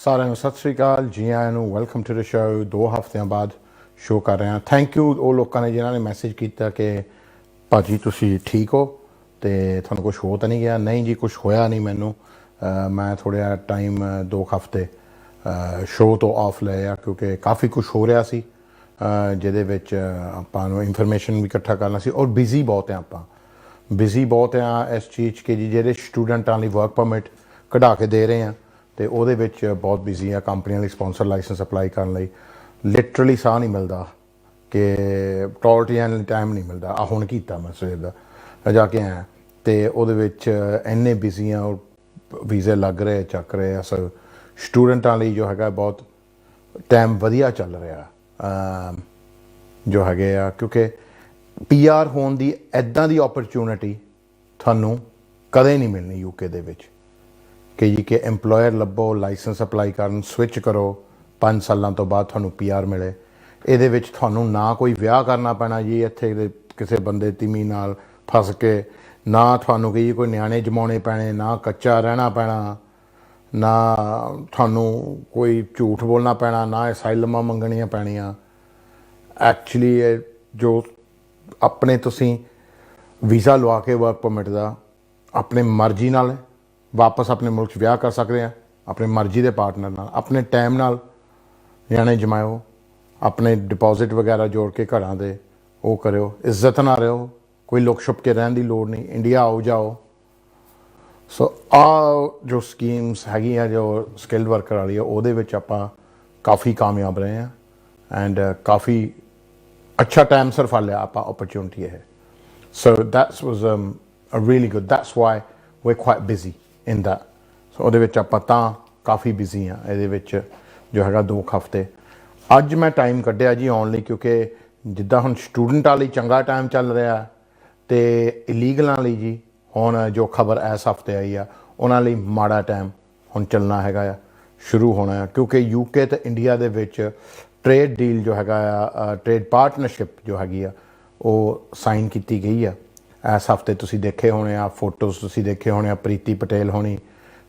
ਸਾਰਿਆਂ ਨੂੰ ਸਤਿ ਸ਼੍ਰੀ ਅਕਾਲ, ਜੀ ਆਇਆਂ ਨੂੰ, ਵੈਲਕਮ ਟੂ ਦ ਸ਼ੋ। 2 ਹਫ਼ਤਿਆਂ ਬਾਅਦ ਸ਼ੋਅ ਕਰ ਰਹੇ ਹਾਂ। ਥੈਂਕ ਯੂ ਉਹ ਲੋਕਾਂ ਨੇ ਜਿਨ੍ਹਾਂ ਨੇ ਮੈਸੇਜ ਕੀਤਾ ਕਿ ਭਾਜੀ ਤੁਸੀਂ ਠੀਕ ਹੋ ਅਤੇ ਤੁਹਾਨੂੰ ਕੁਛ ਹੋ ਤਾਂ ਨਹੀਂ ਗਿਆ। ਨਹੀਂ ਜੀ, ਕੁਛ ਹੋਇਆ ਨਹੀਂ ਮੈਨੂੰ। ਮੈਂ ਥੋੜ੍ਹਾ ਟਾਈਮ 2 ਹਫ਼ਤੇ ਸ਼ੋਅ ਤੋਂ ਆਫ ਲਏ ਆ ਕਿਉਂਕਿ ਕਾਫੀ ਕੁਛ ਹੋ ਰਿਹਾ ਸੀ ਜਿਹਦੇ ਵਿੱਚ ਆਪਾਂ ਨੂੰ ਇਨਫੋਰਮੇਸ਼ਨ ਵੀ ਇਕੱਠਾ ਕਰਨਾ ਸੀ ਔਰ ਬਿਜ਼ੀ ਬਹੁਤ ਆ। ਆਪਾਂ ਬਿਜ਼ੀ ਬਹੁਤ ਆ ਇਸ ਚੀਜ਼ 'ਚ ਕਿ ਜੀ ਜਿਹੜੇ ਸਟੂਡੈਂਟਾਂ ਲਈ ਵਰਕ ਪਰਮਿਟ ਕਢਾ ਕੇ ਦੇ ਰਹੇ ਆ ਅਤੇ ਉਹਦੇ ਵਿੱਚ ਬਹੁਤ ਬਿਜ਼ੀ ਆ। ਕੰਪਨੀਆਂ ਲਈ ਸਪੋਂਸਰ ਲਾਇਸੈਂਸ ਅਪਲਾਈ ਕਰਨ ਲਈ ਲਿਟਰਲੀ ਸਾਹ ਨਹੀਂ ਮਿਲਦਾ ਕਿ ਟੋਲ ਟਿਆਂ ਟਾਈਮ ਨਹੀਂ ਮਿਲਦਾ। ਆ ਹੁਣ ਕੀਤਾ ਮੈਂ ਸਵੇਰ ਦਾ ਜਾ ਕੇ ਆਇਆ ਅਤੇ ਉਹਦੇ ਵਿੱਚ ਇੰਨੇ ਬਿਜ਼ੀ ਆ। ਵੀਜ਼ੇ ਲੱਗ ਰਹੇ, ਚੱਕ ਰਹੇ ਆ। ਸੋ ਸਟੂਡੈਂਟਾਂ ਲਈ ਜੋ ਹੈਗਾ ਬਹੁਤ ਟਾਈਮ ਵਧੀਆ ਚੱਲ ਰਿਹਾ ਜੋ ਹੈਗੇ ਆ ਕਿਉਂਕਿ PR ਹੋਣ ਦੀ ਇੱਦਾਂ ਦੀ ਓਪਰਚੁਨਿਟੀ ਤੁਹਾਨੂੰ ਕਦੇ ਨਹੀਂ ਮਿਲਣੀ UK ਦੇ ਵਿੱਚ ਕਿ ਜੀ ਕਿ ਇੰਪਲੋਇਰ ਲੱਭੋ, ਲਾਇਸੈਂਸ ਅਪਲਾਈ ਕਰਨ, ਸਵਿਚ ਕਰੋ, 5 ਸਾਲਾਂ ਤੋਂ ਬਾਅਦ ਤੁਹਾਨੂੰ PR ਮਿਲੇ। ਇਹਦੇ ਵਿੱਚ ਤੁਹਾਨੂੰ ਨਾ ਕੋਈ ਵਿਆਹ ਕਰਨਾ ਪੈਣਾ ਜੀ ਇੱਥੇ ਦੇ ਕਿਸੇ ਬੰਦੇ ਤਿਮੀ ਨਾਲ ਫਸ ਕੇ, ਨਾ ਤੁਹਾਨੂੰ ਕਿ ਜੀ ਕੋਈ ਨਿਆਣੇ ਜਮਾਉਣੇ ਪੈਣੇ, ਨਾ ਕੱਚਾ ਰਹਿਣਾ ਪੈਣਾ, ਨਾ ਤੁਹਾਨੂੰ ਕੋਈ ਝੂਠ ਬੋਲਣਾ ਪੈਣਾ, ਨਾ ਅਸਾਈਲਮਾਂ ਮੰਗਣੀਆਂ ਪੈਣੀਆਂ। ਐਕਚੁਅਲੀ ਇਹ ਜੋ ਆਪਣੇ ਤੁਸੀਂ ਵੀਜ਼ਾ ਲਵਾ ਕੇ ਵਰਕ ਪਰਮਿਟ ਦਾ ਆਪਣੇ ਮਰਜ਼ੀ ਨਾਲ ਵਾਪਸ ਆਪਣੇ ਮੁਲਕ 'ਚ ਵਿਆਹ ਕਰ ਸਕਦੇ ਆ, ਆਪਣੇ ਮਰਜ਼ੀ ਦੇ ਪਾਰਟਨਰ ਨਾਲ, ਆਪਣੇ ਟਾਈਮ ਨਾਲ ਨਿਆਣੇ ਜਮਾਇਓ, ਆਪਣੇ ਡਿਪੋਜ਼ਿਟ ਵਗੈਰਾ ਜੋੜ ਕੇ ਘਰਾਂ ਦੇ ਉਹ ਕਰਿਓ, ਇੱਜ਼ਤ ਨਾਲ ਰਹੋ, ਕੋਈ ਲੁਕ ਛੁਪ ਕੇ ਰਹਿਣ ਦੀ ਲੋੜ ਨਹੀਂ। ਇੰਡੀਆ ਆਓ ਜਾਓ। ਸੋ ਆਹ ਜੋ ਸਕੀਮਸ ਹੈਗੀ ਆ ਜੋ ਸਕਿਲਡ ਵਰਕਰ ਵਾਲੀ ਆ ਉਹਦੇ ਵਿੱਚ ਆਪਾਂ ਕਾਫੀ ਕਾਮਯਾਬ ਰਹੇ ਹਾਂ ਐਂਡ ਕਾਫੀ ਅੱਛਾ ਟਾਈਮ ਸਿਰਫ ਲਿਆ ਆਪਾਂ ਓਪਰਚੁਨਿਟੀ ਇਹ। So that's was really good. That's why we quite busy in that. So ਉਹਦੇ ਵਿੱਚ ਆਪਾਂ ਤਾਂ ਕਾਫੀ ਬਿਜ਼ੀ ਹਾਂ ਇਹਦੇ ਵਿੱਚ ਜੋ ਹੈਗਾ 2 ਹਫ਼ਤੇ। ਅੱਜ ਮੈਂ ਟਾਈਮ ਕੱਢਿਆ ਜੀ ਆਉਣ ਲਈ ਕਿਉਂਕਿ ਜਿੱਦਾਂ ਹੁਣ ਸਟੂਡੈਂਟਾਂ ਲਈ ਚੰਗਾ ਟਾਈਮ ਚੱਲ ਰਿਹਾ ਅਤੇ ਇਲੀਗਲਾਂ ਲਈ ਜੀ ਹੁਣ ਜੋ ਖਬਰ ਇਸ ਹਫ਼ਤੇ ਆਈ ਆ ਉਹਨਾਂ ਲਈ ਮਾੜਾ ਟਾਈਮ ਹੁਣ ਚੱਲਣਾ ਹੈਗਾ ਆ, ਸ਼ੁਰੂ ਹੋਣਾ ਆ ਕਿਉਂਕਿ UK ਅਤੇ ਇੰਡੀਆ ਦੇ ਵਿੱਚ ਟਰੇਡ ਡੀਲ ਜੋ ਹੈਗਾ ਆ, ਟਰੇਡ ਪਾਰਟਨਰਸ਼ਿਪ ਜੋ ਹੈਗੀ ਆ ਉਹ ਸਾਈਨ ਕੀਤੀ ਗਈ ਆ ਇਸ ਹਫ਼ਤੇ। ਤੁਸੀਂ ਦੇਖੇ ਹੋਣੇ ਆ ਫੋਟੋਜ਼, ਤੁਸੀਂ ਦੇਖੇ ਹੋਣੇ ਆ ਪ੍ਰੀਤੀ ਪਟੇਲ ਹੋਣੀ,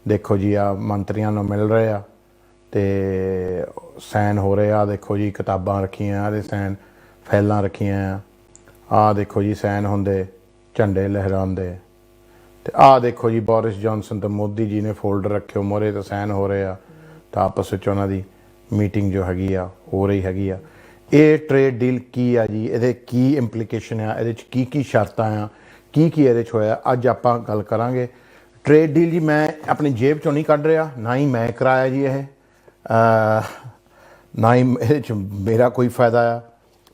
ਦੇਖੋ ਜੀ ਆ ਮੰਤਰੀਆਂ ਨੂੰ ਮਿਲ ਰਹੇ ਆ ਅਤੇ ਸਾਈਨ ਹੋ ਰਹੇ ਆ। ਦੇਖੋ ਜੀ ਕਿਤਾਬਾਂ ਰੱਖੀਆਂ, ਇਹਦੇ ਸਾਈਨ ਫਾਈਲਾਂ ਰੱਖੀਆਂ ਆ। ਆਹ ਦੇਖੋ ਜੀ ਸਾਈਨ ਹੁੰਦੇ, ਝੰਡੇ ਲਹਿਰਾਉਂਦੇ। ਅਤੇ ਆਹ ਦੇਖੋ ਜੀ ਬੋਰਿਸ ਜੌਨਸਨ ਅਤੇ ਮੋਦੀ ਜੀ ਨੇ ਫੋਲਡਰ ਰੱਖੇ ਮੋਹਰੇ ਤਾਂ ਸਾਈਨ ਹੋ ਰਹੇ ਆ ਤਾਂ ਆਪਸ ਵਿੱਚ ਉਹਨਾਂ ਦੀ ਮੀਟਿੰਗ ਜੋ ਹੈਗੀ ਆ ਹੋ ਰਹੀ ਹੈਗੀ ਆ। ਇਹ ਟਰੇਡ ਡੀਲ ਕੀ ਆ ਜੀ, ਇਹਦੇ ਕੀ ਇੰਪਲੀਕੇਸ਼ਨ ਆ, ਇਹਦੇ 'ਚ ਕੀ ਸ਼ਰਤਾਂ ਆ, ਕੀ ਇਹਦੇ 'ਚ ਹੋਇਆ, ਅੱਜ ਆਪਾਂ ਗੱਲ ਕਰਾਂਗੇ। ਟਰੇਡ ਡੀਲ ਜੀ ਮੈਂ ਆਪਣੀ ਜੇਬ 'ਚੋਂ ਨਹੀਂ ਕੱਢ ਰਿਹਾ, ਨਾ ਹੀ ਮੈਂ ਕਰਾਇਆ ਜੀ ਇਹ, ਨਾ ਹੀ ਇਹਦੇ 'ਚ ਮੇਰਾ ਕੋਈ ਫਾਇਦਾ ਆ।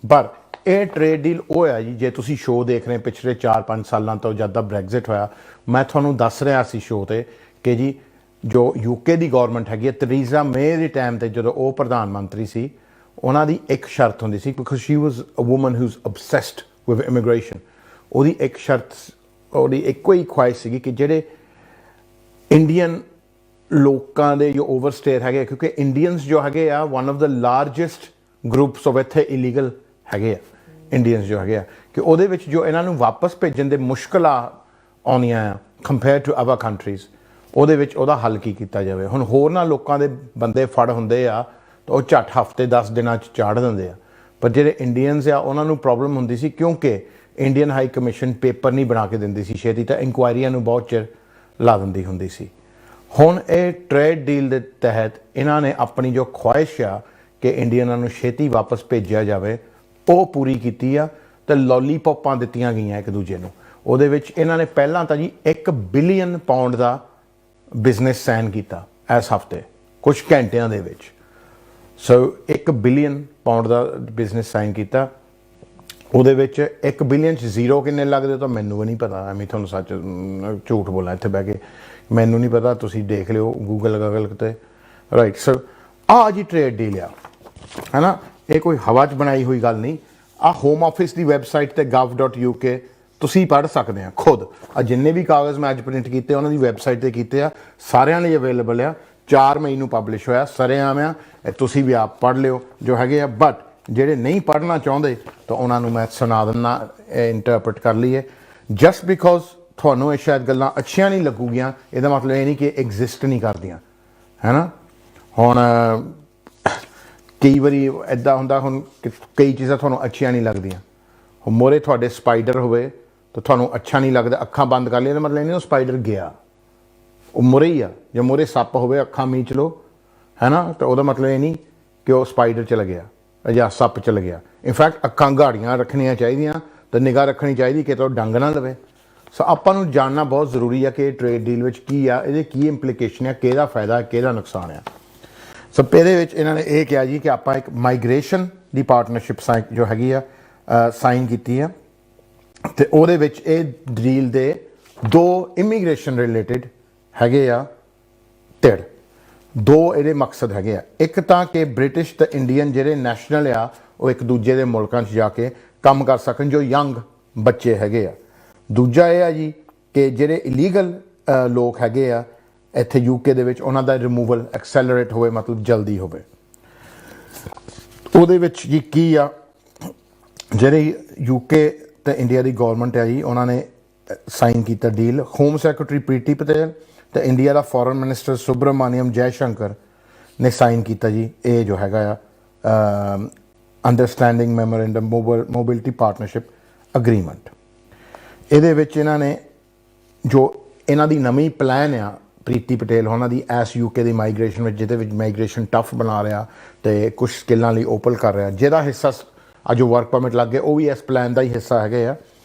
ਪਰ ਇਹ ਟਰੇਡ ਡੀਲ ਉਹ ਆ ਜੀ, ਜੇ ਤੁਸੀਂ ਸ਼ੋਅ ਦੇਖ ਰਹੇ ਪਿਛਲੇ 4-5 ਸਾਲਾਂ ਤੋਂ ਜਦ ਦਾ ਬ੍ਰੈਗਜ਼ਿਟ ਹੋਇਆ, ਮੈਂ ਤੁਹਾਨੂੰ ਦੱਸ ਰਿਹਾ ਸੀ ਸ਼ੋਅ 'ਤੇ ਕਿ ਜੀ ਜੋ UK ਦੀ ਗੌਰਮੈਂਟ ਹੈਗੀ ਹੈ, ਥੈਰੇਸਾ ਮੇ ਦੇ ਟਾਈਮ 'ਤੇ ਜਦੋਂ ਉਹ ਪ੍ਰਧਾਨ ਮੰਤਰੀ ਸੀ, ਉਹਨਾਂ ਦੀ ਇੱਕ ਸ਼ਰਤ ਹੁੰਦੀ ਸੀ because she was a woman who is obsessed with immigration. ਉਹਦੀ ਇੱਕ ਸ਼ਰਤ, ਉਹਦੀ ਇੱਕੋ ਹੀ ਖੁਆਇਸ਼ ਸੀਗੀ ਕਿ ਜਿਹੜੇ ਇੰਡੀਅਨ ਲੋਕਾਂ ਦੇ ਜੋ ਓਵਰਸਟੇਅਰ ਹੈਗੇ, ਕਿਉਂਕਿ ਇੰਡੀਅਨਸ ਜੋ ਹੈਗੇ ਆ one of the largest groups of ਇੱਥੇ ਇਲੀਗਲ ਹੈਗੇ ਆ ਇੰਡੀਅਨਸ ਜੋ ਹੈਗੇ ਆ, ਕਿ ਉਹਦੇ ਵਿੱਚ ਜੋ ਇਹਨਾਂ ਨੂੰ ਵਾਪਸ ਭੇਜਣ ਦੇ ਮੁਸ਼ਕਿਲਾਂ ਆਉਂਦੀਆਂ ਆ ਕੰਪੇਅਰ ਟੂ ਅਦਰ ਕੰਟਰੀਜ਼, ਉਹਦੇ ਵਿੱਚ ਉਹਦਾ ਹੱਲ ਕੀ ਕੀਤਾ ਜਾਵੇ। ਹੁਣ ਹੋਰਨਾਂ ਲੋਕਾਂ ਦੇ ਬੰਦੇ ਫੜ ਹੁੰਦੇ ਆ ਤਾਂ ਉਹ ਝੱਟ ਹਫ਼ਤੇ 10 ਦਿਨਾਂ 'ਚ ਚਾੜ ਦਿੰਦੇ ਆ, ਪਰ ਜਿਹੜੇ ਇੰਡੀਅਨਸ ਆ ਉਹਨਾਂ ਨੂੰ ਪ੍ਰੋਬਲਮ ਹੁੰਦੀ ਸੀ ਕਿਉਂਕਿ ਇੰਡੀਅਨ ਹਾਈ ਕਮਿਸ਼ਨ ਪੇਪਰ ਨਹੀਂ ਬਣਾ ਕੇ ਦਿੰਦੀ ਸੀ ਛੇਤੀ, ਤਾਂ ਇਨਕੁਆਇਰੀਆਂ ਨੂੰ ਬਹੁਤ ਚਿਰ ਲਾ ਦਿੰਦੀ ਹੁੰਦੀ ਸੀ। ਹੁਣ ਇਹ ਟਰੇਡ ਡੀਲ ਦੇ ਤਹਿਤ ਇਹਨਾਂ ਨੇ ਆਪਣੀ ਜੋ ਖੁਆਇਸ਼ ਆ ਕਿ ਇੰਡੀਅਨਾਂ ਨੂੰ ਛੇਤੀ ਵਾਪਸ ਭੇਜਿਆ ਜਾਵੇ ਉਹ ਪੂਰੀ ਕੀਤੀ ਆ ਅਤੇ ਲੋਲੀਪੋਪਾਂ ਦਿੱਤੀਆਂ ਗਈਆਂ ਇੱਕ ਦੂਜੇ ਨੂੰ। ਉਹਦੇ ਵਿੱਚ ਇਹਨਾਂ ਨੇ ਪਹਿਲਾਂ ਤਾਂ ਜੀ £1 ਬਿਲੀਅਨ ਦਾ ਬਿਜ਼ਨਸ ਸਾਈਨ ਕੀਤਾ ਇਸ ਹਫ਼ਤੇ ਕੁਛ ਘੰਟਿਆਂ ਦੇ ਵਿੱਚ। ਸੋ £1 ਬਿਲੀਅਨ ਦਾ ਬਿਜ਼ਨਸ ਸਾਈਨ ਕੀਤਾ। ਉਹਦੇ ਵਿੱਚ 1 ਬਿਲੀਅਨ 'ਚ ਜ਼ੀਰੋ ਕਿੰਨੇ ਲੱਗਦੇ ਤਾਂ ਮੈਨੂੰ ਵੀ ਨਹੀਂ ਪਤਾ, ਐਵੇਂ ਤੁਹਾਨੂੰ ਸੱਚ ਝੂਠ ਬੋਲਾਂ ਇੱਥੇ ਬਹਿ ਕੇ, ਮੈਨੂੰ ਨਹੀਂ ਪਤਾ, ਤੁਸੀਂ ਦੇਖ ਲਿਓ ਗੂਗਲ 'ਤੇ। ਰਾਈਟ। ਸੋ ਆਹ ਜੀ ਟਰੇਡ ਡੀਲ ਆ, ਹੈ ਨਾ, ਇਹ ਕੋਈ ਹਵਾ 'ਚ ਬਣਾਈ ਹੋਈ ਗੱਲ ਨਹੀਂ। ਆਹ ਹੋਮ ਆਫਿਸ ਦੀ ਵੈਬਸਾਈਟ 'ਤੇ gov.uk ਤੁਸੀਂ ਪੜ੍ਹ ਸਕਦੇ ਆ ਖੁਦ। ਆ ਜਿੰਨੇ ਵੀ ਕਾਗਜ਼ ਮੈਂ ਅੱਜ ਪ੍ਰਿੰਟ ਕੀਤੇ ਉਹਨਾਂ ਦੀ ਵੈਬਸਾਈਟ 'ਤੇ ਕੀਤੇ ਆ, ਸਾਰਿਆਂ ਲਈ ਅਵੇਲੇਬਲ ਆ। 4 ਮਈ ਨੂੰ ਪਬਲਿਸ਼ ਹੋਇਆ, ਸਰੇਆਮ ਆ, ਤੁਸੀਂ ਵੀ ਆਪ ਪੜ੍ਹ ਲਿਓ ਜੋ ਹੈਗੇ ਆ। ਬਟ ਜਿਹੜੇ ਨਹੀਂ ਪੜ੍ਹਨਾ ਚਾਹੁੰਦੇ ਤਾਂ ਉਹਨਾਂ ਨੂੰ ਮੈਂ ਸੁਣਾ ਦਿੰਦਾ, ਇੰਟਰਪ੍ਰਟ ਕਰ ਲਈਏ। ਜਸਟ ਬਿਕੋਜ਼ ਤੁਹਾਨੂੰ ਇਹ ਸ਼ਾਇਦ ਗੱਲਾਂ ਅੱਛੀਆਂ ਨਹੀਂ ਲੱਗੂਗੀਆਂ ਇਹਦਾ ਮਤਲਬ ਇਹ ਨਹੀਂ ਕਿ ਐਗਜ਼ਿਸਟ ਨਹੀਂ ਕਰਦੀਆਂ, ਹੈ ਨਾ। ਹੁਣ ਕਈ ਵਾਰੀ ਇੱਦਾਂ ਹੁੰਦਾ, ਹੁਣ ਕਈ ਚੀਜ਼ਾਂ ਤੁਹਾਨੂੰ ਅੱਛੀਆਂ ਨਹੀਂ ਲੱਗਦੀਆਂ। ਹੁਣ ਮੋਰੇ ਤੁਹਾਡੇ ਸਪਾਈਡਰ ਹੋਵੇ ਤਾਂ ਤੁਹਾਨੂੰ ਅੱਛਾ ਨਹੀਂ ਲੱਗਦਾ, ਅੱਖਾਂ ਬੰਦ ਕਰ ਲਈਆਂ, ਮਤਲਬ ਨਹੀਂ ਉਹ ਸਪਾਈਡਰ ਗਿਆ, ਉਹ ਮੁਰੇ ਹੀ ਆ। ਜੇ ਮੋਰੇ ਸੱਪ ਹੋਵੇ, ਅੱਖਾਂ ਮੀਚ ਲਓ, ਹੈ ਨਾ, ਤਾਂ ਉਹਦਾ ਮਤਲਬ ਇਹ ਨਹੀਂ ਕਿ ਉਹ ਸਪਾਈਡਰ ਚਲ ਗਿਆ ਜਾਂ ਸੱਪ ਚਲ ਗਿਆ। ਇਨਫੈਕਟ ਅੱਖਾਂ ਗਾੜੀਆਂ ਰੱਖਣੀਆਂ ਚਾਹੀਦੀਆਂ ਤੇ ਨਿਗਾਹ ਰੱਖਣੀ ਚਾਹੀਦੀ ਕਿ ਉਹ ਡੰਗ ਨਾ ਲਵੇ। ਸੋ ਆਪਾਂ ਨੂੰ ਜਾਣਨਾ ਬਹੁਤ ਜ਼ਰੂਰੀ ਆ ਕਿ ਟ੍ਰੇਡ ਡੀਲ ਵਿੱਚ ਕੀ ਆ, ਇਹਦੇ ਕੀ ਇੰਪਲੀਕੇਸ਼ਨ ਆ, ਕਿਹਦਾ ਫਾਇਦਾ ਕਿਹਦਾ ਨੁਕਸਾਨ ਆ। ਸੋ ਇਹਦੇ ਵਿੱਚ ਇਹਨਾਂ ਨੇ ਇਹ ਕਿਹਾ ਜੀ ਕਿ ਆਪਾਂ ਇੱਕ ਮਾਈਗ੍ਰੇਸ਼ਨ ਦੀ ਪਾਰਟਨਰਸ਼ਿਪ ਜੋ ਹੈਗੀ ਆ ਸਾਈਨ ਕੀਤੀ ਆ, ਅਤੇ ਉਹਦੇ ਵਿੱਚ ਇਹ ਡੀਲ ਦੇ 2 ਇਮੀਗ੍ਰੇਸ਼ਨ ਰਿਲੇਟਿਡ ਹੈਗੇ ਆ ਧਿਰ। 2 ਇਹਦੇ ਮਕਸਦ ਹੈਗੇ ਆ। ਇੱਕ ਤਾਂ ਕਿ ਬ੍ਰਿਟਿਸ਼ ਤੇ ਇੰਡੀਅਨ ਜਿਹੜੇ ਨੈਸ਼ਨਲ ਆ ਉਹ ਇੱਕ ਦੂਜੇ ਦੇ ਮੁਲਕਾਂ 'ਚ ਜਾ ਕੇ ਕੰਮ ਕਰ ਸਕਣ, ਜੋ ਯੰਗ ਬੱਚੇ ਹੈਗੇ ਆ। ਦੂਜਾ ਇਹ ਆ ਜੀ ਕਿ ਜਿਹੜੇ ਇਲੀਗਲ ਲੋਕ ਹੈਗੇ ਆ ਇੱਥੇ UK ਦੇ ਵਿੱਚ, ਉਹਨਾਂ ਦਾ ਰਿਮੂਵਲ ਐਕਸੈਲਰੇਟ ਹੋਵੇ, ਮਤਲਬ ਜਲਦੀ ਹੋਵੇ। ਉਹਦੇ ਵਿੱਚ ਜੀ ਕੀ ਆ, ਜਿਹੜੀ UK ਤੇ ਇੰਡੀਆ ਦੀ ਗੌਰਮੈਂਟ ਆ ਜੀ, ਉਹਨਾਂ ਨੇ ਸਾਈਨ ਕੀਤਾ deal. Home secretary Preeti Patel ਤੇ ਇੰਡੀਆ ਦਾ ਫੋਰਨ ਮਿਨਿਸਟਰ ਸੁਬਰਮਾਨੀਅਮ ਜੈਸ਼ੰਕਰ ਨੇ ਸਾਈਨ ਕੀਤਾ ਜੀ ਇਹ ਜੋ ਹੈਗਾ ਆ understanding memorandum mobility partnership agreement. ਇਹਦੇ ਵਿੱਚ ਇਹਨਾਂ ਨੇ ਜੋ ਇਹਨਾਂ ਦੀ ਨਵੀਂ ਪਲਾਨ ਆ ਪ੍ਰੀਤੀ ਪਟੇਲ ਉਹਨਾਂ ਦੀ ਐਸ UK ਦੀ ਮਾਈਗ੍ਰੇਸ਼ਨ ਵਿੱਚ, ਜਿਹਦੇ ਵਿੱਚ ਮਾਈਗ੍ਰੇਸ਼ਨ ਟਫ ਬਣਾ ਰਿਹਾ ਅਤੇ ਕੁਛ ਸਕਿੱਲਾਂ ਲਈ ਓਪਨ ਕਰ ਰਿਹਾ, ਜਿਹਦਾ ਹਿੱਸਾ ਜੋ ਵਰਕ ਪਰਮਿਟ ਲੱਗ ਗਿਆ ਉਹ ਵੀ ਇਸ ਪਲਾਨ ਦਾ ਹੀ ਹਿੱਸਾ ਹੈਗੇ ਆ।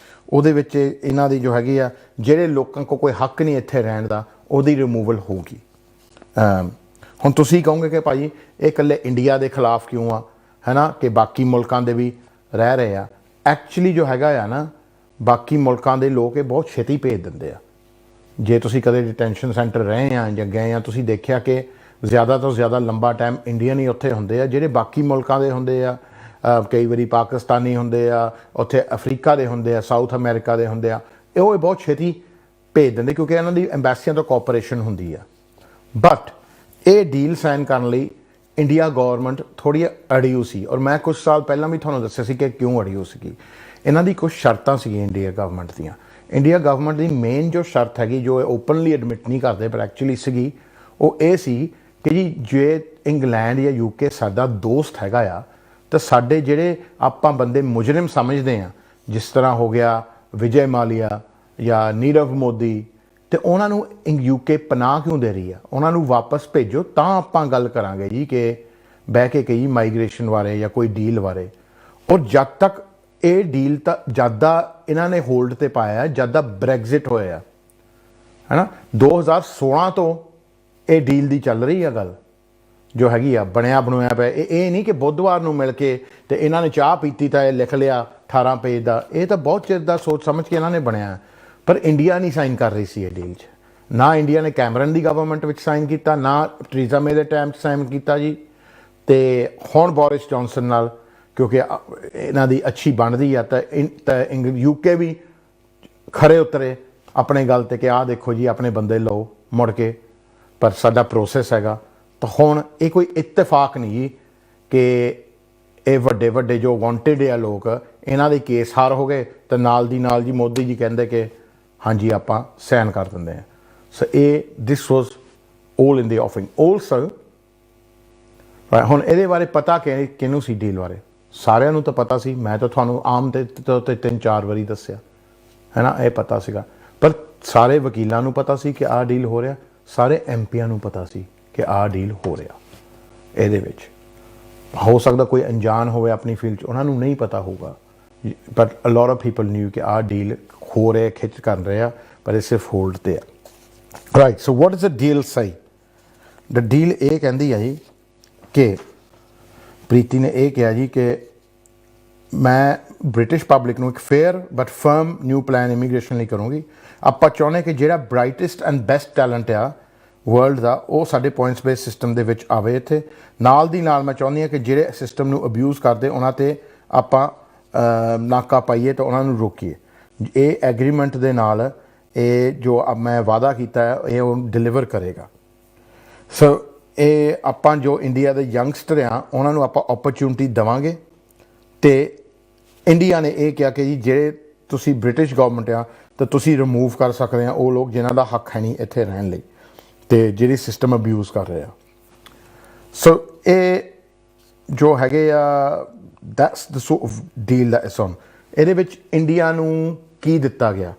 ਉਹਦੇ ਵਿੱਚ ਇਹਨਾਂ ਦੀ ਜੋ ਹੈਗੀ ਆ, ਜਿਹੜੇ ਲੋਕਾਂ ਕੋਲ ਕੋਈ ਹੱਕ ਨਹੀਂ ਇੱਥੇ ਰਹਿਣ ਦਾ, ਉਹਦੀ ਰਿਮੂਵਲ ਹੋਊਗੀ। ਹੁਣ ਤੁਸੀਂ ਕਹੋਗੇ ਕਿ ਭਾਈ ਇਹ ਇਕੱਲੇ ਇੰਡੀਆ ਦੇ ਖਿਲਾਫ ਕਿਉਂ ਆ, ਹੈ ਨਾ, ਕਿ ਬਾਕੀ ਮੁਲਕਾਂ ਦੇ ਵੀ ਰਹਿ ਰਹੇ ਆ। ਐਕਚੁਅਲੀ ਜੋ ਹੈਗਾ ਆ ਨਾ, ਬਾਕੀ ਮੁਲਕਾਂ ਦੇ ਲੋਕ ਇਹ ਬਹੁਤ ਛੇਤੀ ਭੇਜ ਦਿੰਦੇ ਆ। ਜੇ ਤੁਸੀਂ ਕਦੇ ਡਿਟੈਂਸ਼ਨ ਸੈਂਟਰ ਰਹੇ ਆ ਜਾਂ ਗਏ ਆ, ਤੁਸੀਂ ਦੇਖਿਆ ਕਿ ਜ਼ਿਆਦਾ ਤੋਂ ਜ਼ਿਆਦਾ ਲੰਬਾ ਟਾਈਮ ਇੰਡੀਅਨ ਹੀ ਉੱਥੇ ਹੁੰਦੇ ਆ। ਜਿਹੜੇ ਬਾਕੀ ਮੁਲਕਾਂ ਦੇ ਹੁੰਦੇ ਆ, ਕਈ ਵਾਰੀ ਪਾਕਿਸਤਾਨੀ ਹੁੰਦੇ ਆ, ਉੱਥੇ ਅਫਰੀਕਾ ਦੇ ਹੁੰਦੇ ਆ, ਸਾਊਥ ਅਮਰੀਕਾ ਦੇ ਹੁੰਦੇ ਆ, ਇਹ ਬਹੁਤ ਛੇਤੀ ਭੇਜ ਦਿੰਦੇ ਕਿਉਂਕਿ ਇਹਨਾਂ ਦੀ ਐਮਬੈਸੀਆਂ ਤੋਂ ਕੋਆਪਰੇਸ਼ਨ ਹੁੰਦੀ ਆ। ਬਟ ਇਹ ਡੀਲ ਸਾਈਨ ਕਰਨ ਲਈ ਇੰਡੀਆ ਗੌਰਮੈਂਟ ਥੋੜ੍ਹੀ ਅੜੀਊ ਸੀ, ਔਰ ਮੈਂ ਕੁਛ ਸਾਲ ਪਹਿਲਾਂ ਵੀ ਤੁਹਾਨੂੰ ਦੱਸਿਆ ਸੀ ਕਿ ਕਿਉਂ ਅੜੀਊ ਸੀਗੀ। ਇਹਨਾਂ ਦੀ ਕੁਛ ਸ਼ਰਤਾਂ ਸੀਗੀਆਂ ਇੰਡੀਆ ਗਵਰਨਮੈਂਟ ਦੀਆਂ। ਇੰਡੀਆ ਗਵਰਨਮੈਂਟ ਦੀ ਮੇਨ ਜੋ ਸ਼ਰਤ ਹੈਗੀ, ਜੋ ਓਪਨਲੀ ਐਡਮਿਟ ਨਹੀਂ ਕਰਦੇ ਪਰ ਐਕਚੁਅਲੀ ਸੀਗੀ, ਉਹ ਇਹ ਸੀ ਕਿ ਜੀ ਜੇ ਇੰਗਲੈਂਡ ਜਾਂ UK ਸਾਡਾ ਦੋਸਤ ਹੈਗਾ ਆ, ਤਾਂ ਸਾਡੇ ਜਿਹੜੇ ਆਪਾਂ ਬੰਦੇ ਮੁਜਰਮ ਸਮਝਦੇ ਹਾਂ, ਜਿਸ ਤਰ੍ਹਾਂ ਹੋ ਗਿਆ ਵਿਜੇ ਮਾਲੀਆ ਜਾਂ ਨੀਰਵ ਮੋਦੀ, ਅਤੇ ਉਹਨਾਂ ਨੂੰ UK ਪਨਾਹ ਕਿਉਂ ਦੇ ਰਹੀ ਆ, ਉਹਨਾਂ ਨੂੰ ਵਾਪਸ ਭੇਜੋ, ਤਾਂ ਆਪਾਂ ਗੱਲ ਕਰਾਂਗੇ ਜੀ ਕਿ ਬਹਿ ਕੇ ਕਹੀ ਮਾਈਗ੍ਰੇਸ਼ਨ ਬਾਰੇ ਜਾਂ ਕੋਈ ਡੀਲ ਬਾਰੇ। ਔਰ ਜਦ ਤੱਕ ਇਹ ਡੀਲ ਤਾਂ ਜ਼ਿਆਦਾ ਇਹਨਾਂ ਨੇ ਹੋਲਡ 'ਤੇ ਪਾਇਆ ਜਦ ਦਾ ਬ੍ਰੈਗਜ਼ਿਟ ਹੋਇਆ, ਹੈ ਨਾ। 2016 ਤੋਂ ਇਹ ਡੀਲ ਦੀ ਚੱਲ ਰਹੀ ਆ ਗੱਲ, ਜੋ ਹੈਗੀ ਆ ਬਣਿਆ ਬਣਾਇਆ ਪਿਆ। ਇਹ ਨਹੀਂ ਕਿ ਬੁੱਧਵਾਰ ਨੂੰ ਮਿਲ ਕੇ ਤੇ ਇਹਨਾਂ ਨੇ ਚਾਹ ਪੀਤੀ ਤਾਂ ਇਹ ਲਿਖ ਲਿਆ 18 ਪੇਜ ਦਾ। ਇਹ ਤਾਂ ਬਹੁਤ ਚਿਰ ਦਾ ਸੋਚ ਸਮਝ ਕੇ ਇਹਨਾਂ ਨੇ ਬਣਿਆ, ਪਰ ਇੰਡੀਆ ਨਹੀਂ ਸਾਈਨ ਕਰ ਰਹੀ ਸੀ ਇਹ ਡੀਲ 'ਚ। ਨਾ ਇੰਡੀਆ ਨੇ ਕੈਮਰਨ ਦੀ ਗਵਰਨਮੈਂਟ ਵਿੱਚ ਸਾਈਨ ਕੀਤਾ, ਨਾ ਟਰੀਜ਼ਾ ਮੇ ਦੇ ਟਾਈਮ 'ਚ ਸਾਈਨ ਕੀਤਾ ਜੀ। ਅਤੇ ਹੁਣ ਬੋਰਿਸ ਜੌਨਸਨ ਨਾਲ ਕਿਉਂਕਿ ਇਹਨਾਂ ਦੀ ਅੱਛੀ ਬਣਦੀ ਆ, ਤਾਂ UK ਵੀ ਖਰੇ ਉਤਰੇ ਆਪਣੇ ਗੱਲ 'ਤੇ ਕਿ ਆਹ ਦੇਖੋ ਜੀ ਆਪਣੇ ਬੰਦੇ ਲਓ ਮੁੜ ਕੇ, ਪਰ ਸਾਡਾ ਪ੍ਰੋਸੈਸ ਹੈਗਾ। ਤਾਂ ਹੁਣ ਇਹ ਕੋਈ ਇਤਫਾਕ ਨਹੀਂ ਜੀ ਕਿ ਇਹ ਵੱਡੇ ਵੱਡੇ ਜੋ ਵਾਂਟਿਡ ਆ ਲੋਕ, ਇਹਨਾਂ ਦੇ ਕੇਸ ਹਾਰ ਹੋ ਗਏ ਤਾਂ ਨਾਲ ਦੀ ਨਾਲ ਜੀ ਮੋਦੀ ਜੀ ਕਹਿੰਦੇ ਕਿ ਹਾਂਜੀ ਆਪਾਂ ਸਾਈਨ ਕਰ ਦਿੰਦੇ ਹਾਂ। ਸੋ ਇਹ ਦਿਸ ਵਾਜ਼ 올 ਇਨ ਦੀ ਆਫਿੰਗ ਆਲਸੋ। ਹੁਣ ਇਹਦੇ ਬਾਰੇ ਪਤਾ ਕਿਹਨੂੰ ਸੀ ਡੀਲ ਬਾਰੇ? ਸਾਰਿਆਂ ਨੂੰ ਤਾਂ ਪਤਾ ਸੀ, ਮੈਂ ਤਾਂ ਤੁਹਾਨੂੰ ਆਮ ਤੇ 3-4 ਵਾਰੀ ਦੱਸਿਆ, ਹੈ ਨਾ, ਇਹ ਪਤਾ ਸੀਗਾ। ਪਰ ਸਾਰੇ ਵਕੀਲਾਂ ਨੂੰ ਪਤਾ ਸੀ ਕਿ ਆਹ ਡੀਲ ਹੋ ਰਿਹਾ, ਸਾਰੇ MPਆਂ ਨੂੰ ਪਤਾ ਸੀ ਕਿ ਆਹ ਡੀਲ ਹੋ ਰਿਹਾ। ਇਹਦੇ ਵਿੱਚ ਹੋ ਸਕਦਾ ਕੋਈ ਅਣਜਾਣ ਹੋਵੇ ਆਪਣੀ ਫੀਲਡ 'ਚ, ਉਹਨਾਂ ਨੂੰ ਨਹੀਂ ਪਤਾ ਹੋਊਗਾ, but a lot of people knew ਕਿ ਆਹ ਡੀਲ ਹੋ ਰਿਹਾ, ਖਿੱਚ ਕਰ ਰਿਹਾ, ਪਰ ਇਹ ਸਿਰਫ ਹੋਲਡ 'ਤੇ ਆ। Right, so what is a deal ਸਹੀ? ਦ ਡੀਲ ਇਹ ਕਹਿੰਦੀ ਆ ਜੀ ਕਿ ਪ੍ਰੀਤੀ ਨੇ ਇਹ ਕਿਹਾ ਜੀ ਕਿ ਮੈਂ ਬ੍ਰਿਟਿਸ਼ ਪਬਲਿਕ ਨੂੰ ਇੱਕ fair but firm new plan immigration ਲਈ ਕਰੂੰਗੀ। ਆਪਾਂ ਚਾਹੁੰਦੇ ਕਿ ਜਿਹੜਾ ਬਰਾਈਟੈਸਟ ਐਂਡ ਬੈਸਟ ਟੈਲੈਂਟ ਆ ਵਰਲਡ ਦਾ, ਉਹ ਸਾਡੇ ਪੁਆਇੰਟਸ ਬੇਸ ਸਿਸਟਮ ਦੇ ਵਿੱਚ ਆਵੇ ਇੱਥੇ। ਨਾਲ ਦੀ ਨਾਲ ਮੈਂ ਚਾਹੁੰਦੀ ਹਾਂ ਕਿ ਜਿਹੜੇ ਸਿਸਟਮ ਨੂੰ ਅਬਿਊਜ਼ ਕਰਦੇ ਉਹਨਾਂ 'ਤੇ ਆਪਾਂ ਨਾਕਾ ਪਾਈਏ ਤਾਂ ਉਹਨਾਂ ਨੂੰ ਰੋਕੀਏ। ਇਹ ਐਗਰੀਮੈਂਟ ਦੇ ਨਾਲ ਇਹ ਜੋ ਮੈਂ ਵਾਅਦਾ ਕੀਤਾ ਹੈ ਇਹ ਉਹ ਡਿਲੀਵਰ ਕਰੇਗਾ। ਸੋ ਇਹ ਆਪਾਂ ਜੋ ਇੰਡੀਆ ਦੇ ਯੰਗਸਟਰ ਆ ਉਹਨਾਂ ਨੂੰ ਆਪਾਂ ਓਪਰਚੁਨਿਟੀ ਦੇਵਾਂਗੇ। ਅਤੇ ਇੰਡੀਆ ਨੇ ਇਹ ਕਿਹਾ ਕਿ ਜੀ ਜਿਹੜੇ ਤੁਸੀਂ ਬ੍ਰਿਟਿਸ਼ ਗਵਰਨਮੈਂਟ ਆ ਤਾਂ ਤੁਸੀਂ ਰਿਮੂਵ ਕਰ ਸਕਦੇ ਆ ਉਹ ਲੋਕ ਜਿਨ੍ਹਾਂ ਦਾ ਹੱਕ ਹੈ ਨਹੀਂ ਇੱਥੇ ਰਹਿਣ ਲਈ, ਅਤੇ ਜਿਹੜੀ ਸਿਸਟਮ ਅਬਿਊਜ਼ ਕਰ ਰਹੇ ਆ। ਸੋ ਇਹ ਜੋ ਹੈਗੇ ਆ that's the sort of deal that is on. ਇਹਦੇ ਵਿੱਚ ਇੰਡੀਆ ਨੂੰ ਕੀ ਦਿੱਤਾ ਗਿਆ?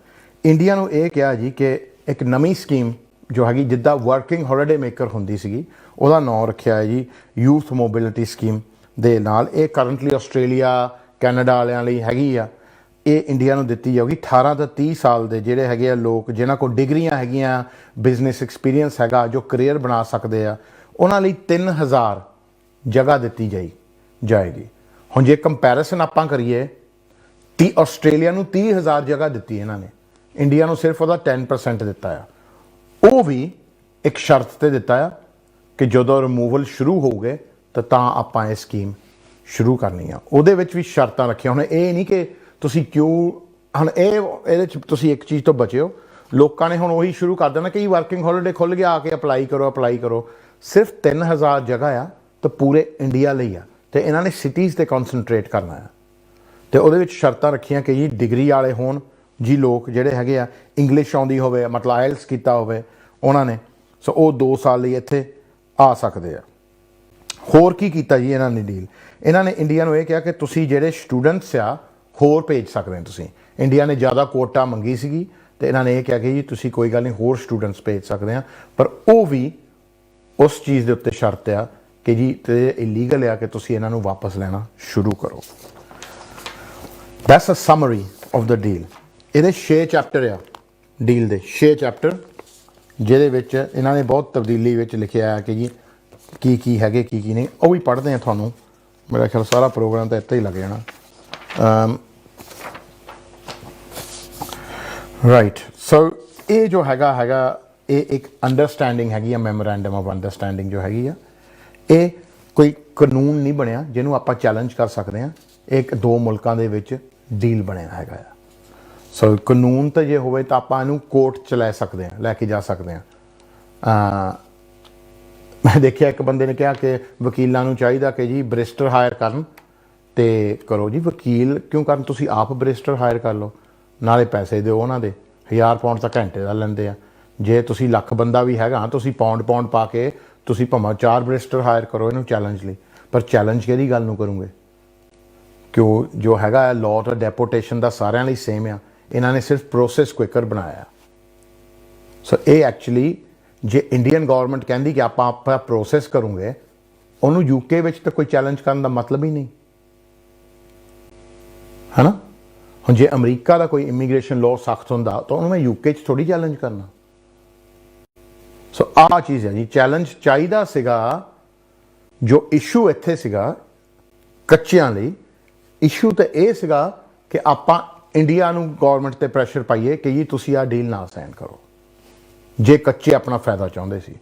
ਇੰਡੀਆ ਨੂੰ ਇਹ ਕਿਹਾ ਜੀ ਕਿ ਇੱਕ ਨਵੀਂ ਸਕੀਮ ਜੋ ਹੈਗੀ ਜਿੱਦਾਂ ਵਰਕਿੰਗ ਹੌਲੀਡੇ ਮੇਕਰ ਹੁੰਦੀ ਸੀਗੀ, ਉਹਦਾ ਨਾਂ ਰੱਖਿਆ ਹੈ ਜੀ ਯੂਥ ਮੋਬਿਲਿਟੀ ਸਕੀਮ ਦੇ ਨਾਲ। ਇਹ ਕਰੰਟਲੀ ਆਸਟ੍ਰੇਲੀਆ ਕੈਨੇਡਾ ਵਾਲਿਆਂ ਲਈ ਹੈਗੀ ਆ। ਇਹ ਇੰਡੀਆ ਨੂੰ ਦਿੱਤੀ ਜਾਊਗੀ 18 ਤੋਂ 30 ਸਾਲ ਦੇ ਜਿਹੜੇ ਹੈਗੇ ਆ ਲੋਕ ਜਿਨ੍ਹਾਂ ਕੋਲ ਡਿਗਰੀਆਂ ਹੈਗੀਆਂ, ਬਿਜ਼ਨਸ ਐਕਸਪੀਰੀਅੰਸ ਹੈਗਾ, ਜੋ ਕਰੀਅਰ ਬਣਾ ਸਕਦੇ ਆ, ਉਹਨਾਂ ਲਈ 3000 ਜਗ੍ਹਾ ਦਿੱਤੀ ਜਾਏਗੀ। ਹੁਣ ਜੇ ਕੰਪੈਰੀਸਨ ਆਪਾਂ ਕਰੀਏ ਤੀ ਆਸਟ੍ਰੇਲੀਆ ਨੂੰ 30,000 ਜਗ੍ਹਾ ਦਿੱਤੀ ਇਹਨਾਂ ਨੇ, ਇੰਡੀਆ ਨੂੰ ਸਿਰਫ ਉਹਦਾ 10% ਦਿੱਤਾ ਆ। ਉਹ ਵੀ ਇੱਕ ਸ਼ਰਤ ਤੇ ਦਿੱਤਾ ਆ ਕਿ ਜਦੋਂ ਰਿਮੂਵਲ ਸ਼ੁਰੂ ਹੋਊਗੇ ਤਾਂ ਆਪਾਂ ਇਹ ਸਕੀਮ ਸ਼ੁਰੂ ਕਰਨੀ ਆ। ਉਹਦੇ ਵਿੱਚ ਵੀ ਸ਼ਰਤਾਂ ਰੱਖੀਆਂ। ਹੁਣ ਇਹ ਨਹੀਂ ਕਿ ਤੁਸੀਂ ਕਿਉਂ ਹੁਣ ਇਹਦੇ 'ਚ ਤੁਸੀਂ ਇੱਕ ਚੀਜ਼ ਤੋਂ ਬਚਿਓ। ਲੋਕਾਂ ਨੇ ਹੁਣ ਉਹੀ ਸ਼ੁਰੂ ਕਰ ਦੇਣਾ ਕਿ ਵਰਕਿੰਗ ਹੌਲੀਡੇ ਖੁੱਲ੍ਹ ਗਿਆ, ਆ ਕੇ ਅਪਲਾਈ ਕਰੋ। ਸਿਰਫ 3000 ਜਗ੍ਹਾ ਆ ਤਾਂ ਪੂਰੇ ਇੰਡੀਆ ਲਈ ਆ, ਅਤੇ ਇਹਨਾਂ ਨੇ ਸਿਟੀਜ਼ 'ਤੇ ਕੌਨਸਨਟਰੇਟ ਕਰਨਾ ਆ। ਅਤੇ ਉਹਦੇ ਵਿੱਚ ਸ਼ਰਤਾਂ ਰੱਖੀਆਂ ਕਿ ਜੀ ਡਿਗਰੀ ਵਾਲੇ ਹੋਣ ਜੀ ਲੋਕ ਜਿਹੜੇ ਹੈਗੇ ਆ, ਇੰਗਲਿਸ਼ ਆਉਂਦੀ ਹੋਵੇ, ਮਤਲਬ ਆਇਲਸ ਕੀਤਾ ਹੋਵੇ ਉਹਨਾਂ ਨੇ, ਸੋ ਉਹ 2 ਸਾਲ ਲਈ ਇੱਥੇ ਆ ਸਕਦੇ ਆ। ਹੋਰ ਕੀ ਕੀਤਾ ਜੀ ਇਹਨਾਂ ਨੇ ਡੀਲ? ਇਹਨਾਂ ਨੇ ਇੰਡੀਆ ਨੂੰ ਇਹ ਕਿਹਾ ਕਿ ਤੁਸੀਂ ਜਿਹੜੇ ਸਟੂਡੈਂਟਸ ਆ ਹੋਰ ਭੇਜ ਸਕਦੇ ਹੋ ਤੁਸੀਂ। ਇੰਡੀਆ ਨੇ ਜ਼ਿਆਦਾ ਕੋਟਾ ਮੰਗੀ ਸੀਗੀ ਅਤੇ ਇਹਨਾਂ ਨੇ ਇਹ ਕਿਹਾ ਕਿ ਜੀ ਤੁਸੀਂ ਕੋਈ ਗੱਲ ਨਹੀਂ ਹੋਰ ਸਟੂਡੈਂਟਸ ਭੇਜ ਸਕਦੇ ਆ, ਪਰ ਉਹ ਵੀ ਉਸ ਚੀਜ਼ ਦੇ ਉੱਤੇ ਸ਼ਰਤ ਆ ਕਿ ਜੀ ਤੇ ਇਲੀਗਲ ਆ ਕਿ ਤੁਸੀਂ ਇਹਨਾਂ ਨੂੰ ਵਾਪਸ ਲੈਣਾ ਸ਼ੁਰੂ ਕਰੋ। That's a summary of the deal. ਇਹਦੇ 6 ਚੈਪਟਰ ਆ ਡੀਲ ਦੇ, 6 ਚੈਪਟਰ, ਜਿਹਦੇ ਵਿੱਚ ਇਹਨਾਂ ਨੇ ਬਹੁਤ ਤਬਦੀਲੀ ਵਿੱਚ ਲਿਖਿਆ ਹੈ ਕਿ ਜੀ ਕੀ ਹੈਗੇ ਕੀ ਨਹੀਂ। ਉਹ ਵੀ ਪੜ੍ਹਦੇ ਆ ਤੁਹਾਨੂੰ, ਮੇਰਾ ਖਿਆਲ ਸਾਰਾ ਪ੍ਰੋਗਰਾਮ ਤਾਂ ਇੱਥੇ ਹੀ ਲੱਗ ਜਾਣਾ। ਰਾਈਟ, ਸੋ ਇਹ ਜੋ ਹੈਗਾ ਇਹ ਇੱਕ ਅੰਡਰਸਟੈਂਡਿੰਗ ਹੈਗੀ ਆ, ਮੈਮੋਰੈਂਡਮ ਆਫ ਅੰਡਰਸਟੈਂਡਿੰਗ ਜੋ ਹੈਗੀ ਆ, ਇਹ ਕੋਈ ਕਾਨੂੰਨ ਨਹੀਂ ਬਣਿਆ ਜਿਹਨੂੰ ਆਪਾਂ ਚੈਲੰਜ ਕਰ ਸਕਦੇ ਹਾਂ। ਇੱਕ 2 ਮੁਲਕਾਂ ਦੇ ਵਿੱਚ ਡੀਲ ਬਣਿਆ ਹੈਗਾ ਆ। ਸੋ ਕਾਨੂੰਨ ਤਾਂ ਜੇ ਹੋਵੇ ਤਾਂ ਆਪਾਂ ਇਹਨੂੰ ਕੋਰਟ 'ਚ ਲੈ ਕੇ ਜਾ ਸਕਦੇ ਹਾਂ। ਮੈਂ ਦੇਖਿਆ ਇੱਕ ਬੰਦੇ ਨੇ ਕਿਹਾ ਕਿ ਵਕੀਲਾਂ ਨੂੰ ਚਾਹੀਦਾ ਕਿ ਜੀ ਬਰਿਸਟਰ ਹਾਇਰ ਕਰਨ ਅਤੇ ਕਰੋ ਜੀ। ਵਕੀਲ ਕਿਉਂ ਕਰਨ? ਤੁਸੀਂ ਆਪ ਬਰਿਸਟਰ ਹਾਇਰ ਕਰ ਲਓ, ਨਾਲੇ ਪੈਸੇ ਦਿਓ ਉਹਨਾਂ ਦੇ। 1000 ਪਾਉਂਡ ਤਾਂ ਘੰਟੇ ਦਾ ਲੈਂਦੇ ਆ। ਜੇ ਤੁਸੀਂ ਲੱਖ ਬੰਦਾ ਵੀ ਹੈਗਾ, ਤੁਸੀਂ ਪਾਉਂਡ ਪਾ ਕੇ ਤੁਸੀਂ ਭਾਵੇਂ 4 ਬਰਿਸਟਰ ਹਾਇਰ ਕਰੋ ਇਹਨੂੰ ਚੈਲੰਜ ਲਈ, ਪਰ ਚੈਲੰਜ ਕਿਹੜੀ ਗੱਲ ਨੂੰ ਕਰੋਗੇ? ਕਿਉਂ ਜੋ ਹੈਗਾ ਲਾਅ ਤਾਂ ਡੈਪੋਟੇਸ਼ਨ ਦਾ ਸਾਰਿਆਂ ਲਈ ਸੇਮ ਆ। ਇਹਨਾਂ ਨੇ ਸਿਰਫ ਪ੍ਰੋਸੈਸ ਕੁਇਕਰ ਬਣਾਇਆ। ਸੋ ਇਹ ਐਕਚੁਅਲੀ ਜੇ ਇੰਡੀਅਨ ਗੌਰਮੈਂਟ ਕਹਿੰਦੀ ਕਿ ਆਪਾਂ ਆਪਣਾ ਪ੍ਰੋਸੈਸ ਕਰੂੰਗੇ, ਉਹਨੂੰ ਯੂਕੇ ਵਿੱਚ ਤਾਂ ਕੋਈ ਚੈਲੰਜ ਕਰਨ ਦਾ ਮਤਲਬ ਹੀ ਨਹੀਂ ਹੈ ਨਾ। ਹੁਣ ਜੇ ਅਮਰੀਕਾ ਦਾ ਕੋਈ ਇਮੀਗ੍ਰੇਸ਼ਨ ਲਾਅ ਸਖਤ ਹੁੰਦਾ ਤਾਂ ਉਹਨੂੰ ਮੈਂ ਯੂਕੇ 'ਚ ਥੋੜ੍ਹੀ ਚੈਲੰਜ ਕਰਨਾ। ਸੋ ਆਹ ਚੀਜ਼ ਹੈ ਜੀ, ਚੈਲੰਜ ਚਾਹੀਦਾ ਸੀਗਾ। ਜੋ ਇਸ਼ੂ ਇੱਥੇ ਸੀਗਾ ਕੱਚਿਆਂ ਲਈ, ਇਸ਼ੂ ਤਾਂ ਇਹ ਸੀਗਾ ਕਿ ਆਪਾਂ ਇੰਡੀਆ ਨੂੰ ਗੌਰਮੈਂਟ 'ਤੇ ਪ੍ਰੈਸ਼ਰ ਪਾਈਏ ਕਿ ਜੀ ਤੁਸੀਂ ਆਹ ਡੀਲ ਨਾ ਸਾਈਨ ਕਰੋ, ਜੇ ਕੱਚੇ ਆਪਣਾ ਫਾਇਦਾ ਚਾਹੁੰਦੇ ਸੀ।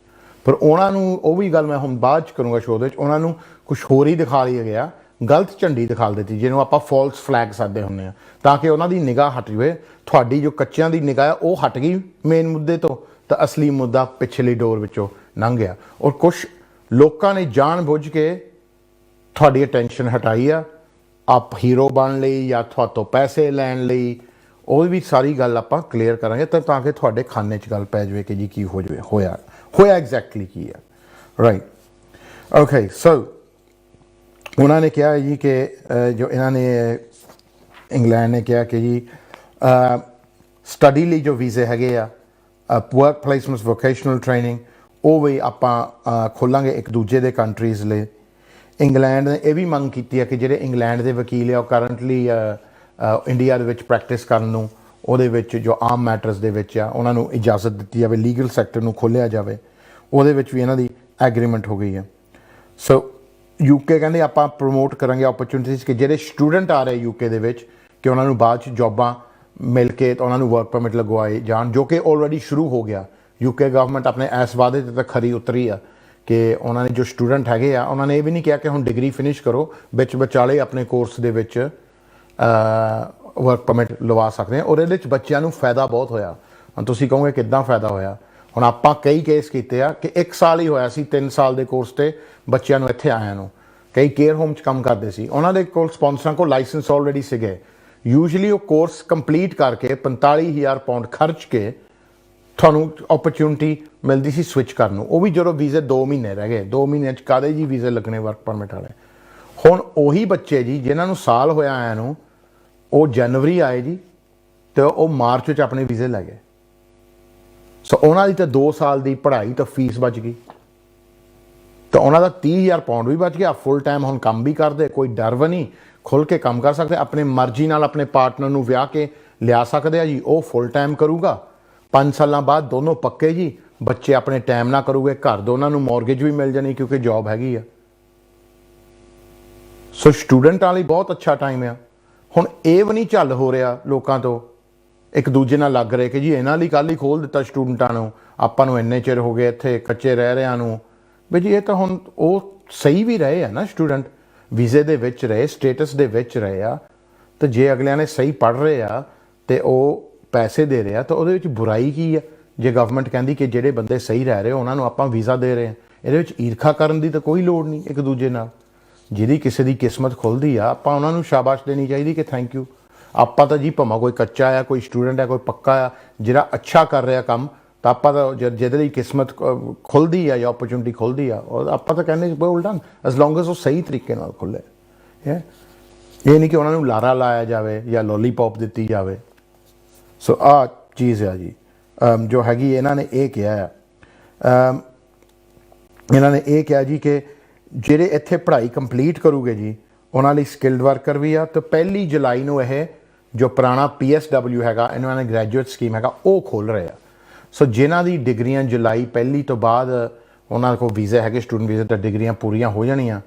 ਪਰ ਉਹਨਾਂ ਨੂੰ ਉਹ ਵੀ ਗੱਲ ਮੈਂ ਹੁਣ ਬਾਅਦ 'ਚ ਕਰੂੰਗਾ ਸ਼ੋਅ ਦੇ ਵਿੱਚ, ਉਹਨਾਂ ਨੂੰ ਕੁਛ ਹੋਰ ਹੀ ਦਿਖਾ ਲਿਆ ਗਿਆ, ਗਲਤ ਝੰਡੀ ਦਿਖਾ ਦਿੱਤੀ ਜਿਹਨੂੰ ਆਪਾਂ ਫਾਲਸ ਫਲੈਗ ਸੱਦਦੇ ਹੁੰਦੇ ਹਾਂ, ਤਾਂ ਕਿ ਉਹਨਾਂ ਦੀ ਨਿਗਾਹ ਹਟ ਜਾਵੇ। ਤੁਹਾਡੀ ਜੋ ਕੱਚਿਆਂ ਦੀ ਨਿਗਾਹ ਉਹ ਹਟ ਗਈ ਮੇਨ ਮੁੱਦੇ ਤੋਂ, ਤਾਂ ਅਸਲੀ ਮੁੱਦਾ ਪਿਛਲੀ ਡੋਰ ਵਿੱਚੋਂ ਲੰਘ ਗਿਆ। ਔਰ ਕੁਛ ਲੋਕਾਂ ਨੇ ਜਾਣ ਬੁੱਝ ਕੇ ਤੁਹਾਡੀ ਅਟੈਂਸ਼ਨ ਹਟਾਈ ਆ ਆਪ ਹੀਰੋ ਬਣਨ ਲਈ ਜਾਂ ਤੁਹਾਤੋਂ ਪੈਸੇ ਲੈਣ ਲਈ। ਉਹ ਵੀ ਸਾਰੀ ਗੱਲ ਆਪਾਂ ਕਲੀਅਰ ਕਰਾਂਗੇ ਤਾਂ ਕਿ ਤੁਹਾਡੇ ਖਾਨੇ 'ਚ ਗੱਲ ਪੈ ਜਾਵੇ ਕਿ ਜੀ ਕੀ ਹੋਇਆ ਐਗਜ਼ੈਕਟਲੀ ਕੀ ਆ। Right, okay. ਸੋ ਉਹਨਾਂ ਨੇ ਕਿਹਾ ਜੀ ਕਿ ਜੋ ਇਹਨਾਂ ਨੇ ਇੰਗਲੈਂਡ ਨੇ ਕਿਹਾ ਕਿ ਜੀ ਸਟੱਡੀ ਲਈ ਜੋ ਵੀਜ਼ੇ ਹੈਗੇ ਆ, ਵਰਕ ਪਲੇਸਮੈਂਟਸ, ਵੋਕੇਸ਼ਨਲ ਟ੍ਰੇਨਿੰਗ, ਉਹ ਵੀ ਆਪਾਂ ਖੋਲਾਂਗੇ ਇੱਕ ਦੂਜੇ ਦੇ ਕੰਟਰੀਜ਼ ਲਈ। ਇੰਗਲੈਂਡ ਨੇ ਇਹ ਵੀ ਮੰਗ ਕੀਤੀ ਹੈ ਕਿ ਜਿਹੜੇ ਇੰਗਲੈਂਡ ਦੇ ਵਕੀਲ ਆ ਉਹ ਕਰੰਟਲੀ ਇੰਡੀਆ ਦੇ ਵਿੱਚ ਪ੍ਰੈਕਟਿਸ ਕਰਨ ਨੂੰ, ਉਹਦੇ ਵਿੱਚ ਜੋ ਆਮ ਮੈਟਰਸ ਦੇ ਵਿੱਚ ਆ ਉਹਨਾਂ ਨੂੰ ਇਜਾਜ਼ਤ ਦਿੱਤੀ ਜਾਵੇ, ਲੀਗਲ ਸੈਕਟਰ ਨੂੰ ਖੋਲ੍ਹਿਆ ਜਾਵੇ। ਉਹਦੇ ਵਿੱਚ ਵੀ ਇਹਨਾਂ ਦੀ ਐਗਰੀਮੈਂਟ ਹੋ ਗਈ ਹੈ। ਸੋ ਯੂਕੇ ਕਹਿੰਦੇ ਆਪਾਂ ਪ੍ਰਮੋਟ ਕਰਾਂਗੇ ਓਪਰਚੁਨਿਟੀਜ਼ ਕਿ ਜਿਹੜੇ ਸਟੂਡੈਂਟ ਆ ਰਹੇ ਯੂਕੇ ਦੇ ਵਿੱਚ ਕਿ ਉਹਨਾਂ ਨੂੰ ਬਾਅਦ 'ਚ ਜੋਬਾਂ ਮਿਲ ਕੇ ਤਾਂ ਉਹਨਾਂ ਨੂੰ ਵਰਕ ਪਰਮਿਟ ਲਗਵਾਏ ਜਾਣ, ਜੋ ਕਿ ਆਲਰੇਡੀ ਸ਼ੁਰੂ ਹੋ ਗਿਆ। ਯੂਕੇ ਗਵਰਨਮੈਂਟ ਆਪਣੇ ਇਸ ਵਾਅਦੇ 'ਤੇ ਤਾਂ ਖਰੀ ਉਤਰੀ ਆ ਕਿ ਉਹਨਾਂ ਨੇ ਜੋ ਸਟੂਡੈਂਟ ਹੈਗੇ ਆ, ਉਹਨਾਂ ਨੇ ਇਹ ਵੀ ਨਹੀਂ ਕਿਹਾ ਕਿ ਹੁਣ ਡਿਗਰੀ ਫਿਨਿਸ਼ ਕਰੋ, ਵਿੱਚ ਵਿਚਾਲੇ ਆਪਣੇ ਕੋਰਸ ਦੇ ਵਿੱਚ ਵਰਕ ਪਰਮਿਟ ਲਵਾ ਸਕਦੇ ਆ। ਔਰ ਇਹਦੇ ਵਿੱਚ ਬੱਚਿਆਂ ਨੂੰ ਫਾਇਦਾ ਬਹੁਤ ਹੋਇਆ। ਹੁਣ ਤੁਸੀਂ ਕਹੋਗੇ ਕਿੱਦਾਂ ਫਾਇਦਾ ਹੋਇਆ? ਹੁਣ ਆਪਾਂ ਕਈ ਕੇਸ ਕੀਤੇ ਆ ਕਿ 1 ਸਾਲ ਹੀ ਹੋਇਆ ਸੀ 3 ਸਾਲ ਦੇ ਕੋਰਸ 'ਤੇ ਬੱਚਿਆਂ ਨੂੰ ਇੱਥੇ ਆਇਆਂ ਨੂੰ। ਕਈ ਕੇਅਰ ਹੋਮ 'ਚ ਕੰਮ ਕਰਦੇ ਸੀ, ਉਹਨਾਂ ਦੇ ਕੋਲ ਸਪੋਂਸਰਾਂ ਕੋਲ ਲਾਇਸੈਂਸ ਆਲਰੇਡੀ ਸੀਗੇ। ਯੂਜਲੀ ਉਹ ਕੋਰਸ ਕੰਪਲੀਟ ਕਰਕੇ 45,000 ਪਾਉਂਡ ਖਰਚ ਕੇ ਤੁਹਾਨੂੰ ਓਪਰਚੁਨਿਟੀ ਮਿਲਦੀ ਸੀ ਸਵਿਚ ਕਰਨ ਨੂੰ, ਉਹ ਵੀ ਜਦੋਂ ਵੀਜ਼ੇ 2 ਮਹੀਨੇ ਰਹਿ ਗਏ, 2 ਮਹੀਨਿਆਂ 'ਚ ਕਾਹਦੇ ਜੀ ਵੀਜ਼ੇ ਲੱਗਣੇ ਵਰਕ ਪਰਮਿਟ ਵਾਲੇ। ਹੁਣ ਉਹੀ ਬੱਚੇ ਜੀ ਜਿਨ੍ਹਾਂ ਨੂੰ ਸਾਲ ਹੋਇਆ ਆਇਆ ਨੂੰ, ਉਹ ਜਨਵਰੀ ਆਏ ਜੀ ਅਤੇ ਉਹ ਮਾਰਚ 'ਚ ਆਪਣੇ ਵੀਜ਼ੇ ਲੈ ਗਏ। ਸੋ ਉਹਨਾਂ ਦੀ ਤਾਂ 2 ਸਾਲ ਦੀ ਪੜ੍ਹਾਈ ਤਾਂ ਫੀਸ ਬਚ ਗਈ, ਤਾਂ ਉਹਨਾਂ ਦਾ 30,000 ਪਾਉਂਡ ਵੀ ਬਚ ਗਿਆ। ਫੁੱਲ ਟਾਈਮ ਹੁਣ ਕੰਮ ਵੀ ਕਰਦੇ, ਕੋਈ ਡਰ ਵੀ ਨਹੀਂ, ਖੁੱਲ੍ਹ ਕੇ ਕੰਮ ਕਰ ਸਕਦੇ, ਆਪਣੇ ਮਰਜ਼ੀ ਨਾਲ ਆਪਣੇ ਪਾਰਟਨਰ ਨੂੰ ਵਿਆਹ ਕੇ ਲਿਆ ਸਕਦੇ ਆ ਜੀ। ਉਹ ਫੁੱਲ ਟਾਈਮ ਕਰੂਗਾ, 5 ਸਾਲਾਂ ਬਾਅਦ ਦੋਨੋਂ ਪੱਕੇ ਜੀ, ਬੱਚੇ ਆਪਣੇ ਟਾਈਮ ਨਾਲ ਕਰੂਗੇ, ਘਰ ਦੋਨਾਂ ਨੂੰ ਮੌਰਗੇਜ ਵੀ ਮਿਲ ਜਾਣੀ ਕਿਉਂਕਿ ਜੌਬ ਹੈਗੀ ਆ। ਸੋ ਸਟੂਡੈਂਟਾਂ ਲਈ ਬਹੁਤ ਅੱਛਾ ਟਾਈਮ ਆ। ਹੁਣ ਇਹ ਵੀ ਨਹੀਂ ਝੱਲ ਹੋ ਰਿਹਾ ਲੋਕਾਂ ਤੋਂ, ਇੱਕ ਦੂਜੇ ਨਾਲ ਲੱਗ ਰਹੇ ਕਿ ਜੀ ਇਹਨਾਂ ਲਈ ਕੱਲ੍ਹ ਹੀ ਖੋਲ੍ਹ ਦਿੱਤਾ ਸਟੂਡੈਂਟਾਂ ਨੂੰ, ਆਪਾਂ ਨੂੰ ਇੰਨੇ ਚਿਰ ਹੋ ਗਏ ਇੱਥੇ ਕੱਚੇ ਰਹਿ ਰਿਆਂ ਨੂੰ। ਵੀ ਜੀ ਇਹ ਤਾਂ ਹੁਣ ਉਹ ਸਹੀ ਵੀ ਰਹੇ ਆ ਨਾ, ਸਟੂਡੈਂਟ ਵੀਜ਼ੇ ਦੇ ਵਿੱਚ ਰਹੇ, ਸਟੇਟਸ ਦੇ ਵਿੱਚ ਰਹੇ ਆ, ਤਾਂ ਜੇ ਅਗਲਿਆਂ ਨੇ ਸਹੀ ਪੜ੍ਹ ਰਹੇ ਆ ਅਤੇ ਉਹ ਪੈਸੇ ਦੇ ਰਹੇ ਆ ਤਾਂ ਉਹਦੇ ਵਿੱਚ ਬੁਰਾਈ ਕੀ ਆ। ਜੇ ਗਵਰਨਮੈਂਟ ਕਹਿੰਦੀ ਕਿ ਜਿਹੜੇ ਬੰਦੇ ਸਹੀ ਰਹਿ ਰਹੇ ਉਹਨਾਂ ਨੂੰ ਆਪਾਂ ਵੀਜ਼ਾ ਦੇ ਰਹੇ ਹਾਂ, ਇਹਦੇ ਵਿੱਚ ਈਰਖਾ ਕਰਨ ਦੀ ਤਾਂ ਕੋਈ ਲੋੜ ਨਹੀਂ ਇੱਕ ਦੂਜੇ ਨਾਲ। ਜਿਹਦੀ ਕਿਸੇ ਦੀ ਕਿਸਮਤ ਖੁੱਲ੍ਹਦੀ ਆ, ਆਪਾਂ ਉਹਨਾਂ ਨੂੰ ਸ਼ਾਬਾਸ਼ ਦੇਣੀ ਚਾਹੀਦੀ ਕਿ ਥੈਂਕ ਯੂ। ਆਪਾਂ ਤਾਂ ਜੀ ਭਾਵੇਂ ਕੋਈ ਕੱਚਾ ਆ, ਕੋਈ ਸਟੂਡੈਂਟ ਆ, ਕੋਈ ਪੱਕਾ ਆ, ਜਿਹੜਾ ਅੱਛਾ ਕਰ ਰਿਹਾ ਕੰਮ, ਤਾਂ ਆਪਾਂ ਤਾਂ ਜਿਹਦੇ ਲਈ ਕਿਸਮਤ ਖੁੱਲ੍ਹਦੀ ਆ ਜਾਂ ਓਪਰਚੁਨਿਟੀ ਖੁੱਲ੍ਹਦੀ ਆ, ਉਹ ਆਪਾਂ ਤਾਂ ਕਹਿੰਦੇ ਵੈਲ ਡਨ, ਐਜ਼ ਲੌਂਗ ਐਜ਼ ਉਹ ਸਹੀ ਤਰੀਕੇ ਨਾਲ ਖੁੱਲ੍ਹੇ। ਇਹ ਨਹੀਂ ਕਿ ਉਹਨਾਂ ਨੂੰ ਲਾਰਾ ਲਾਇਆ ਜਾਵੇ ਜਾਂ ਲੋਲੀਪੌਪ ਦਿੱਤੀ ਜਾਵੇ। ਸੋ ਆਹ ਚੀਜ਼ ਆ ਜੀ ਜੋ ਹੈਗੀ। ਇਹਨਾਂ ਨੇ ਇਹ ਕਿਹਾ ਆ, ਇਹਨਾਂ ਨੇ ਇਹ ਕਿਹਾ ਜੀ ਕਿ ਜਿਹੜੇ ਇੱਥੇ ਪੜ੍ਹਾਈ ਕੰਪਲੀਟ ਕਰੂਗੇ ਜੀ ਉਹਨਾਂ ਲਈ ਸਕਿਲਡ ਵਰਕਰ ਵੀ ਆ। ਅਤੇ 1 ਜੁਲਾਈ ਨੂੰ ਇਹ ਜੋ ਪੁਰਾਣਾ PSW ਹੈਗਾ, ਇਹਨਾਂ ਨੇ ਗ੍ਰੈਜੂਏਟ ਸਕੀਮ ਹੈਗਾ, ਉਹ ਖੋਲ੍ਹ ਰਹੇ ਆ। ਸੋ ਜਿਨ੍ਹਾਂ ਦੀ ਡਿਗਰੀਆਂ ਜੁਲਾਈ 1 ਤੋਂ ਬਾਅਦ ਉਹਨਾਂ ਕੋਲ ਵੀਜ਼ਾ ਹੈਗੇ, ਸਟੂਡੈਂਟ ਵੀਜ਼ਾ, ਤਾਂ ਡਿਗਰੀਆਂ ਪੂਰੀਆਂ ਹੋ ਜਾਣੀਆਂ,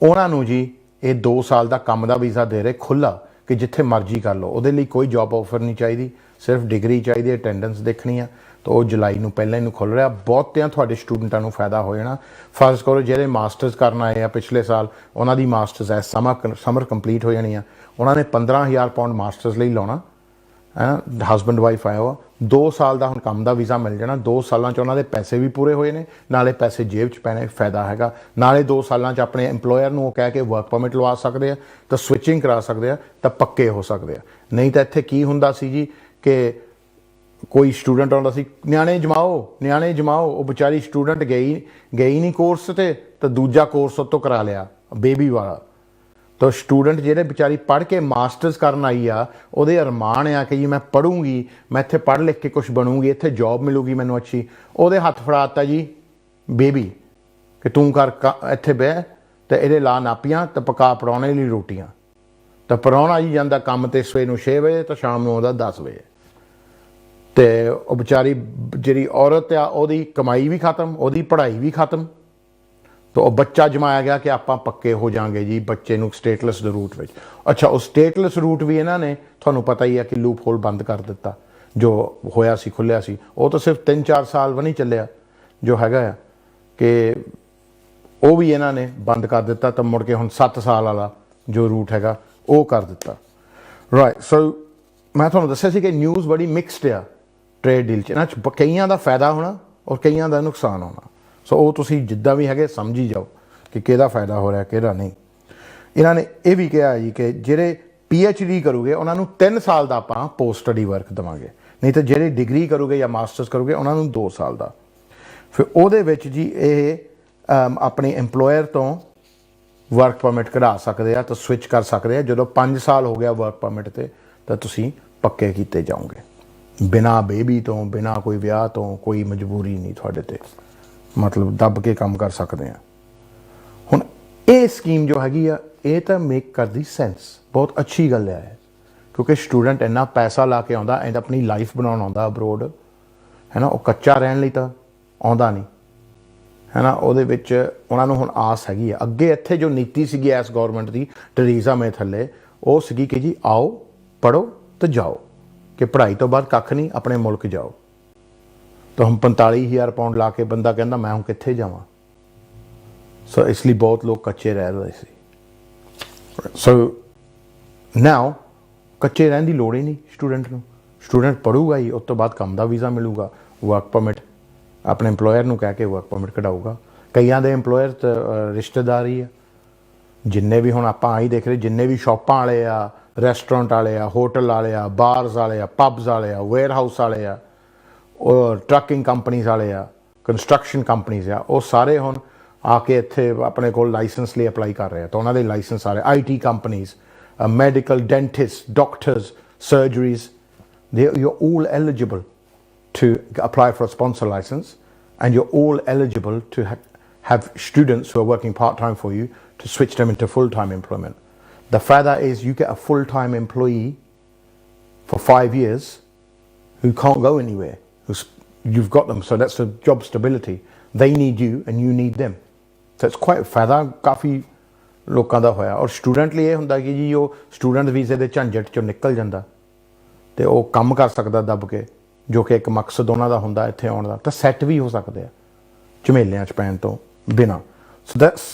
ਉਹਨਾਂ ਨੂੰ ਜੀ ਇਹ 2 ਸਾਲ ਦਾ ਕੰਮ ਦਾ ਵੀਜ਼ਾ ਦੇ ਰਹੇ ਖੁੱਲ੍ਹਾ, ਕਿ ਜਿੱਥੇ ਮਰਜ਼ੀ ਕਰ ਲਓ। ਉਹਦੇ ਲਈ ਕੋਈ ਜੋਬ ਆਫਰ ਨਹੀਂ ਚਾਹੀਦੀ, ਸਿਰਫ ਡਿਗਰੀ ਚਾਹੀਦੀ, ਅਟੈਂਡੈਂਸ ਦੇਖਣੀ ਆ। ਤਾਂ ਉਹ ਜੁਲਾਈ ਨੂੰ ਪਹਿਲਾਂ ਹੀ ਨੂੰ ਖੁੱਲ੍ਹ ਰਿਹਾ। ਬਹੁਤਿਆਂ ਤੁਹਾਡੇ ਸਟੂਡੈਂਟਾਂ ਨੂੰ ਫਾਇਦਾ ਹੋ ਜਾਣਾ। ਫਰਜ਼ ਕਰੋ ਜਿਹੜੇ ਮਾਸਟਰਸ ਕਰਨ ਆਏ ਆ ਪਿਛਲੇ ਸਾਲ, ਉਹਨਾਂ ਦੀ ਮਾਸਟਰਸ ਐ ਸਮਰ ਕੰਪਲੀਟ ਹੋ ਜਾਣੀ ਆ, ਉਹਨਾਂ ਨੇ 15,000 ਪਾਉਂਡ ਮਾਸਟਰਸ ਲਈ ਲਾਉਣਾ ਹੈ। ਹਸਬੈਂਡ ਵਾਈਫ ਆਇਆ ਵਾ, 2 ਸਾਲ ਦਾ ਹੁਣ ਕੰਮ ਦਾ ਵੀਜ਼ਾ ਮਿਲ ਜਾਣਾ। 2 ਸਾਲਾਂ 'ਚ ਉਹਨਾਂ ਦੇ ਪੈਸੇ ਵੀ ਪੂਰੇ ਹੋਏ ਨੇ, ਨਾਲੇ ਪੈਸੇ ਜੇਬ 'ਚ ਪੈਣੇ, ਫਾਇਦਾ ਹੈਗਾ। ਨਾਲੇ 2 ਸਾਲਾਂ 'ਚ ਆਪਣੇ ਇੰਪਲੋਇਰ ਨੂੰ ਉਹ ਕਹਿ ਕੇ ਵਰਕ ਪਰਮਿਟ ਲਵਾ ਸਕਦੇ ਆ, ਤਾਂ ਸਵਿਚਿੰਗ ਕਰਾ ਸਕਦੇ ਆ, ਤਾਂ ਪੱਕੇ ਹੋ ਸਕਦੇ ਆ। ਨਹੀਂ ਤਾਂ ਇੱਥੇ ਕੀ ਹੁੰਦਾ ਸੀ ਜੀ ਕਿ ਕੋਈ ਸਟੂਡੈਂਟ ਆਉਂਦਾ ਸੀ, ਨਿਆਣੇ ਜਮਾਓ, ਉਹ ਵਿਚਾਰੀ ਸਟੂਡੈਂਟ ਗਈ ਨਹੀਂ ਕੋਰਸ 'ਤੇ, ਤਾਂ ਦੂਜਾ ਕੋਰਸ ਉਹ ਤੋਂ ਕਰਾ ਲਿਆ ਬੇਬੀ ਵਾਲਾ। ਤਾਂ ਸਟੂਡੈਂਟ ਜਿਹੜੇ ਵਿਚਾਰੀ ਪੜ੍ਹ ਕੇ ਮਾਸਟਰਸ ਕਰਨ ਆਈ ਆ, ਉਹਦੇ ਅਰਮਾਨ ਆ ਕਿ ਜੀ ਮੈਂ ਪੜ੍ਹੂੰਗੀ, ਮੈਂ ਇੱਥੇ ਪੜ੍ਹ ਲਿਖ ਕੇ ਕੁਛ ਬਣੂੰਗੀ, ਇੱਥੇ ਜੋਬ ਮਿਲੂਗੀ ਮੈਨੂੰ ਅੱਛੀ, ਉਹਦੇ ਹੱਥ ਫੜਾ ਦਿੱਤਾ ਜੀ ਬੇਬੀ ਕਿ ਤੂੰ ਕਰ ਇੱਥੇ ਬਹਿ ਅਤੇ ਇਹਦੇ ਲਾ ਨਾਪੀਆਂ ਤਾਂ ਪਕਾ ਪਰਾਉਣੇ ਲਈ ਰੋਟੀਆਂ। ਤਾਂ ਪਰਾਉਣਾ ਜੀ ਜਾਂਦਾ ਕੰਮ 'ਤੇ ਸਵੇਰ ਨੂੰ 6 ਵਜੇ, ਤਾਂ ਸ਼ਾਮ ਨੂੰ ਆਉਂਦਾ 10 ਵਜੇ। ਅਤੇ ਉਹ ਵਿਚਾਰੀ ਜਿਹੜੀ ਔਰਤ ਆ, ਉਹਦੀ ਕਮਾਈ ਵੀ ਖਤਮ, ਉਹਦੀ ਪੜ੍ਹਾਈ ਵੀ ਖਤਮ। ਤਾਂ ਉਹ ਬੱਚਾ ਜਮਾਇਆ ਗਿਆ ਕਿ ਆਪਾਂ ਪੱਕੇ ਹੋ ਜਾਵਾਂਗੇ ਜੀ ਬੱਚੇ ਨੂੰ ਸਟੇਟਲੈਸ ਦੇ ਰੂਟ ਵਿੱਚ। ਅੱਛਾ, ਉਹ ਸਟੇਟਲੈਸ ਰੂਟ ਵੀ ਇਹਨਾਂ ਨੇ ਤੁਹਾਨੂੰ ਪਤਾ ਹੀ ਆ ਕਿ ਲੂਪ ਹੋਲ ਬੰਦ ਕਰ ਦਿੱਤਾ, ਜੋ ਹੋਇਆ ਸੀ ਖੁੱਲ੍ਹਿਆ ਸੀ। ਉਹ ਤਾਂ ਸਿਰਫ 3-4 ਸਾਲ ਵੀ ਨਹੀਂ ਚੱਲਿਆ ਜੋ ਹੈਗਾ ਆ, ਕਿ ਉਹ ਵੀ ਇਹਨਾਂ ਨੇ ਬੰਦ ਕਰ ਦਿੱਤਾ। ਤਾਂ ਮੁੜ ਕੇ ਹੁਣ 7 ਸਾਲ ਵਾਲਾ ਜੋ ਰੂਟ ਹੈਗਾ ਉਹ ਕਰ ਦਿੱਤਾ। ਰਾਈਟ, ਸੋ ਮੈਂ ਤੁਹਾਨੂੰ ਦੱਸਿਆ ਸੀ ਕਿ ਨਿਊਜ਼ ਬੜੀ ਮਿਕਸਡ ਆ ਟ੍ਰੇਡ ਡੀਲ 'ਚ। ਇਹਨਾਂ 'ਚ ਕਈਆਂ ਦਾ ਫਾਇਦਾ ਹੋਣਾ ਔਰ ਕਈਆਂ ਦਾ ਨੁਕਸਾਨ ਹੋਣਾ। ਸੋ ਉਹ ਤੁਸੀਂ ਜਿੱਦਾਂ ਵੀ ਹੈਗੇ ਸਮਝੀ ਜਾਓ ਕਿ ਕਿਹਦਾ ਫਾਇਦਾ ਹੋ ਰਿਹਾ ਕਿਹਦਾ ਨਹੀਂ। ਇਹਨਾਂ ਨੇ ਇਹ ਵੀ ਕਿਹਾ ਜੀ ਕਿ ਜਿਹੜੇ PhD ਕਰੂਗੇ ਉਹਨਾਂ ਨੂੰ 3 ਸਾਲ ਦਾ ਆਪਾਂ ਪੋਸਟ ਸਟੱਡੀ ਵਰਕ ਦੇਵਾਂਗੇ, ਨਹੀਂ ਤਾਂ ਜਿਹੜੇ ਡਿਗਰੀ ਕਰੂਗੇ ਜਾਂ ਮਾਸਟਰਸ ਕਰੂਗੇ ਉਹਨਾਂ ਨੂੰ 2 ਸਾਲ ਦਾ। ਫਿਰ ਉਹਦੇ ਵਿੱਚ ਜੀ ਇਹ ਆਪਣੇ ਇੰਪਲੋਇਰ ਤੋਂ ਵਰਕ ਪਰਮਿਟ ਕਢਾ ਸਕਦੇ ਆ, ਤਾਂ ਸਵਿਚ ਕਰ ਸਕਦੇ ਆ। ਜਦੋਂ 5 ਸਾਲ ਹੋ ਗਿਆ ਵਰਕ ਪਰਮਿਟ 'ਤੇ, ਤਾਂ ਤੁਸੀਂ ਪੱਕੇ ਕੀਤੇ ਜਾਓਗੇ, ਬਿਨਾਂ ਬੇਬੀ ਤੋਂ, ਬਿਨਾਂ ਕੋਈ ਵਿਆਹ ਤੋਂ, ਕੋਈ ਮਜਬੂਰੀ ਨਹੀਂ ਤੁਹਾਡੇ 'ਤੇ, ਮਤਲਬ ਦੱਬ ਕੇ ਕੰਮ ਕਰ ਸਕਦੇ ਆ। ਹੁਣ ਇਹ ਸਕੀਮ ਜੋ ਹੈਗੀ ਆ, ਇਹ ਤਾਂ ਮੇਕ ਕਰਦੀ ਸੈਂਸ, ਬਹੁਤ ਅੱਛੀ ਗੱਲ ਹੈ, ਕਿਉਂਕਿ ਸਟੂਡੈਂਟ ਇੰਨਾ ਪੈਸਾ ਲਾ ਕੇ ਆਉਂਦਾ ਐਂਡ ਆਪਣੀ ਲਾਈਫ ਬਣਾਉਣ ਆਉਂਦਾ ਅਬਰੋਡ, ਹੈ ਨਾ। ਉਹ ਕੱਚਾ ਰਹਿਣ ਲਈ ਤਾਂ ਆਉਂਦਾ ਨਹੀਂ, ਹੈ ਨਾ। ਉਹਦੇ ਵਿੱਚ ਉਹਨਾਂ ਨੂੰ ਹੁਣ ਆਸ ਹੈਗੀ ਆ। ਅੱਗੇ ਇੱਥੇ ਜੋ ਨੀਤੀ ਸੀਗੀ ਇਸ ਗੌਰਮੈਂਟ ਦੀ ਟਰੀਜ਼ਾ ਮੇ ਥੱਲੇ, ਉਹ ਸੀਗੀ ਕਿ ਜੀ ਆਓ ਪੜ੍ਹੋ ਅਤੇ ਜਾਓ, ਕਿ ਪੜ੍ਹਾਈ ਤੋਂ ਬਾਅਦ ਕੱਖ ਨਹੀਂ, ਆਪਣੇ ਮੁਲਕ ਜਾਓ। ਤਾਂ ਹੁਣ 45,000 ਪਾਉਂਡ ਲਾ ਕੇ ਬੰਦਾ ਕਹਿੰਦਾ ਮੈਂ ਹੁਣ ਕਿੱਥੇ ਜਾਵਾਂ। ਸੋ ਇਸ ਲਈ ਬਹੁਤ ਲੋਕ ਕੱਚੇ ਰਹਿ ਰਹੇ ਸੀ। ਸੋ ਨਾਓ ਕੱਚੇ ਰਹਿਣ ਦੀ ਲੋੜ ਹੀ ਨਹੀਂ ਸਟੂਡੈਂਟ ਨੂੰ। ਸਟੂਡੈਂਟ ਪੜ੍ਹੂਗਾ ਹੀ, ਉਸ ਤੋਂ ਬਾਅਦ ਕੰਮ ਦਾ ਵੀਜ਼ਾ ਮਿਲੂਗਾ, ਵਰਕ ਪਰਮਿਟ ਆਪਣੇ ਇੰਪਲੋਇਰ ਨੂੰ ਕਹਿ ਕੇ ਵਰਕ ਪਰਮਿਟ ਕਢਾਊਗਾ। ਕਈਆਂ ਦੇ ਇੰਪਲੋਇਰ ਰਿਸ਼ਤੇਦਾਰ ਹੀ ਆ, ਜਿੰਨੇ ਵੀ ਹੁਣ ਆਪਾਂ ਆਹੀ ਦੇਖ ਰਹੇ, ਜਿੰਨੇ ਵੀ ਸ਼ੌਪਾਂ ਵਾਲੇ ਆ, ਰੈਸਟੋਰੈਂਟ ਵਾਲੇ ਆ, ਹੋਟਲ ਵਾਲੇ ਆ, ਬਾਰਸ ਵਾਲੇ ਆ, ਪਬਸ ਵਾਲੇ ਆ, ਵੇਅਰ ਹਾਊਸ ਵਾਲੇ ਆ, ट्रकिंग कंपनीज वाले आ, कंस्ट्रक्शन कंपनीज आ, वो सारे हुण आके इत्थे अपने कोल लाइसेंस लिए अप्लाई कर रहे हैं। तो उन्होंने लाइसेंस आ रहे, IT companies, medical, dentist, doctors, surgeries, you're all eligible to apply for a sponsor license, and you're all eligible to have students who are working part-time for you to switch them into full-time employment. The faida is you get a full-time employee for 5 years who can't go anywhere. You've got them, so that's a job stability. They need you and you need them. So it's quite faida काफ़ी लोगों का होया। और student लिए हुंदा कि जी वो student वीज़े दे झंझट चों निकल जांदा ते वो काम कर सकदा दब के, जो कि एक मकसद उन्हां दा हुंदा इत्थे आउण दा, तां सैट भी हो सकदे आ झमेलियां च पैण तो बिना। So that's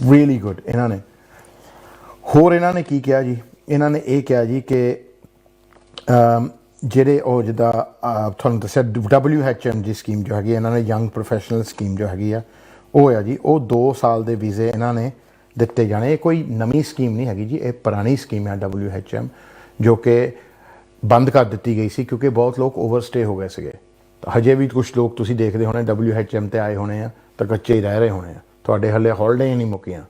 really good. इन्हां ने होर इन्हां ने की किया जी, इन्हां ने ये किया जी कि ਜਿਹੜੇ ਉਹ ਜਿੱਦਾਂ ਤੁਹਾਨੂੰ ਦੱਸਿਆ WHM ਦੀ ਸਕੀਮ ਜੋ ਹੈਗੀ ਇਹਨਾਂ ਨੇ ਯੰਗ ਪ੍ਰੋਫੈਸ਼ਨਲ ਸਕੀਮ ਜੋ ਹੈਗੀ ਆ ਉਹ ਆ ਜੀ, ਉਹ 2 ਸਾਲ ਦੇ ਵੀਜ਼ੇ ਇਹਨਾਂ ਨੇ ਦਿੱਤੇ ਜਾਣੇ। ਇਹ ਕੋਈ ਨਵੀਂ ਸਕੀਮ ਨਹੀਂ ਹੈਗੀ ਜੀ, ਇਹ ਪੁਰਾਣੀ ਸਕੀਮ ਹੈ WHM, ਜੋ ਕਿ ਬੰਦ ਕਰ ਦਿੱਤੀ ਗਈ ਸੀ ਕਿਉਂਕਿ ਬਹੁਤ ਲੋਕ ਓਵਰਸਟੇ ਹੋ ਗਏ ਸੀਗੇ। ਹਜੇ ਵੀ ਕੁਝ ਲੋਕ ਤੁਸੀਂ ਦੇਖਦੇ ਹੋਣੇ WHM ਤੇ ਆਏ ਹੋਣੇ ਆ ਤਾਂ ਕੱਚੇ ਹੀ ਰਹਿ ਰਹੇ ਹੋਣੇ ਆ, ਤੁਹਾਡੇ ਹਲੇ ਹੌਲੀਡੇ ਨਹੀਂ ਮੁੱਕੀਆਂ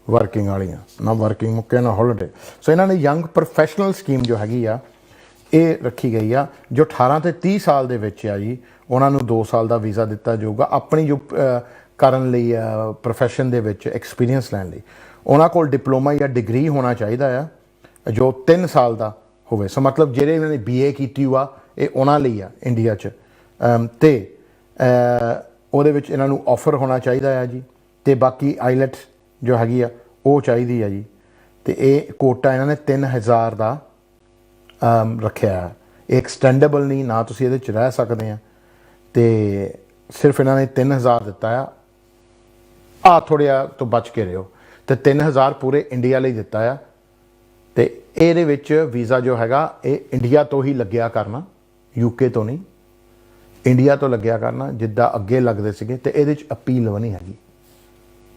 ਵਰਕਿੰਗ ਵਾਲੀਆਂ, ਨਾ ਵਰਕਿੰਗ ਮੁੱਕਿਆ ਨਾ ਹੌਲੀਡੇ। ਸੋ ਇਹਨਾਂ ਨੇ ਯੰਗ ਪ੍ਰੋਫੈਸ਼ਨਲ ਸਕੀਮ ਜੋ ਹੈਗੀ ਆ ਇਹ ਰੱਖੀ ਗਈ ਆ, ਜੋ 18 ਤੇ 30 ਸਾਲ ਦੇ ਵਿੱਚ ਆ ਜੀ, ਉਹਨਾਂ ਨੂੰ 2 ਸਾਲ ਦਾ ਵੀਜ਼ਾ ਦਿੱਤਾ ਜਾਊਗਾ ਆਪਣੀ ਜੋ ਕਰਨ ਲਈ ਪ੍ਰੋਫੈਸ਼ਨ ਦੇ ਵਿੱਚ ਐਕਸਪੀਰੀਅੰਸ ਲੈਣ ਲਈ। ਉਹਨਾਂ ਕੋਲ ਡਿਪਲੋਮਾ ਜਾਂ ਡਿਗਰੀ ਹੋਣਾ ਚਾਹੀਦਾ ਆ ਜੋ 3 ਸਾਲ ਦਾ ਹੋਵੇ। ਸੋ ਮਤਲਬ ਜਿਹੜੇ ਇਹਨਾਂ ਨੇ BA ਕੀਤੀ ਆ ਇਹ ਉਹਨਾਂ ਲਈ ਆ ਇੰਡੀਆ 'ਚ, ਅਤੇ ਉਹਦੇ ਵਿੱਚ ਇਹਨਾਂ ਨੂੰ ਆਫਰ ਹੋਣਾ ਚਾਹੀਦਾ ਆ ਜੀ, ਅਤੇ ਬਾਕੀ IELTS ਜੋ ਹੈਗੀ ਆ ਉਹ ਚਾਹੀਦੀ ਆ ਜੀ। ਅਤੇ ਇਹ ਕੋਟਾ ਇਹਨਾਂ ਨੇ 3000 ਦਾ ਰੱਖਿਆ, ਇਹ ਐਕਸਟੈਂਡੇਬਲ ਨਹੀਂ, ਨਾ ਤੁਸੀਂ ਇਹਦੇ 'ਚ ਰਹਿ ਸਕਦੇ ਆ, ਅਤੇ ਸਿਰਫ ਇਹਨਾਂ ਨੇ 3000 ਦਿੱਤਾ ਆ ਥੋੜ੍ਹਾ ਜਿਹਾ ਤੋਂ ਬਚ ਕੇ ਰਿਹੋ, ਅਤੇ 3000 ਪੂਰੇ ਇੰਡੀਆ ਲਈ ਦਿੱਤਾ ਆ। ਅਤੇ ਇਹਦੇ ਵਿੱਚ ਵੀਜ਼ਾ ਜੋ ਹੈਗਾ ਇਹ ਇੰਡੀਆ ਤੋਂ ਹੀ ਲੱਗਿਆ ਕਰਨਾ, UK ਤੋਂ ਨਹੀਂ, ਇੰਡੀਆ ਤੋਂ ਲੱਗਿਆ ਕਰਨਾ ਜਿੱਦਾਂ ਅੱਗੇ ਲੱਗਦੇ ਸੀਗੇ, ਅਤੇ ਇਹਦੇ 'ਚ ਅਪੀਲ ਵੀ ਨਹੀਂ ਹੈਗੀ।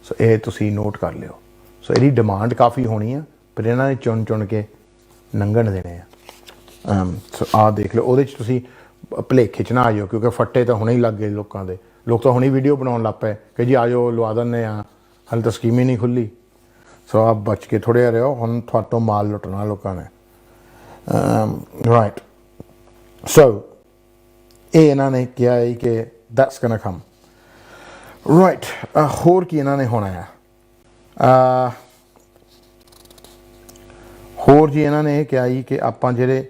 ਸੋ ਇਹ ਤੁਸੀਂ ਨੋਟ ਕਰ ਲਿਓ। ਸੋ ਇਹਦੀ ਡਿਮਾਂਡ ਕਾਫੀ ਹੋਣੀ ਆ, ਪਰ ਇਹਨਾਂ ਨੇ ਚੁਣ ਚੁਣ ਕੇ ਲੰਘਣ ਦੇਣੇ ਆ। ਸੋ ਆਹ ਦੇਖ ਲਓ, ਉਹਦੇ 'ਚ ਤੁਸੀਂ ਭੁਲੇਖੇ 'ਚ ਨਾ ਆ ਜਾਓ ਕਿਉਂਕਿ ਫੱਟੇ ਤਾਂ ਹੁਣੇ ਹੀ ਲੱਗ ਗਏ ਲੋਕਾਂ ਦੇ। ਲੋਕ ਤਾਂ ਹੁਣੇ ਵੀਡੀਓ ਬਣਾਉਣ ਲੱਗ ਪਏ ਕਿ ਜੀ ਆ ਜਾਓ ਲਵਾ ਦਿੰਦੇ ਹਾਂ, ਹਾਲੇ ਤਾਂ ਸਕੀਮ ਹੀ ਨਹੀਂ ਖੁੱਲ੍ਹੀ। ਸੋ ਆਪ ਬਚ ਕੇ ਥੋੜ੍ਹੇ ਜਿਹਾ ਰਹੋ, ਹੁਣ ਤੁਹਾਤੋਂ ਮਾਲ ਲੁੱਟਣਾ ਲੋਕਾਂ ਨੇ। ਰਾਈਟ, ਸੋ ਇਹ ਇਹਨਾਂ ਨੇ ਕਿਹਾ ਹੈ ਕਿ ਦੈਟਸ ਗੋਨਾ ਕਮ। ਰਾਈਟ, ਹੋਰ ਕੀ ਇਹਨਾਂ ਨੇ ਹੋਣਾ ਆ? ਹੋਰ ਜੀ ਇਹਨਾਂ ਨੇ ਇਹ ਕਿਹਾ ਜੀ ਕਿ ਆਪਾਂ ਜਿਹੜੇ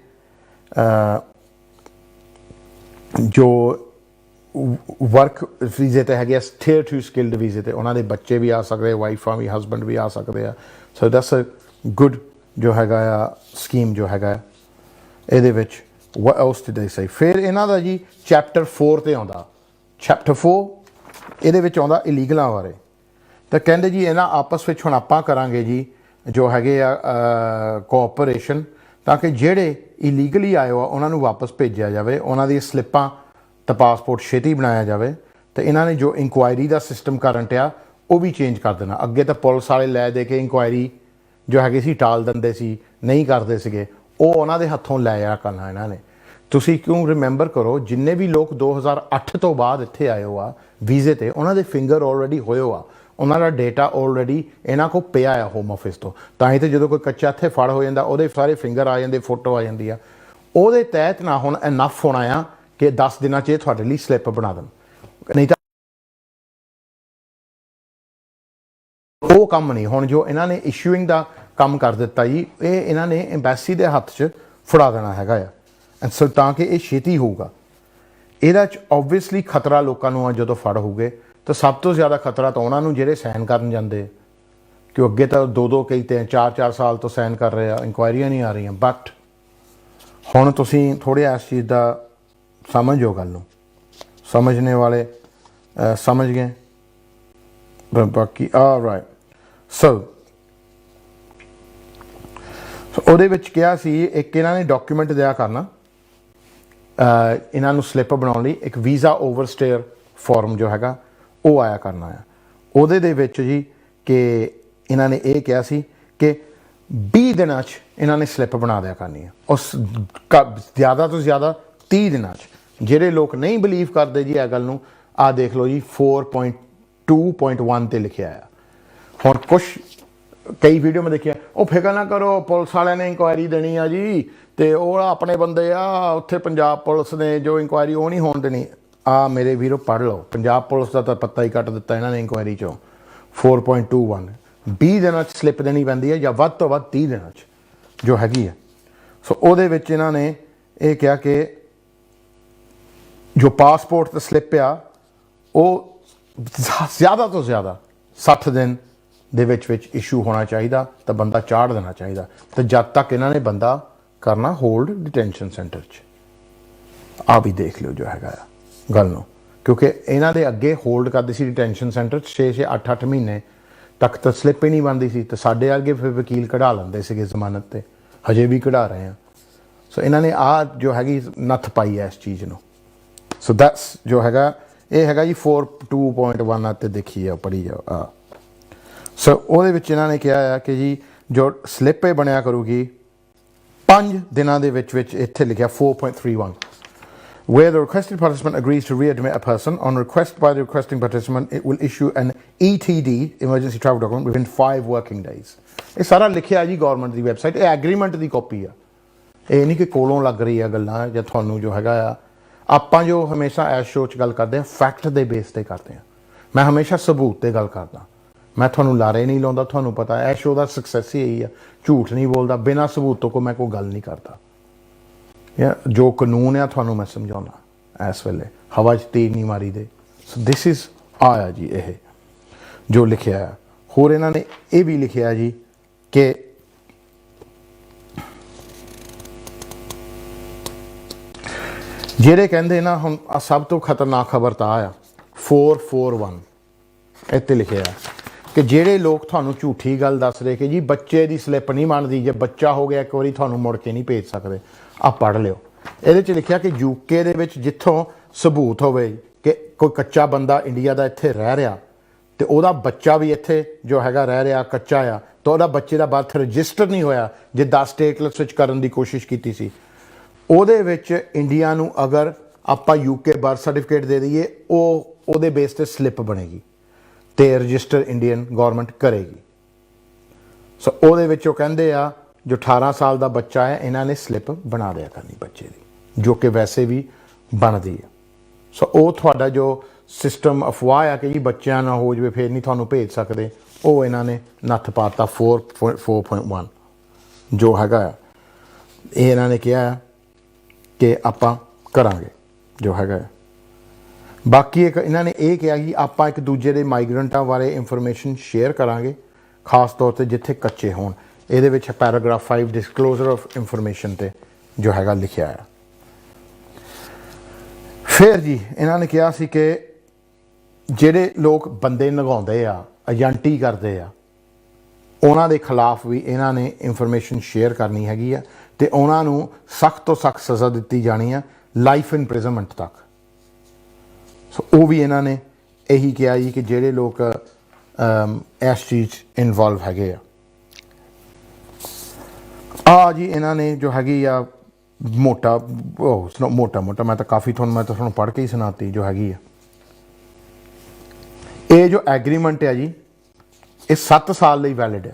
ਜੋ ਵਰਕ ਵੀਜ਼ੇ 'ਤੇ ਹੈਗੇ ਆ, Tier 2 ਸਕਿਲਡ ਵੀਜ਼ੇ 'ਤੇ ਉਹਨਾਂ ਦੇ ਬੱਚੇ ਵੀ ਆ ਸਕਦੇ, ਵਾਈਫਾਂ ਵੀ, ਹਸਬੈਂਡ ਵੀ ਆ ਸਕਦੇ ਆ। ਸੋ ਦੈਟਸ ਅ ਗੁੱਡ ਜੋ ਹੈਗਾ ਆ ਸਕੀਮ ਜੋ ਹੈਗਾ ਇਹਦੇ ਵਿੱਚ। ਵਾਟ ਐਲਸ ਡਿਡ ਦੇ ਸੇ? ਫਿਰ ਇਹਨਾਂ ਦਾ ਜੀ ਚੈਪਟਰ 4 'ਤੇ ਆਉਂਦਾ। ਚੈਪਟਰ 4 ਇਹਦੇ ਵਿੱਚ ਆਉਂਦਾ ਇਲੀਗਲਾਂ ਬਾਰੇ। ਤਾਂ ਕਹਿੰਦੇ ਜੀ ਇਹਨਾਂ ਆਪਸ ਵਿੱਚ ਹੁਣ ਆਪਾਂ ਕਰਾਂਗੇ ਜੀ ਜੋ ਹੈਗੇ ਆ ਕੋਆਪਰੇਸ਼ਨ, ਤਾਂ ਕਿ ਜਿਹੜੇ ਇਲੀਗਲੀ ਆਏ ਹੋ ਆ ਉਹਨਾਂ ਨੂੰ ਵਾਪਸ ਭੇਜਿਆ ਜਾਵੇ, ਉਹਨਾਂ ਦੀ ਸਲਿੱਪਾਂ ਤਾਂ ਪਾਸਪੋਰਟ ਛੇਤੀ ਬਣਾਇਆ ਜਾਵੇ। ਅਤੇ ਇਹਨਾਂ ਨੇ ਜੋ ਇਨਕੁਆਇਰੀ ਦਾ ਸਿਸਟਮ ਕਰੰਟ ਆ ਉਹ ਵੀ ਚੇਂਜ ਕਰ ਦੇਣਾ। ਅੱਗੇ ਤਾਂ ਪੁਲਿਸ ਵਾਲੇ ਲੈ ਦੇ ਕੇ ਇਨਕੁਆਇਰੀ ਜੋ ਹੈਗੀ ਸੀ ਟਾਲ ਦਿੰਦੇ ਸੀ, ਨਹੀਂ ਕਰਦੇ ਸੀਗੇ, ਉਹ ਉਹਨਾਂ ਦੇ ਹੱਥੋਂ ਲੈ ਆ ਕਰਨਾ ਇਹਨਾਂ ਨੇ। ਤੁਸੀਂ ਕਿਉਂ ਰਿਮੈਂਬਰ ਕਰੋ, ਜਿੰਨੇ ਵੀ ਲੋਕ 2008 ਤੋਂ ਬਾਅਦ ਇੱਥੇ ਆਏ ਹੋ ਆ ਵੀਜ਼ੇ 'ਤੇ, ਉਹਨਾਂ ਦੇ ਫਿੰਗਰ ਆਲਰੇਡੀ ਹੋਏ ਹੋ ਆ, ਉਹਨਾਂ ਦਾ ਡੇਟਾ ਆਲਰੇਡੀ ਇਹਨਾਂ ਕੋਲ ਪਿਆ ਆ ਹੋਮ ਆਫਿਸ ਤੋਂ। ਤਾਂ ਹੀ ਤਾਂ ਜਦੋਂ ਕੋਈ ਕੱਚਾ ਇੱਥੇ ਫੜ ਹੋ ਜਾਂਦਾ ਉਹਦੇ ਸਾਰੇ ਫਿੰਗਰ ਆ ਜਾਂਦੇ, ਫੋਟੋ ਆ ਜਾਂਦੀ ਆ। ਉਹਦੇ ਤਹਿਤ ਨਾ ਹੁਣ ਇਨਫ ਹੋਣਾ ਆ ਕਿ 10 ਦਿਨਾਂ 'ਚ ਇਹ ਤੁਹਾਡੇ ਲਈ ਸਲਿੱਪ ਬਣਾ ਦੇਣ, ਨਹੀਂ ਤਾਂ ਉਹ ਕੰਮ ਨਹੀਂ। ਹੁਣ ਜੋ ਇਹਨਾਂ ਨੇ ਇਸ਼ੂਇੰਗ ਦਾ ਕੰਮ ਕਰ ਦਿੱਤਾ ਜੀ, ਇਹ ਇਹਨਾਂ ਨੇ ਐਮਬੈਸੀ ਦੇ ਹੱਥ 'ਚ ਫੜਾ ਦੇਣਾ ਹੈਗਾ ਆ, ਐਂਡ ਸੋ ਤਾਂ ਕਿ ਇਹ ਛੇਤੀ ਹੋਊਗਾ। ਇਹਦਾ 'ਚ ਓਬਵੀਅਸਲੀ ਖਤਰਾ ਲੋਕਾਂ ਨੂੰ ਆ ਜਦੋਂ ਫੜ ਹੋਊਗੇ, ਤਾਂ ਸਭ ਤੋਂ ਜ਼ਿਆਦਾ ਖਤਰਾ ਤਾਂ ਉਹਨਾਂ ਨੂੰ ਜਿਹੜੇ ਸਾਈਨ ਕਰਨ ਜਾਂਦੇ, ਕਿ ਅੱਗੇ ਤਾਂ 2-2 ਕਈ 4-4 ਸਾਲ ਤੋਂ ਸਾਈਨ ਕਰ ਰਹੇ ਆ, ਇਨਕੁਆਇਰੀਆਂ ਨਹੀਂ ਆ ਰਹੀਆਂ। ਬਟ ਹੁਣ ਤੁਸੀਂ ਥੋੜ੍ਹੇ ਇਸ ਚੀਜ਼ ਦਾ ਸਮਝੋ, ਗੱਲ ਨੂੰ ਸਮਝਣੇ ਵਾਲੇ ਸਮਝ ਗਏ। ਬਾਕੀ ਰਾਈਟ, ਸੋ ਉਹਦੇ ਵਿੱਚ ਕਿਹਾ ਸੀ ਇੱਕ ਇਹਨਾਂ ਨੇ ਡਾਕੂਮੈਂਟ ਦਿਆ ਕਰਨਾ ਇਹਨਾਂ ਨੂੰ ਸਲਿੱਪ ਬਣਾਉਣ ਲਈ, ਇੱਕ ਵੀਜ਼ਾ ਓਵਰਸਟੇਅਰ ਫਾਰਮ ਜੋ ਹੈਗਾ ਉਹ ਆਇਆ ਕਰਨਾ ਆ। ਉਹਦੇ ਦੇ ਵਿੱਚ ਜੀ ਕਿ ਇਹਨਾਂ ਨੇ ਇਹ ਕਿਹਾ ਸੀ ਕਿ 20 ਦਿਨਾਂ 'ਚ ਇਹਨਾਂ ਨੇ ਸਲਿੱਪ ਬਣਾ ਦਿਆ ਕਰਨੀ ਆ, ਉਸ ਜ਼ਿਆਦਾ ਤੋਂ ਜ਼ਿਆਦਾ 30 ਦਿਨਾਂ 'ਚ। ਜਿਹੜੇ ਲੋਕ ਨਹੀਂ ਬਿਲੀਵ ਕਰਦੇ ਜੀ ਇਹ ਗੱਲ ਨੂੰ, ਆ ਦੇਖ ਲਓ ਜੀ 4.2.1 ਤੇ ਲਿਖਿਆ ਆ। ਹੁਣ ਕੁਛ ਕਈ ਵੀਡੀਓ ਮੈਂ ਦੇਖਿਆ, ਉਹ ਫਿਕਰ ਨਾ ਕਰੋ ਪੁਲਿਸ ਵਾਲਿਆਂ ਨੇ ਇਨਕੁਆਇਰੀ ਦੇਣੀ ਆ ਜੀ, ਤੇ ਉਹ ਆਪਣੇ ਬੰਦੇ ਆ ਉੱਥੇ ਪੰਜਾਬ ਪੁਲਿਸ ਨੇ ਜੋ ਇਨਕੁਆਇਰੀ ਉਹ ਨਹੀਂ ਹੋਣ ਦੇਣੀ। ਆ ਮੇਰੇ ਵੀਰੋ ਪੜ੍ਹ ਲਓ, ਪੰਜਾਬ ਪੁਲਿਸ ਦਾ ਤਾਂ ਪੱਤਾ ਹੀ ਕੱਟ ਦਿੱਤਾ ਇਹਨਾਂ ਨੇ ਇਨਕੁਆਇਰੀ 'ਚੋਂ। 4.21 20 ਦਿਨਾਂ 'ਚ ਸਲਿੱਪ ਦੇਣੀ ਪੈਂਦੀ ਹੈ, ਜਾਂ ਵੱਧ ਤੋਂ ਵੱਧ 30 ਦਿਨਾਂ 'ਚ ਜੋ ਹੈਗੀ ਆ। ਸੋ ਉਹਦੇ ਵਿੱਚ ਇਹਨਾਂ ਨੇ ਇਹ ਕਿਹਾ ਕਿ ਜੋ ਪਾਸਪੋਰਟ ਤੇ ਸਲਿੱਪ ਆ ਉਹ ਜ਼ਿਆਦਾ ਤੋਂ ਜ਼ਿਆਦਾ 60 ਦਿਨ ਦੇ ਵਿੱਚ ਇਸ਼ੂ ਹੋਣਾ ਚਾਹੀਦਾ, ਤਾਂ ਬੰਦਾ ਚਾੜ ਦੇਣਾ ਚਾਹੀਦਾ। ਤੇ ਜਦ ਤੱਕ ਇਹਨਾਂ ਨੇ ਬੰਦਾ ਕਰਨਾ ਹੋਲਡ ਡਿਟੈਂਸ਼ਨ ਸੈਂਟਰ 'ਚ। ਆ ਵੀ ਦੇਖ ਲਿਓ ਜੋ ਹੈਗਾ ਆ ਗੱਲ ਨੂੰ, ਕਿਉਂਕਿ ਇਹਨਾਂ ਦੇ ਅੱਗੇ ਹੋਲਡ ਕਰਦੇ ਸੀ ਡਿਟੈਂਸ਼ਨ ਸੈਂਟਰ 'ਚ 6-6 8-8 ਮਹੀਨੇ ਤੱਕ ਤਾਂ ਸਲਿੱਪ ਹੀ ਨਹੀਂ ਬਣਦੀ ਸੀ। ਤੇ ਸਾਡੇ ਅੱਗੇ ਫਿਰ ਵਕੀਲ ਕਢਾ ਲੈਂਦੇ ਸੀਗੇ ਜ਼ਮਾਨਤ ਤੇ, ਹਜੇ ਵੀ ਕਢਾ ਰਹੇ ਆ। ਸੋ ਇਹਨਾਂ ਨੇ ਆ ਜੋ ਹੈਗੀ ਨੱਥ ਪਾਈ ਹੈ ਇਸ ਚੀਜ਼ ਨੂੰ। ਸੋ ਦੈਟਸ ਜੋ ਹੈਗਾ ਇਹ ਹੈਗਾ ਜੀ 4.2.1 ਤੇ ਦੇਖੀ ਆ ਪੜ੍ਹੀ ਜਾਓ ਆ। ਸੋ ਉਹਦੇ ਵਿੱਚ ਇਹਨਾਂ ਨੇ ਕਿਹਾ ਆ ਕਿ ਜੀ ਜੋ ਸਲਿੱਪ ਇਹ ਬਣਿਆ ਕਰੂਗੀ 5 ਦਿਨਾਂ ਦੇ ਵਿੱਚ ਇੱਥੇ ਲਿਖਿਆ 4.31 where the requested participant agrees to readmit a person on request by the requesting participant it will issue an ETD emergency travel document within 5 working days। ਇਹ ਸਾਰਾ ਲਿਖਿਆ ਜੀ ਗਵਰਨਮੈਂਟ ਦੀ ਵੈਬਸਾਈਟ, ਇਹ ਐਗਰੀਮੈਂਟ ਦੀ ਕਾਪੀ ਆ, ਇਹ ਨਹੀਂ ਕਿ ਕੋਲੋਂ ਲੱਗ ਰਹੀ ਆ ਗੱਲਾਂ ਜਾਂ ਤੁਹਾਨੂੰ ਜੋ ਹੈਗਾ ਆ। ਆਪਾਂ ਜੋ ਹਮੇਸ਼ਾ ਇਸ ਸ਼ੋਅ 'ਚ ਗੱਲ ਕਰਦੇ ਹਾਂ ਫੈਕਟ ਦੇ ਬੇਸ ਤੇ ਕਰਦੇ ਹਾਂ। ਮੈਂ ਹਮੇਸ਼ਾ ਸਬੂਤ ਤੇ ਗੱਲ ਕਰਦਾ, ਮੈਂ ਤੁਹਾਨੂੰ ਲਾਰੇ ਨਹੀਂ ਲਾਉਂਦਾ। ਤੁਹਾਨੂੰ ਪਤਾ ਇਸ ਸ਼ੋਅ ਦਾ ਸਕਸੈਸ ਹੀ ਇਹੀ ਆ, ਝੂਠ ਨਹੀਂ ਬੋਲਦਾ, ਬਿਨਾਂ ਸਬੂਤ ਤੋਂ ਮੈਂ ਕੋਈ ਗੱਲ ਨਹੀਂ ਕਰਦਾ। ਜੋ ਕਾਨੂੰਨ ਆ ਤੁਹਾਨੂੰ ਮੈਂ ਸਮਝਾਉਣਾ ਇਸ ਵੇਲੇ, ਹਵਾ 'ਚ ਤੀਰ ਨਹੀਂ ਮਾਰੀ ਦੇ। ਸੋ ਦਿਸ ਇਜ਼ ਆਇਆ ਜੀ ਇਹ ਜੋ ਲਿਖਿਆ ਆ। ਹੋਰ ਇਹਨਾਂ ਨੇ ਇਹ ਵੀ ਲਿਖਿਆ ਜੀ ਕਿ ਜਿਹੜੇ ਕਹਿੰਦੇ ਨਾ ਹੁਣ ਸਭ ਤੋਂ ਖਤਰਨਾਕ ਖਬਰ ਤਾਂ ਆ 441 ਇੱਥੇ ਲਿਖਿਆ ਕਿ ਜਿਹੜੇ ਲੋਕ ਤੁਹਾਨੂੰ ਝੂਠੀ ਗੱਲ ਦੱਸ ਰਹੇ ਕਿ ਜੀ ਬੱਚੇ ਦੀ ਸਲਿੱਪ ਨਹੀਂ ਬਣਦੀ, ਜੇ ਬੱਚਾ ਹੋ ਗਿਆ ਇੱਕ ਵਾਰੀ ਤੁਹਾਨੂੰ ਮੁੜ ਕੇ ਨਹੀਂ ਭੇਜ ਸਕਦੇ, ਆ ਪੜ੍ਹ ਲਿਓ। ਇਹਦੇ 'ਚ ਲਿਖਿਆ ਕਿ ਯੂਕੇ ਦੇ ਵਿੱਚ ਜਿੱਥੋਂ ਸਬੂਤ ਹੋਵੇ ਕਿ ਕੋਈ ਕੱਚਾ ਬੰਦਾ ਇੰਡੀਆ ਦਾ ਇੱਥੇ ਰਹਿ ਰਿਹਾ ਤੇ ਉਹਦਾ ਬੱਚਾ ਵੀ ਇੱਥੇ ਜੋ ਹੈਗਾ ਰਹਿ ਰਿਹਾ ਕੱਚਾ ਆ, ਤਾਂ ਉਹਦਾ ਬੱਚੇ ਦਾ ਬਰਥ ਰਜਿਸਟਰ ਨਹੀਂ ਹੋਇਆ, ਜਿੱਦਾਂ ਸਟੇਟਲੈਸ ਵਿੱਚ ਕਰਨ ਦੀ ਕੋਸ਼ਿਸ਼ ਕੀਤੀ ਸੀ, ਉਹਦੇ ਵਿੱਚ ਇੰਡੀਆ ਨੂੰ ਅਗਰ ਆਪਾਂ ਯੂਕੇ ਬਰਥ ਸਰਟੀਫਿਕੇਟ ਦੇ ਦਈਏ ਉਹ ਉਹਦੇ ਬੇਸ ਤੇ ਸਲਿੱਪ ਬਣੇਗੀ ਤੇ ਰਜਿਸਟਰ ਇੰਡੀਅਨ ਗਵਰਨਮੈਂਟ ਕਰੇਗੀ। ਸੋ ਉਹਦੇ ਵਿੱਚ ਉਹ ਕਹਿੰਦੇ ਆ ਜੋ 18 ਸਾਲ ਦਾ ਬੱਚਾ ਹੈ ਇਹਨਾਂ ਨੇ ਸਲਿੱਪ ਬਣਾ ਦਿਆ ਕਰਨੀ ਬੱਚੇ ਦੀ, ਜੋ ਕਿ ਵੈਸੇ ਵੀ ਬਣਦੀ ਆ। ਸੋ ਉਹ ਤੁਹਾਡਾ ਜੋ ਸਿਸਟਮ ਅਫਵਾਹ ਆ ਕਿ ਜੀ ਬੱਚਿਆਂ ਨਾ ਹੋ ਜਾਵੇ ਫਿਰ ਨਹੀਂ ਤੁਹਾਨੂੰ ਭੇਜ ਸਕਦੇ, ਉਹ ਇਹਨਾਂ ਨੇ ਨੱਥ ਪਾਤਾ 4.1 ਜੋ ਹੈਗਾ ਆ। ਇਹ ਇਹਨਾਂ ਨੇ ਕਿਹਾ ਕਿ ਆਪਾਂ ਕਰਾਂਗੇ ਜੋ ਹੈਗਾ। ਬਾਕੀ ਇੱਕ ਇਹਨਾਂ ਨੇ ਇਹ ਕਿਹਾ ਕਿ ਆਪਾਂ ਇੱਕ ਦੂਜੇ ਦੇ ਮਾਈਗਰੈਂਟਾਂ ਬਾਰੇ ਇਨਫੋਰਮੇਸ਼ਨ ਸ਼ੇਅਰ ਕਰਾਂਗੇ, ਖਾਸ ਤੌਰ ਤੇ ਜਿੱਥੇ ਕੱਚੇ ਹੋਣ। ਇਹਦੇ ਵਿੱਚ ਪੈਰਾਗ੍ਰਾਫ 5 ਡਿਸਕਲੋਜ਼ਰ ਆਫ ਇਨਫੋਰਮੇਸ਼ਨ ਤੇ ਜੋ ਹੈਗਾ ਲਿਖਿਆ ਆ। ਫਿਰ ਜੀ ਇਹਨਾਂ ਨੇ ਕਿਹਾ ਸੀ ਕਿ ਜਿਹੜੇ ਲੋਕ ਬੰਦੇ ਨਗਾਉਂਦੇ ਆ, ਏਜੰਟੀ ਕਰਦੇ ਆ, ਉਹਨਾਂ ਦੇ ਖਿਲਾਫ ਵੀ ਇਹਨਾਂ ਨੇ ਇਨਫੋਰਮੇਸ਼ਨ ਸ਼ੇਅਰ ਕਰਨੀ ਹੈਗੀ ਆ ਤੇ ਉਹਨਾਂ ਨੂੰ ਸਖਤ ਤੋਂ ਸਖਤ ਸਜ਼ਾ ਦਿੱਤੀ ਜਾਣੀ ਆ, ਲਾਈਫ ਇੰਪ੍ਰਿਜ਼ਨਮੈਂਟ ਤੱਕ। ਸੋ ਉਹ ਵੀ ਇਹਨਾਂ ਨੇ ਇਹੀ ਕਿਹਾ ਜੀ ਕਿ ਜਿਹੜੇ ਲੋਕ ਇਸ ਚੀਜ਼ ਇਨਵੋਲਵ ਹੈਗੇ ਆ ਜੀ ਇਹਨਾਂ ਨੇ ਜੋ ਹੈਗੀ ਆ ਮੋਟਾ ਮੈਂ ਤਾਂ ਕਾਫੀ ਤੁਹਾਨੂੰ ਪੜ੍ਹ ਕੇ ਹੀ ਸੁਣਾਤੀ ਜੋ ਹੈਗੀ ਆ। ਇਹ ਜੋ ਐਗਰੀਮੈਂਟ ਆ ਜੀ ਇਹ 7 ਸਾਲ ਲਈ ਵੈਲਿਡ ਆ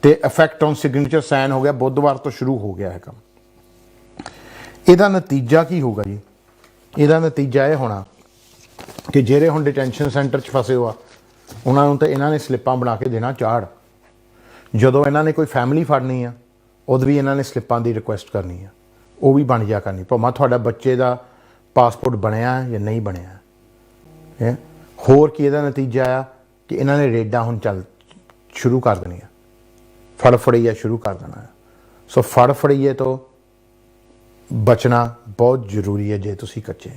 ਤੇ ਇਫੈਕਟ ਔਨ ਸਿਗਨੇਚਰ ਸਾਈਨ ਹੋ ਗਿਆ, ਬੁੱਧਵਾਰ ਤੋਂ ਸ਼ੁਰੂ ਹੋ ਗਿਆ ਹੈ ਕੰਮ। ਇਹਦਾ ਨਤੀਜਾ ਕੀ ਹੋਊਗਾ ਜੀ? ਇਹਦਾ ਨਤੀਜਾ ਇਹ ਹੋਣਾ ਕਿ ਜਿਹੜੇ ਹੁਣ ਡਿਟੈਂਸ਼ਨ ਸੈਂਟਰ 'ਚ ਫਸੇ ਹੋ ਆ ਉਹਨਾਂ ਨੂੰ ਤਾਂ ਇਹਨਾਂ ਨੇ ਸਲਿੱਪਾਂ ਬਣਾ ਕੇ ਦੇਣਾ ਚਾੜ। ਜਦੋਂ ਇਹਨਾਂ ਨੇ ਕੋਈ ਫੈਮਿਲੀ ਫੜਨੀ ਆ ਉਦੋਂ ਵੀ ਇਹਨਾਂ ਨੇ ਸਲਿੱਪਾਂ ਦੀ ਰਿਕੁਐਸਟ ਕਰਨੀ ਆ, ਉਹ ਵੀ ਬਣ ਜਾ ਕਰਨੀ, ਭਾਵੇਂ ਤੁਹਾਡਾ ਬੱਚੇ ਦਾ ਪਾਸਪੋਰਟ ਬਣਿਆ ਜਾਂ ਨਹੀਂ ਬਣਿਆ। ਹੋਰ ਕੀ ਇਹਦਾ ਨਤੀਜਾ ਆ ਕਿ ਇਹਨਾਂ ਨੇ ਰੇਡਾਂ ਹੁਣ ਸ਼ੁਰੂ ਕਰ ਦੇਣੀਆਂ, ਫੜ ਫੜਈਆ ਸ਼ੁਰੂ ਕਰ ਦੇਣਾ। ਸੋ ਫੜ ਫੜਈਏ ਤੋਂ ਬਚਣਾ ਬਹੁਤ ਜ਼ਰੂਰੀ ਹੈ ਜੇ ਤੁਸੀਂ ਕੱਚੇ।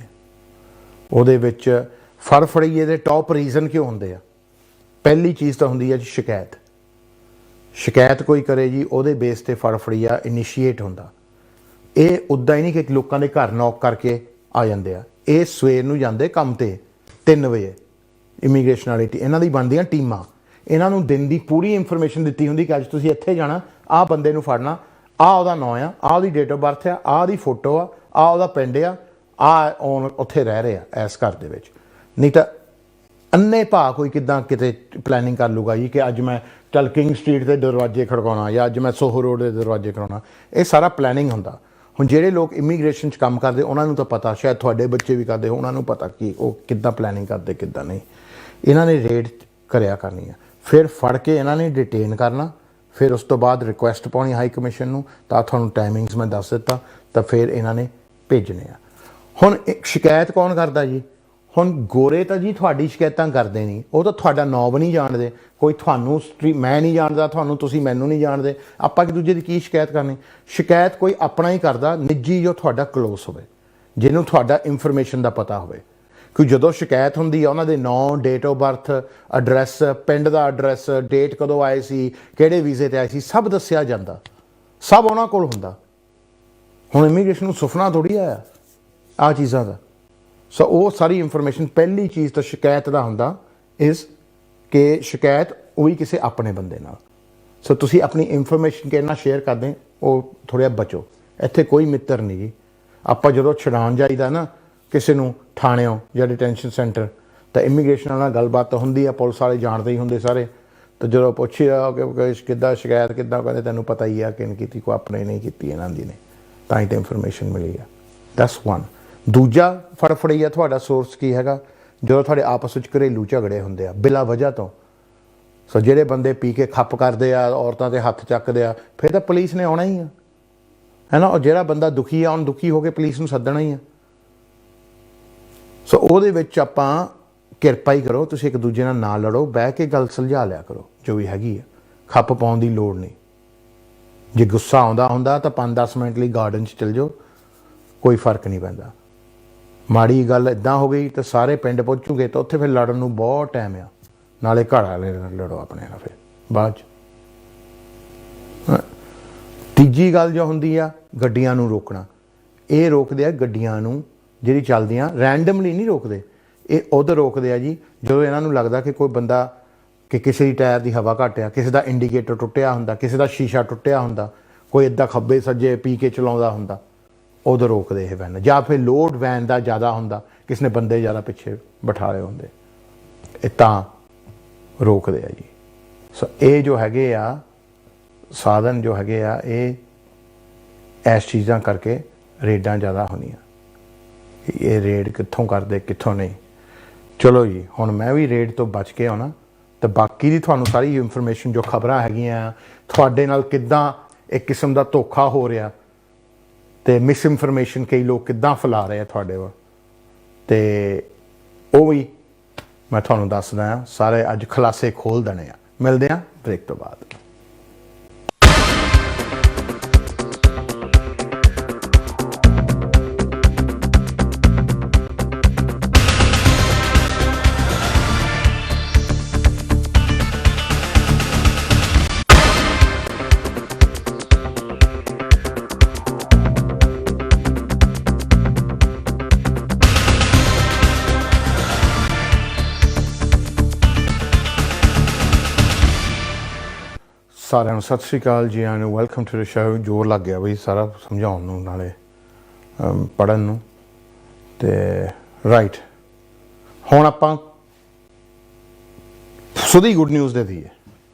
ਉਹਦੇ ਵਿੱਚ ਫੜ ਫੜਈਏ ਦੇ ਟੌਪ ਰੀਜ਼ਨ ਕਿਉਂ ਹੁੰਦੇ ਆ? ਪਹਿਲੀ ਚੀਜ਼ ਤਾਂ ਹੁੰਦੀ ਹੈ ਜੀ ਸ਼ਿਕਾਇਤ ਕੋਈ ਕਰੇ ਜੀ ਉਹਦੇ ਬੇਸ ਤੇ ਫੜ ਫੜਈਆ ਇਨੀਸ਼ੀਏਟ ਹੁੰਦਾ। ਇਹ ਉੱਦਾਂ ਹੀ ਨਹੀਂ ਕਿ ਲੋਕਾਂ ਦੇ ਘਰ ਨੌਕ ਕਰਕੇ ਆ ਜਾਂਦੇ ਆ, ਇਹ ਸਵੇਰ ਨੂੰ ਜਾਂਦੇ ਕੰਮ ਤੇ 3 ਵਜੇ ਇਮੀਗ੍ਰੇਸ਼ਨ ਵਾਲੀ ਇਹਨਾਂ ਦੀ ਬਣਦੀਆਂ ਟੀਮਾਂ। ਇਹਨਾਂ ਨੂੰ ਦਿਨ ਦੀ ਪੂਰੀ ਇਨਫੋਰਮੇਸ਼ਨ ਦਿੱਤੀ ਹੁੰਦੀ ਕਿ ਅੱਜ ਤੁਸੀਂ ਇੱਥੇ ਜਾਣਾ, ਆਹ ਬੰਦੇ ਨੂੰ ਫੜਨਾ, ਆਹ ਉਹਦਾ ਨਾਂ ਆ, ਆਹ ਉਹਦੀ ਡੇਟ ਆਫ ਬਰਥ ਆ, ਆਹ ਉਹਦੀ ਫੋਟੋ ਆ, ਆਹ ਉਹਦਾ ਪਿੰਡ ਆ, ਉੱਥੇ ਰਹਿ ਰਹੇ ਆ ਇਸ ਘਰ ਦੇ ਵਿੱਚ। ਨਹੀਂ ਤਾਂ ਅੰਨੇ ਭਾਅ ਕੋਈ ਕਿੱਦਾਂ ਕਿਤੇ ਪਲੈਨਿੰਗ ਕਰ ਲੂਗਾ ਜੀ ਕਿ ਅੱਜ ਮੈਂ ਚੱਲ ਕਿੰਗ ਸਟਰੀਟ ਦੇ ਦਰਵਾਜ਼ੇ ਖੜਕਾਉਣਾ ਜਾਂ ਅੱਜ ਮੈਂ ਸੋਹੋ ਰੋਡ ਦੇ ਦਰਵਾਜ਼ੇ ਖੜਕਾਉਣਾ। ਇਹ ਸਾਰਾ ਪਲੈਨਿੰਗ ਹੁੰਦਾ। ਹੁਣ ਜਿਹੜੇ ਲੋਕ ਇਮੀਗ੍ਰੇਸ਼ਨ 'ਚ ਕੰਮ ਕਰਦੇ ਉਹਨਾਂ ਨੂੰ ਤਾਂ ਪਤਾ, ਸ਼ਾਇਦ ਤੁਹਾਡੇ ਬੱਚੇ ਵੀ ਕਰਦੇ ਹੋ, ਉਹਨਾਂ ਨੂੰ ਪਤਾ ਕਿ ਉਹ ਕਿੱਦਾਂ ਪਲੈਨਿੰਗ ਕਰਦੇ ਕਿੱਦਾਂ ਨਹੀਂ। ਇਹਨਾਂ ਨੇ ਰੇਡ ਕਰਿਆ ਕਰਨੀ ਆ, ਫਿਰ ਫੜ ਕੇ ਇਹਨਾਂ ਨੇ ਡਿਟੇਨ ਕਰਨਾ, ਫਿਰ ਉਸ ਤੋਂ ਬਾਅਦ ਰਿਕੁਐਸਟ ਪਾਉਣੀ ਹਾਈ ਕਮਿਸ਼ਨ ਨੂੰ। ਤਾਂ ਤੁਹਾਨੂੰ ਟਾਈਮਿੰਗਸ ਮੈਂ ਦੱਸ ਦਿੱਤਾ, ਤਾਂ ਫਿਰ ਇਹਨਾਂ ਨੇ ਭੇਜਣੇ ਆ। ਹੁਣ ਸ਼ਿਕਾਇਤ ਕੌਣ ਕਰਦਾ ਜੀ? ਹੁਣ ਗੋਰੇ ਤਾਂ ਜੀ ਤੁਹਾਡੀ ਸ਼ਿਕਾਇਤਾਂ ਕਰਦੇ ਨਹੀਂ, ਉਹ ਤਾਂ ਤੁਹਾਡਾ ਨਾਂ ਵੀ ਨਹੀਂ ਜਾਣਦੇ। ਕੋਈ ਤੁਹਾਨੂੰ ਮੈਂ ਨਹੀਂ ਜਾਣਦਾ ਤੁਹਾਨੂੰ, ਤੁਸੀਂ ਮੈਨੂੰ ਨਹੀਂ ਜਾਣਦੇ, ਆਪਾਂ ਇੱਕ ਦੂਜੇ ਦੀ ਕੀ ਸ਼ਿਕਾਇਤ ਕਰਨੀ? ਸ਼ਿਕਾਇਤ ਕੋਈ ਆਪਣਾ ਹੀ ਕਰਦਾ, ਨਿੱਜੀ, ਜੋ ਤੁਹਾਡਾ ਕਲੋਜ਼ ਹੋਵੇ, ਜਿਹਨੂੰ ਤੁਹਾਡਾ ਇਨਫੋਰਮੇਸ਼ਨ ਦਾ ਪਤਾ ਹੋਵੇ। ਕਿਉਂਕਿ ਜਦੋਂ ਸ਼ਿਕਾਇਤ ਹੁੰਦੀ ਆ, ਉਹਨਾਂ ਦੇ ਨਾਂ, ਡੇਟ ਆਫ ਬਰਥ, ਐਡਰੈਸ, ਪਿੰਡ ਦਾ ਐਡਰੈਸ, ਡੇਟ ਕਦੋਂ ਆਏ ਸੀ, ਕਿਹੜੇ ਵੀਜ਼ੇ 'ਤੇ ਆਏ ਸੀ, ਸਭ ਦੱਸਿਆ ਜਾਂਦਾ, ਸਭ ਉਹਨਾਂ ਕੋਲ ਹੁੰਦਾ। ਹੁਣ ਇਮੀਗ੍ਰੇਸ਼ਨ ਨੂੰ ਸੁਪਨਾ ਥੋੜ੍ਹੀ ਆਇਆ ਆਹ ਚੀਜ਼ਾਂ ਦਾ। ਸੋ ਉਹ ਸਾਰੀ ਇਨਫੋਰਮੇਸ਼ਨ ਪਹਿਲੀ ਚੀਜ਼ ਤਾਂ ਸ਼ਿਕਾਇਤ ਦਾ ਹੁੰਦਾ ਇਜ਼ ਕਿ ਸ਼ਿਕਾਇਤ ਉਹੀ ਕਿਸੇ ਆਪਣੇ ਬੰਦੇ ਨਾਲ। ਸੋ ਤੁਸੀਂ ਆਪਣੀ ਇਨਫੋਰਮੇਸ਼ਨ ਕਿਹਦੇ ਨਾਲ ਸ਼ੇਅਰ ਕਰਦੇ ਉਹ ਥੋੜ੍ਹਾ ਬਚੋ। ਇੱਥੇ ਕੋਈ ਮਿੱਤਰ ਨਹੀਂ ਜੀ। ਆਪਾਂ ਜਦੋਂ ਛਡਾਉਣ ਜਾਈਦਾ ਨਾ ਕਿਸੇ ਨੂੰ ਥਾਣਿਓਂ ਜਾਂ ਡਿਟੈਂਸ਼ਨ ਸੈਂਟਰ, ਤਾਂ ਇਮੀਗ੍ਰੇਸ਼ਨ ਨਾਲ ਗੱਲਬਾਤ ਹੁੰਦੀ ਆ, ਪੁਲਿਸ ਵਾਲੇ ਜਾਣਦੇ ਹੀ ਹੁੰਦੇ ਸਾਰੇ। ਤਾਂ ਜਦੋਂ ਪੁੱਛਿਆ ਕਿ ਕਿੱਦਾਂ ਸ਼ਿਕਾਇਤ ਕਿੱਦਾਂ, ਕਹਿੰਦੇ ਤੈਨੂੰ ਪਤਾ ਹੀ ਆ ਕਿ ਕੀਤੀ, ਕੋਈ ਆਪਣੇ ਨਹੀਂ ਕੀਤੀ ਇਹਨਾਂ ਦੀ ਨੇ, ਤਾਂ ਹੀ ਤਾਂ ਇਨਫੋਰਮੇਸ਼ਨ ਮਿਲੀ ਆ। That's one. ਦੂਜਾ ਫੜਫੜੀ ਆ ਤੁਹਾਡਾ ਸੋਰਸ ਕੀ ਹੈਗਾ? ਜਦੋਂ ਤੁਹਾਡੇ ਆਪਸ ਵਿੱਚ ਘਰੇਲੂ ਝਗੜੇ ਹੁੰਦੇ ਆ ਬਿਲਾ ਵਜ੍ਹਾ ਤੋਂ। ਸੋ ਜਿਹੜੇ ਬੰਦੇ ਪੀ ਕੇ ਖੱਪ ਕਰਦੇ ਆ, ਔਰਤਾਂ 'ਤੇ ਹੱਥ ਚੱਕਦੇ ਆ, ਫਿਰ ਤਾਂ ਪੁਲਿਸ ਨੇ ਆਉਣਾ ਹੀ ਆ, ਹੈ ਨਾ। ਉਹ ਜਿਹੜਾ ਬੰਦਾ ਦੁਖੀ ਆ, ਉਹਨੂੰ ਦੁਖੀ ਹੋ ਕੇ ਪੁਲਿਸ ਨੂੰ ਸੱਦਣਾ ਹੀ ਆ। ਸੋ ਉਹਦੇ ਵਿੱਚ ਆਪਾਂ ਕਿਰਪਾ ਹੀ ਕਰੋ, ਤੁਸੀਂ ਇੱਕ ਦੂਜੇ ਨਾਲ ਨਾ ਲੜੋ, ਬਹਿ ਕੇ ਗੱਲ ਸੁਲਝਾ ਲਿਆ ਕਰੋ ਜੋ ਵੀ ਹੈਗੀ ਆ। ਖੱਪ ਪਾਉਣ ਦੀ ਲੋੜ ਨਹੀਂ। ਜੇ ਗੁੱਸਾ ਆਉਂਦਾ ਹੁੰਦਾ ਤਾਂ 5-10 ਮਿੰਟ ਲਈ ਗਾਰਡਨ 'ਚ ਚਲ ਜਾਓ, ਕੋਈ ਫਰਕ ਨਹੀਂ ਪੈਂਦਾ। ਮਾੜੀ ਗੱਲ ਇੱਦਾਂ ਹੋ ਗਈ ਤਾਂ ਸਾਰੇ ਪਿੰਡ ਪਹੁੰਚੂਗੇ, ਤਾਂ ਉੱਥੇ ਫਿਰ ਲੜਨ ਨੂੰ ਬਹੁਤ ਟਾਈਮ ਆ। ਨਾਲੇ ਘਰ ਵਾਲੇ ਨਾਲ ਲੜੋ ਆਪਣੇ ਨਾਲ ਫਿਰ ਬਾਅਦ 'ਚ। ਤੀਜੀ ਗੱਲ ਜੋ ਹੁੰਦੀ ਆ, ਗੱਡੀਆਂ ਨੂੰ ਰੋਕਣਾ। ਇਹ ਰੋਕਦੇ ਆ ਗੱਡੀਆਂ ਨੂੰ ਜਿਹੜੀ ਚੱਲਦੀਆਂ, ਰੈਂਡਮਲੀ ਨਹੀਂ ਰੋਕਦੇ। ਇਹ ਉਦੋਂ ਰੋਕਦੇ ਆ ਜੀ ਜਦੋਂ ਇਹਨਾਂ ਨੂੰ ਲੱਗਦਾ ਕਿ ਕੋਈ ਬੰਦਾ, ਕਿ ਕਿਸੇ ਦੀ ਟਾਇਰ ਦੀ ਹਵਾ ਘੱਟ ਆ, ਕਿਸੇ ਦਾ ਇੰਡੀਕੇਟਰ ਟੁੱਟਿਆ ਹੁੰਦਾ, ਕਿਸੇ ਦਾ ਸ਼ੀਸ਼ਾ ਟੁੱਟਿਆ ਹੁੰਦਾ, ਕੋਈ ਇੱਦਾਂ ਖੱਬੇ ਸੱਜੇ ਪੀ ਕੇ ਚਲਾਉਂਦਾ ਹੁੰਦਾ, ਉਦੋਂ ਰੋਕਦੇ ਇਹ ਵੈਨ। ਜਾਂ ਫਿਰ ਲੋਡ ਵੈਨ ਦਾ ਜ਼ਿਆਦਾ ਹੁੰਦਾ, ਕਿਸੇ ਨੇ ਬੰਦੇ ਜ਼ਿਆਦਾ ਪਿੱਛੇ ਬਿਠਾ ਲਏ ਹੁੰਦੇ, ਇਹ ਤਾਂ ਰੋਕਦੇ ਆ ਜੀ। ਸੋ ਇਹ ਜੋ ਹੈਗੇ ਆ ਸਾਧਨ ਜੋ ਹੈਗੇ ਆ, ਇਹ ਇਸ ਚੀਜ਼ਾਂ ਕਰਕੇ ਰੇਡਾਂ ਜ਼ਿਆਦਾ ਹੁੰਦੀਆਂ। ਇਹ ਰੇਡ ਕਿੱਥੋਂ ਕਰਦੇ ਕਿੱਥੋਂ ਨਹੀਂ। ਚਲੋ ਜੀ, ਹੁਣ ਮੈਂ ਵੀ ਰੇਡ ਤੋਂ ਬਚ ਕੇ ਆਉਣਾ, ਤਾਂ ਬਾਕੀ ਦੀ ਤੁਹਾਨੂੰ ਸਾਰੀ ਇਨਫੋਰਮੇਸ਼ਨ ਜੋ ਖਬਰਾਂ ਹੈਗੀਆਂ ਤੁਹਾਡੇ ਨਾਲ ਕਿੱਦਾਂ ਇੱਕ ਕਿਸਮ ਦਾ ਧੋਖਾ ਹੋ ਰਿਹਾ ਅਤੇ ਮਿਸ ਇਨਫੋਰਮੇਸ਼ਨ ਕਈ ਲੋਕ ਕਿੱਦਾਂ ਫੈਲਾ ਰਹੇ ਆ ਤੁਹਾਡੇ ਵੱਲ, ਅਤੇ ਉਹ ਵੀ ਮੈਂ ਤੁਹਾਨੂੰ ਦੱਸਦਾ ਹਾਂ। ਸਾਰੇ ਅੱਜ ਖੁਲਾਸੇ ਖੋਲ੍ਹ ਦੇਣੇ ਆ। ਮਿਲਦੇ ਹਾਂ ਬ੍ਰੇਕ ਤੋਂ ਬਾਅਦ। ਸਾਰਿਆਂ ਨੂੰ ਸਤਿ ਸ਼੍ਰੀ ਅਕਾਲ ਜੀ, ਆਇਆਂ ਨੂੰ ਵੈਲਕਮ ਟੂ ਦ ਸ਼ੋ। ਜ਼ੋਰ ਲੱਗ ਗਿਆ ਬਈ ਸਾਰਾ ਸਮਝਾਉਣ ਨੂੰ, ਨਾਲੇ ਪੜ੍ਹਨ ਨੂੰ, ਅਤੇ ਰਾਈਟ। ਹੁਣ ਆਪਾਂ ਸੋਹਰੀ ਗੁੱਡ ਨਿਊਜ਼ ਦੇ ਦਈਏ।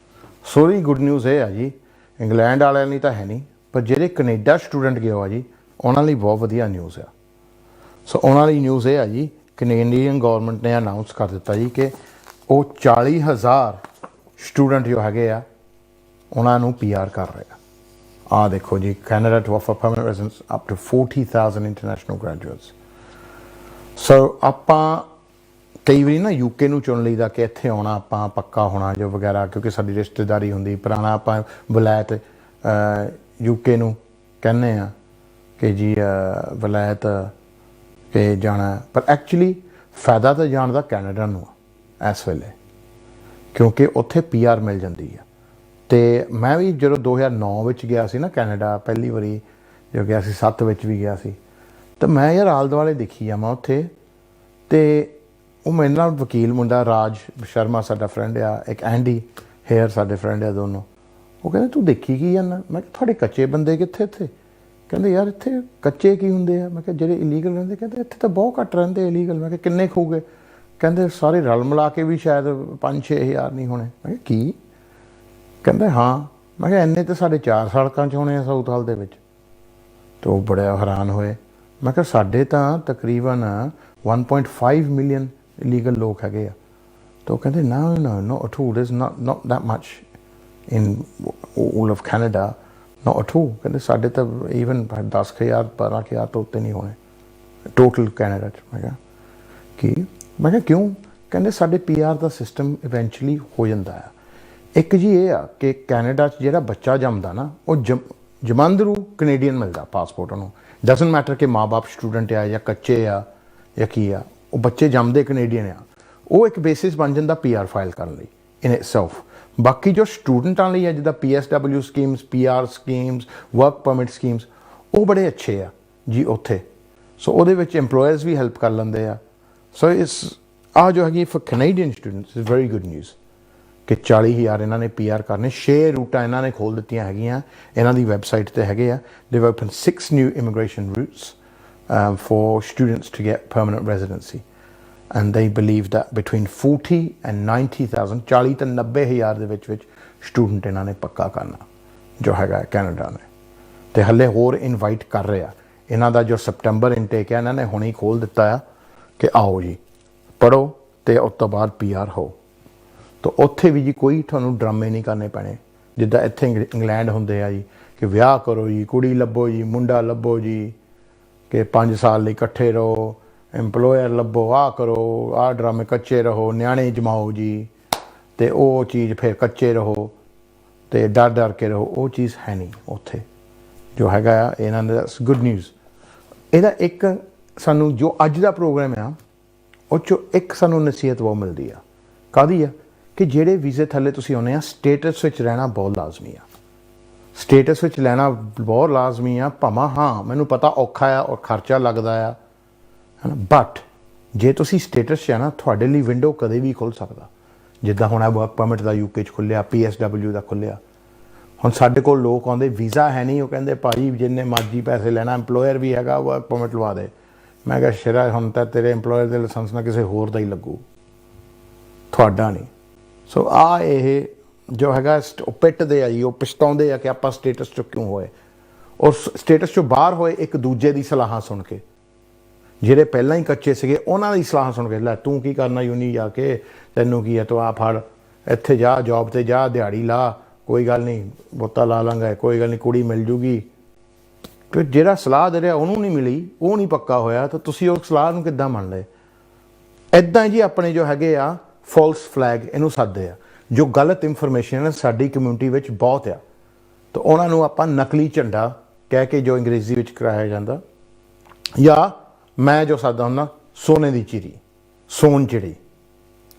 ਸੋਹਰੀ ਗੁੱਡ ਨਿਊਜ਼ ਇਹ ਆ ਜੀ, ਇੰਗਲੈਂਡ ਵਾਲਿਆਂ ਲਈ ਤਾਂ ਹੈ ਨਹੀਂ, ਪਰ ਜਿਹੜੇ ਕੈਨੇਡਾ ਸਟੂਡੈਂਟ ਗਏ ਆ ਜੀ, ਉਹਨਾਂ ਲਈ ਬਹੁਤ ਵਧੀਆ ਨਿਊਜ਼ ਆ। ਸੋ ਉਹਨਾਂ ਲਈ ਨਿਊਜ਼ ਇਹ ਆ ਜੀ, ਕੈਨੇਡੀਅਨ ਗੌਰਮੈਂਟ ਨੇ ਅਨਾਊਂਸ ਕਰ ਦਿੱਤਾ ਜੀ ਕਿ ਉਹ 40,000 ਸਟੂਡੈਂਟ ਜੋ ਹੈਗੇ ਆ ਉਹਨਾਂ ਨੂੰ PR ਕਰ ਰਿਹਾ। ਆਹ ਦੇਖੋ ਜੀ, Canada to offer permanent residence up to 40,000 international graduates. So ਆਪਾਂ ਕਈ ਵਾਰੀ ਨਾ UK ਨੂੰ ਚੁਣ ਲਈਦਾ ਕਿ ਇੱਥੇ ਆਉਣਾ ਆਪਾਂ ਪੱਕਾ ਹੋਣਾ ਜੋ ਵਗੈਰਾ, ਕਿਉਂਕਿ ਸਾਡੀ ਰਿਸ਼ਤੇਦਾਰੀ ਹੁੰਦੀ ਪੁਰਾਣਾ। ਆਪਾਂ ਵਲਾਇਤ UK ਨੂੰ ਕਹਿੰਦੇ ਆ ਕਿ ਜੀ ਵਲਾਇਤ ਕਿ ਜਾਣਾ, ਪਰ ਐਕਚੁਅਲੀ ਫਾਇਦਾ ਤਾਂ ਜਾਣ ਦਾ ਕੈਨੇਡਾ ਨੂੰ ਆ ਇਸ ਵੇਲੇ, ਕਿਉਂਕਿ ਉੱਥੇ PR ਮਿਲ ਜਾਂਦੀ ਆ। ਅਤੇ ਮੈਂ ਵੀ ਜਦੋਂ 2009 ਵਿੱਚ ਗਿਆ ਸੀ ਨਾ ਕੈਨੇਡਾ, ਪਹਿਲੀ ਵਾਰੀ ਜੋ ਗਿਆ ਸੀ, 7 ਵਿੱਚ ਵੀ ਗਿਆ ਸੀ, ਤਾਂ ਮੈਂ ਯਾਰ ਆਲੇ ਦੁਆਲੇ ਦੇਖੀ ਜਾਵਾਂ ਉੱਥੇ, ਅਤੇ ਉਹ ਮੇਰੇ ਨਾਲ ਵਕੀਲ ਮੁੰਡਾ ਰਾਜ ਸ਼ਰਮਾ ਸਾਡਾ ਫਰੈਂਡ ਆ, ਇੱਕ ਐਂਡੀ ਹੇਅਰ ਸਾਡੇ ਫਰੈਂਡ ਆ ਦੋਨੋਂ। ਉਹ ਕਹਿੰਦੇ ਤੂੰ ਦੇਖੀ ਕੀ ਜਾਂਦਾ? ਮੈਂ ਕਿਹਾ ਤੁਹਾਡੇ ਕੱਚੇ ਬੰਦੇ ਕਿੱਥੇ ਇੱਥੇ? ਕਹਿੰਦੇ ਯਾਰ ਇੱਥੇ ਕੱਚੇ ਕੀ ਹੁੰਦੇ ਆ। ਮੈਂ ਕਿਹਾ ਜਿਹੜੇ ਇਲੀਗਲ ਰਹਿੰਦੇ। ਕਹਿੰਦੇ ਇੱਥੇ ਤਾਂ ਬਹੁਤ ਘੱਟ ਰਹਿੰਦੇ ਇਲੀਗਲ। ਮੈਂ ਕਿਹਾ ਕਿੰਨੇ ਹੋਊਗੇ। ਕਹਿੰਦੇ ਸਾਰੇ ਰਲ ਮਿਲਾ ਕੇ ਵੀ ਸ਼ਾਇਦ 5-6 ਹਜ਼ਾਰ ਨਹੀਂ ਹੋਣੇ। ਮੈਂ ਕਿਹਾ ਕੀ। ਕਹਿੰਦੇ ਹਾਂ। ਮੈਂ ਕਿਹਾ ਇੰਨੇ ਤਾਂ ਸਾਡੇ 4 ਸੜਕਾਂ 'ਚ ਹੋਣੇ ਆ ਸਾਊਥ ਹਾਲ ਦੇ ਵਿੱਚ। ਅਤੇ ਉਹ ਬੜਾ ਹੈਰਾਨ ਹੋਏ। ਮੈਂ ਕਿਹਾ ਸਾਡੇ ਤਾਂ ਤਕਰੀਬਨ 1.5 ਮਿਲੀਅਨ ਇਲੀਗਲ ਲੋਕ ਹੈਗੇ ਆ। ਤਾਂ ਉਹ ਕਹਿੰਦੇ no at all, there's not that much in all of Canada, not at all। ਕਹਿੰਦੇ ਸਾਡੇ ਤਾਂ ਈਵਨ 10,000 12,000 ਤੋਂ ਉੱਤੇ ਨਹੀਂ ਹੋਣੇ ਟੋਟਲ ਕੈਨੇਡਾ 'ਚ। ਮੈਂ ਕਿਹਾ ਕੀ। ਮੈਂ ਕਿਹਾ ਕਿਉਂ। ਕਹਿੰਦੇ ਸਾਡੇ PR ਦਾ ਸਿਸਟਮ ਇਵੈਂਚੁਅਲੀ ਹੋ ਜਾਂਦਾ ਆ। ਇੱਕ ਜੀ ਇਹ ਆ ਕਿ ਕੈਨੇਡਾ 'ਚ ਜਿਹੜਾ ਬੱਚਾ ਜੰਮਦਾ ਨਾ ਉਹ ਜਮਾਂਦਰੂ ਕੈਨੇਡੀਅਨ ਮਿਲਦਾ ਪਾਸਪੋਰਟ ਉਹਨੂੰ। ਡਜ਼ਨਟ ਮੈਟਰ ਕਿ ਮਾਂ ਬਾਪ ਸਟੂਡੈਂਟ ਆ ਜਾਂ ਕੱਚੇ ਆ ਜਾਂ ਕੀ ਆ, ਉਹ ਬੱਚੇ ਜੰਮਦੇ ਕੈਨੇਡੀਅਨ ਆ। ਉਹ ਇੱਕ ਬੇਸਿਸ ਬਣ ਜਾਂਦਾ PR ਫਾਈਲ ਕਰਨ ਲਈ ਇਨ ਇਟਸੈਲਫ। ਬਾਕੀ ਜੋ ਸਟੂਡੈਂਟਾਂ ਲਈ ਆ ਜਿੱਦਾਂ PSW schemes, PR schemes, work permit schemes, ਉਹ ਬੜੇ ਅੱਛੇ ਆ ਜੀ ਉੱਥੇ। ਸੋ ਉਹਦੇ ਵਿੱਚ ਇੰਪਲੋਇਰਸ ਵੀ ਹੈਲਪ ਕਰ ਲੈਂਦੇ ਆ। ਸੋ ਇਸ ਆ ਜੋ ਹੈਗੀ for Canadian students is very good news ਕਿ 40,000 ਇਹਨਾਂ ਨੇ PR ਕਰਨੇ। 6 ਰੂਟਾਂ ਇਹਨਾਂ ਨੇ ਖੋਲ੍ਹ ਦਿੱਤੀਆਂ ਹੈਗੀਆਂ। ਇਹਨਾਂ ਦੀ ਵੈਬਸਾਈਟ 'ਤੇ ਹੈਗੇ ਆ। They've opened 6 new immigration routes for students to get permanent residency, and they believe that between 40 and 90,000 40 ਤੋਂ 90,000 ਦੇ ਵਿੱਚ ਸਟੂਡੈਂਟ ਇਹਨਾਂ ਨੇ ਪੱਕਾ ਕਰਨਾ ਜੋ ਹੈਗਾ ਕੈਨੇਡਾ ਨੇ। ਅਤੇ ਹਾਲੇ ਹੋਰ ਇਨਵਾਈਟ ਕਰ ਰਹੇ ਆ। ਇਹਨਾਂ ਦਾ ਜੋ ਸਪਟੰਬਰ ਇਨਟੇਕ ਹੈ ਇਹਨਾਂ ਨੇ ਹੁਣੇ ਹੀ ਖੋਲ੍ਹ ਦਿੱਤਾ ਆ ਕਿ ਆਓ ਜੀ ਪੜ੍ਹੋ ਅਤੇ ਉਸ ਤੋਂ ਬਾਅਦ PR ਹੋ। ਤਾਂ ਉੱਥੇ ਵੀ ਜੀ ਕੋਈ ਤੁਹਾਨੂੰ ਡਰਾਮੇ ਨਹੀਂ ਕਰਨੇ ਪੈਣੇ ਜਿੱਦਾਂ ਇੱਥੇ ਇੰਗਲੈਂਡ ਹੁੰਦੇ ਆ ਜੀ ਕਿ ਵਿਆਹ ਕਰੋ ਜੀ, ਕੁੜੀ ਲੱਭੋ ਜੀ, ਮੁੰਡਾ ਲੱਭੋ ਜੀ, ਕਿ 5 ਸਾਲ ਲਈ ਇਕੱਠੇ ਰਹੋ, ਇੰਪਲੋਇਰ ਲੱਭੋ, ਆਹ ਕਰੋ, ਆਹ ਡਰਾਮੇ, ਕੱਚੇ ਰਹੋ, ਨਿਆਣੇ ਜਮਾਓ ਜੀ। ਅਤੇ ਉਹ ਚੀਜ਼ ਫਿਰ ਕੱਚੇ ਰਹੋ ਅਤੇ ਡਰ ਕੇ ਰਹੋ। ਉਹ ਚੀਜ਼ ਹੈ ਨਹੀਂ ਉੱਥੇ ਜੋ ਹੈਗਾ ਆ। ਇਹਨਾਂ ਦਾ ਗੁੱਡ ਨਿਊਜ਼। ਇਹਦਾ ਇੱਕ ਸਾਨੂੰ ਜੋ ਅੱਜ ਦਾ ਪ੍ਰੋਗਰਾਮ ਆ ਉਹ 'ਚੋਂ ਇੱਕ ਸਾਨੂੰ ਨਸੀਹਤ ਬਹੁਤ ਮਿਲਦੀ ਆ। ਕਾਹਦੀ ਆ ਕਿ ਜਿਹੜੇ ਵੀਜ਼ੇ ਥੱਲੇ ਤੁਸੀਂ ਆਉਂਦੇ ਆ ਸਟੇਟਸ ਵਿੱਚ ਰਹਿਣਾ ਬਹੁਤ ਲਾਜ਼ਮੀ ਆ। ਸਟੇਟਸ ਵਿੱਚ ਲੈਣਾ ਬਹੁਤ ਲਾਜ਼ਮੀ ਆ। ਭਾਵੇਂ ਹਾਂ ਮੈਨੂੰ ਪਤਾ ਔਖਾ ਆ ਔਰ ਖਰਚਾ ਲੱਗਦਾ ਆ ਹੈ ਨਾ, ਬਟ ਜੇ ਤੁਸੀਂ ਸਟੇਟਸ 'ਚ ਆ ਨਾ ਤੁਹਾਡੇ ਲਈ ਵਿੰਡੋ ਕਦੇ ਵੀ ਖੁੱਲ੍ਹ ਸਕਦਾ। ਜਿੱਦਾਂ ਹੁਣ ਵਰਕ ਪਰਮਿਟ ਦਾ UK 'ਚ ਖੁੱਲ੍ਹਿਆ, PSW ਦਾ ਖੁੱਲ੍ਹਿਆ। ਹੁਣ ਸਾਡੇ ਕੋਲ ਲੋਕ ਆਉਂਦੇ ਵੀਜ਼ਾ ਹੈ ਨਹੀਂ, ਉਹ ਕਹਿੰਦੇ ਭਾਜੀ ਜਿੰਨੇ ਮਰਜ਼ੀ ਪੈਸੇ ਲੈਣਾ, ਇੰਪਲੋਇਰ ਵੀ ਹੈਗਾ, ਵਰਕ ਪਰਮਿਟ ਲਵਾ ਦੇ। ਮੈਂ ਕਿਹਾ ਸ਼ੇਰਾ ਹੁਣ ਤਾਂ ਤੇਰੇ ਇੰਪਲੋਇਰ ਦੇ ਲਾਇਸੈਂਸ ਨਾਲ ਕਿਸੇ ਹੋਰ ਦਾ ਹੀ ਲੱਗੂ, ਤੁਹਾਡਾ ਨਹੀਂ। ਸੋ ਇਹ ਜੋ ਹੈਗਾ ਉਹ ਪਿੱਟਦੇ ਆ ਜੀ, ਉਹ ਪਛਤਾਉਂਦੇ ਆ ਕਿ ਆਪਾਂ ਸਟੇਟਸ 'ਚੋਂ ਕਿਉਂ ਹੋਏ ਔਰ ਸਟੇਟਸ 'ਚੋਂ ਬਾਹਰ ਹੋਏ ਇੱਕ ਦੂਜੇ ਦੀ ਸਲਾਹਾਂ ਸੁਣ ਕੇ। ਜਿਹੜੇ ਪਹਿਲਾਂ ਹੀ ਕੱਚੇ ਸੀਗੇ ਉਹਨਾਂ ਦੀ ਸਲਾਹ ਸੁਣ ਕੇ, ਲੈ ਤੂੰ ਕੀ ਕਰਨਾ ਯੂਨੀ ਜਾ ਕੇ, ਤੈਨੂੰ ਕੀ ਹੈ, ਤੂੰ ਆ ਫੜ ਇੱਥੇ ਜਾ, ਜੋਬ 'ਤੇ ਜਾ, ਦਿਹਾੜੀ ਲਾ, ਕੋਈ ਗੱਲ ਨਹੀਂ ਬੋਤਾ ਲਾ ਲਾਂਗਾ, ਕੋਈ ਗੱਲ ਨਹੀਂ ਕੁੜੀ ਮਿਲ ਜੂਗੀ। ਫਿਰ ਜਿਹੜਾ ਸਲਾਹ ਦੇ ਰਿਹਾ ਉਹਨੂੰ ਨਹੀਂ ਮਿਲੀ, ਉਹ ਨਹੀਂ ਪੱਕਾ ਹੋਇਆ, ਤਾਂ ਤੁਸੀਂ ਉਸ ਸਲਾਹ ਨੂੰ ਕਿੱਦਾਂ ਮੰਨ ਲਏ। ਇੱਦਾਂ ਜੀ ਆਪਣੇ ਜੋ ਹੈਗੇ ਆ ਫਾਲਸ ਫਲੈਗ ਇਹਨੂੰ ਸੱਦਦੇ ਆ। ਜੋ ਗਲਤ ਇਨਫੋਰਮੇਸ਼ਨ ਸਾਡੀ ਕਮਿਊਨਿਟੀ ਵਿੱਚ ਬਹੁਤ ਆ, ਤਾਂ ਉਹਨਾਂ ਨੂੰ ਆਪਾਂ ਨਕਲੀ ਝੰਡਾ ਕਹਿ ਕੇ ਜੋ ਅੰਗਰੇਜ਼ੀ ਵਿੱਚ ਕਰਾਇਆ ਜਾਂਦਾ, ਜਾਂ ਮੈਂ ਜੋ ਸੱਦਦਾ ਹੁੰਦਾ ਸੋਨੇ ਦੀ ਚਿੜੀ, ਸੋਨ ਚਿੜੀ,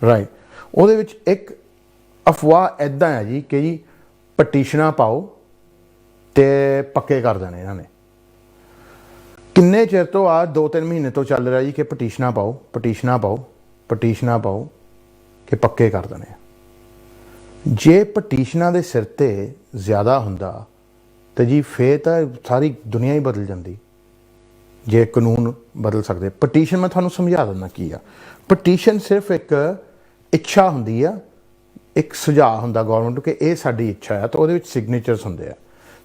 ਰਾਈਟ। ਉਹਦੇ ਵਿੱਚ ਇੱਕ ਅਫਵਾਹ ਇੱਦਾਂ ਹੈ ਜੀ ਕਿ ਜੀ ਪਟੀਸ਼ਨਾਂ ਪਾਓ ਅਤੇ ਪੱਕੇ ਕਰ ਦੇਣੇ ਇਹਨਾਂ ਨੇ। ਕਿੰਨੇ ਚਿਰ ਤੋਂ ਆ 2-3 ਮਹੀਨੇ ਤੋਂ ਚੱਲ ਰਿਹਾ ਜੀ ਕਿ ਪਟੀਸ਼ਨਾਂ ਪਾਓ, ਪਟੀਸ਼ਨਾਂ ਪਾਓ, ਪਟੀਸ਼ਨਾਂ ਪਾਓ ਕਿ ਪੱਕੇ ਕਰ ਦੇਣੇ। ਜੇ ਪਟੀਸ਼ਨਾਂ ਦੇ ਸਿਰ 'ਤੇ ਜ਼ਿਆਦਾ ਹੁੰਦਾ ਤਾਂ ਜੀ ਫਿਰ ਤਾਂ ਸਾਰੀ ਦੁਨੀਆ ਹੀ ਬਦਲ ਜਾਂਦੀ। ਜੇ ਕਾਨੂੰਨ ਬਦਲ ਸਕਦੇ। ਪਟੀਸ਼ਨ ਮੈਂ ਤੁਹਾਨੂੰ ਸਮਝਾ ਦਿੰਦਾ ਕੀ ਆ। ਪਟੀਸ਼ਨ ਸਿਰਫ ਇੱਕ ਇੱਛਾ ਹੁੰਦੀ ਆ, ਇੱਕ ਸੁਝਾਅ ਹੁੰਦਾ ਗੌਰਮੈਂਟ ਨੂੰ ਕਿ ਇਹ ਸਾਡੀ ਇੱਛਾ ਆ, ਤਾਂ ਉਹਦੇ ਵਿੱਚ ਸਿਗਨੇਚਰਸ ਹੁੰਦੇ ਆ।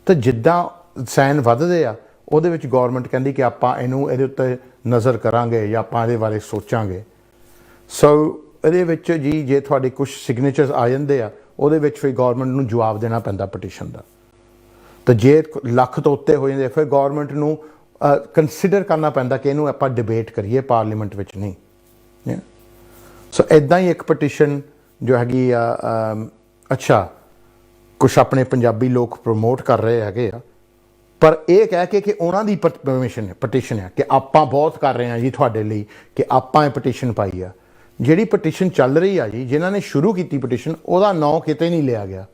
ਤਾਂ ਜਿੱਦਾਂ ਸਾਈਨ ਵੱਧਦੇ ਆ ਉਹਦੇ ਵਿੱਚ ਗੌਰਮੈਂਟ ਕਹਿੰਦੀ ਕਿ ਆਪਾਂ ਇਹਦੇ ਉੱਤੇ ਨਜ਼ਰ ਕਰਾਂਗੇ ਜਾਂ ਆਪਾਂ ਇਹਦੇ ਬਾਰੇ ਸੋਚਾਂਗੇ। ਸੋ ਇਹਦੇ ਵਿੱਚ ਜੀ ਜੇ ਤੁਹਾਡੇ ਕੁਛ ਸਿਗਨੇਚਰਸ ਆ ਜਾਂਦੇ ਆ ਉਹਦੇ ਵਿੱਚ ਫਿਰ ਗੌਰਮੈਂਟ ਨੂੰ ਜਵਾਬ ਦੇਣਾ ਪੈਂਦਾ ਪਟੀਸ਼ਨ ਦਾ। ਤਾਂ ਜੇ ਲੱਖ ਤੋਂ ਉੱਤੇ ਹੋ ਜਾਂਦੇ ਫਿਰ ਗੌਰਮੈਂਟ ਨੂੰ ਕੰਸੀਡਰ ਕਰਨਾ ਪੈਂਦਾ ਕਿ ਇਹਨੂੰ ਆਪਾਂ ਡਿਬੇਟ ਕਰੀਏ ਪਾਰਲੀਮੈਂਟ ਵਿੱਚ, ਨਹੀਂ। ਸੋ ਇੱਦਾਂ ਹੀ ਇੱਕ ਪਟੀਸ਼ਨ ਜੋ ਹੈਗੀ ਆ, ਅੱਛਾ ਕੁਛ ਆਪਣੇ ਪੰਜਾਬੀ ਲੋਕ ਪ੍ਰਮੋਟ ਕਰ ਰਹੇ ਹੈਗੇ ਆ, ਪਰ ਇਹ ਕਹਿ ਕੇ ਕਿ ਉਹਨਾਂ ਦੀ ਪਟੀਸ਼ਨ ਹੈ ਕਿ ਆਪਾਂ ਬਹੁਤ ਕਰ ਰਹੇ ਹਾਂ ਜੀ ਤੁਹਾਡੇ ਲਈ, ਕਿ ਆਪਾਂ ਇਹ ਪਟੀਸ਼ਨ ਪਾਈ ਆ। ਜਿਹੜੀ ਪਟੀਸ਼ਨ ਚੱਲ ਰਹੀ ਆ ਜੀ, ਜਿਨ੍ਹਾਂ ਨੇ ਸ਼ੁਰੂ ਕੀਤੀ ਪਟੀਸ਼ਨ, ਉਹਦਾ ਨਾਂ ਕਿਤੇ ਨਹੀਂ ਲਿਆ ਗਿਆ।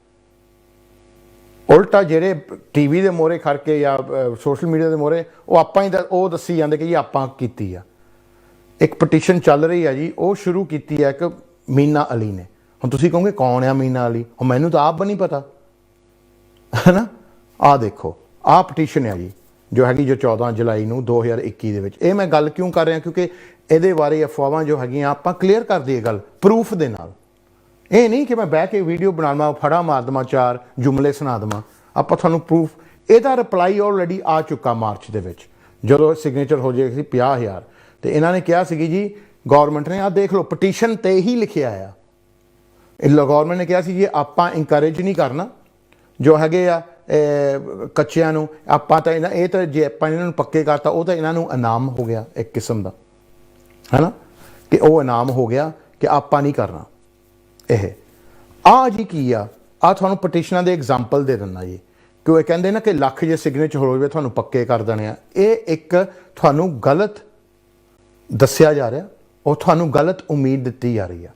ਉਲਟਾ ਜਿਹੜੇ TV ਦੇ ਮੋਹਰੇ ਖੜ ਕੇ ਜਾਂ ਸੋਸ਼ਲ ਮੀਡੀਆ ਦੇ ਮੋਹਰੇ ਉਹ ਆਪਾਂ ਹੀ ਉਹ ਦੱਸੀ ਜਾਂਦੇ ਕਿ ਜੀ ਆਪਾਂ ਕੀਤੀ ਆ। ਇੱਕ ਪਟੀਸ਼ਨ ਚੱਲ ਰਹੀ ਆ ਜੀ, ਉਹ ਸ਼ੁਰੂ ਕੀਤੀ ਹੈ ਇੱਕ ਮੀਨਾ ਅਲੀ ਨੇ। ਹੁਣ ਤੁਸੀਂ ਕਹੋਗੇ ਕੌਣ ਆ ਮੀਨਾ ਅਲੀ? ਮੈਨੂੰ ਤਾਂ ਆਪ ਨਹੀਂ ਪਤਾ, ਹੈ ਨਾ। ਆਹ ਦੇਖੋ, ਆਹ ਪਟੀਸ਼ਨ ਆ ਜੀ, ਜੋ ਹੈਗੀ ਜੋ 14 ਜੁਲਾਈ ਨੂੰ 2021 ਦੇ ਵਿੱਚ। ਇਹ ਮੈਂ ਗੱਲ ਕਿਉਂ ਕਰ ਰਿਹਾ ਕਿਉਂਕਿ ਇਹਦੇ ਬਾਰੇ ਅਫਵਾਹਾਂ ਜੋ ਹੈਗੀਆਂ ਆਪਾਂ ਕਲੀਅਰ ਕਰ ਦਈਏ ਗੱਲ ਪ੍ਰੂਫ ਦੇ ਨਾਲ। ਇਹ ਨਹੀਂ ਕਿ ਮੈਂ ਬਹਿ ਕੇ ਵੀਡੀਓ ਬਣਾ ਲਵਾਂ, ਫੜਾ ਮਾਰ ਦੇਵਾਂ, 4 ਜੁਮਲੇ ਸੁਣਾ ਦੇਵਾਂ। ਆਪਾਂ ਤੁਹਾਨੂੰ ਪ੍ਰੂਫ, ਇਹਦਾ ਰਿਪਲਾਈ ਆਲਰੇਡੀ ਆ ਚੁੱਕਾ ਮਾਰਚ ਦੇ ਵਿੱਚ, ਜਦੋਂ ਸਿਗਨੇਚਰ ਹੋ ਜਾਏਗੀ 50,000। ਤੇ ਇਹਨਾਂ ਨੇ ਕਿਹਾ ਸੀਗੀ ਜੀ ਗੌਰਮੈਂਟ ਨੇ, ਆਹ ਦੇਖ ਲਓ ਪਟੀਸ਼ਨ ਤੇ ਹੀ ਲਿਖਿਆ ਆ, ਗੌਰਮੈਂਟ ਨੇ ਕਿਹਾ ਸੀ ਜੀ ਆਪਾਂ ਇੰਕਰੇਜ ਨਹੀਂ ਕਰਨਾ ਜੋ ਹੈਗੇ ਆ ਕੱਚਿਆਂ ਨੂੰ, ਆਪਾਂ ਤਾਂ ਇਹ ਤਾਂ ਜੇ ਆਪਾਂ ਇਹਨਾਂ ਨੂੰ ਪੱਕੇ ਕਰਤਾ ਉਹ ਤਾਂ ਇਹਨਾਂ ਨੂੰ ਇਨਾਮ ਹੋ ਗਿਆ ਇੱਕ ਕਿਸਮ ਦਾ, ਹੈ ਨਾ, ਕਿ ਉਹ ਇਨਾਮ ਹੋ ਗਿਆ ਕਿ ਆਪਾਂ ਨਹੀਂ ਕਰਨਾ ਇਹ। ਆ ਜੀ ਕੀ ਆ ਤੁਹਾਨੂੰ ਪਟੀਸ਼ਨਾਂ ਦੇ ਐਗਜ਼ਾਮਪਲ ਦੇ ਦਿੰਦਾ ਜੀ, ਕਿ ਉਹ ਕਹਿੰਦੇ ਨਾ ਕਿ ਲੱਖ ਜੇ ਸਿਗਨੇਚਰ ਹੋ ਜਾਵੇ ਤੁਹਾਨੂੰ ਪੱਕੇ ਕਰ ਦੇਣੇ ਆ। ਇਹ ਇੱਕ ਤੁਹਾਨੂੰ ਗਲਤ ਦੱਸਿਆ ਜਾ ਰਿਹਾ, ਉਹ ਤੁਹਾਨੂੰ ਗਲਤ ਉਮੀਦ ਦਿੱਤੀ ਜਾ ਰਹੀ ਆ।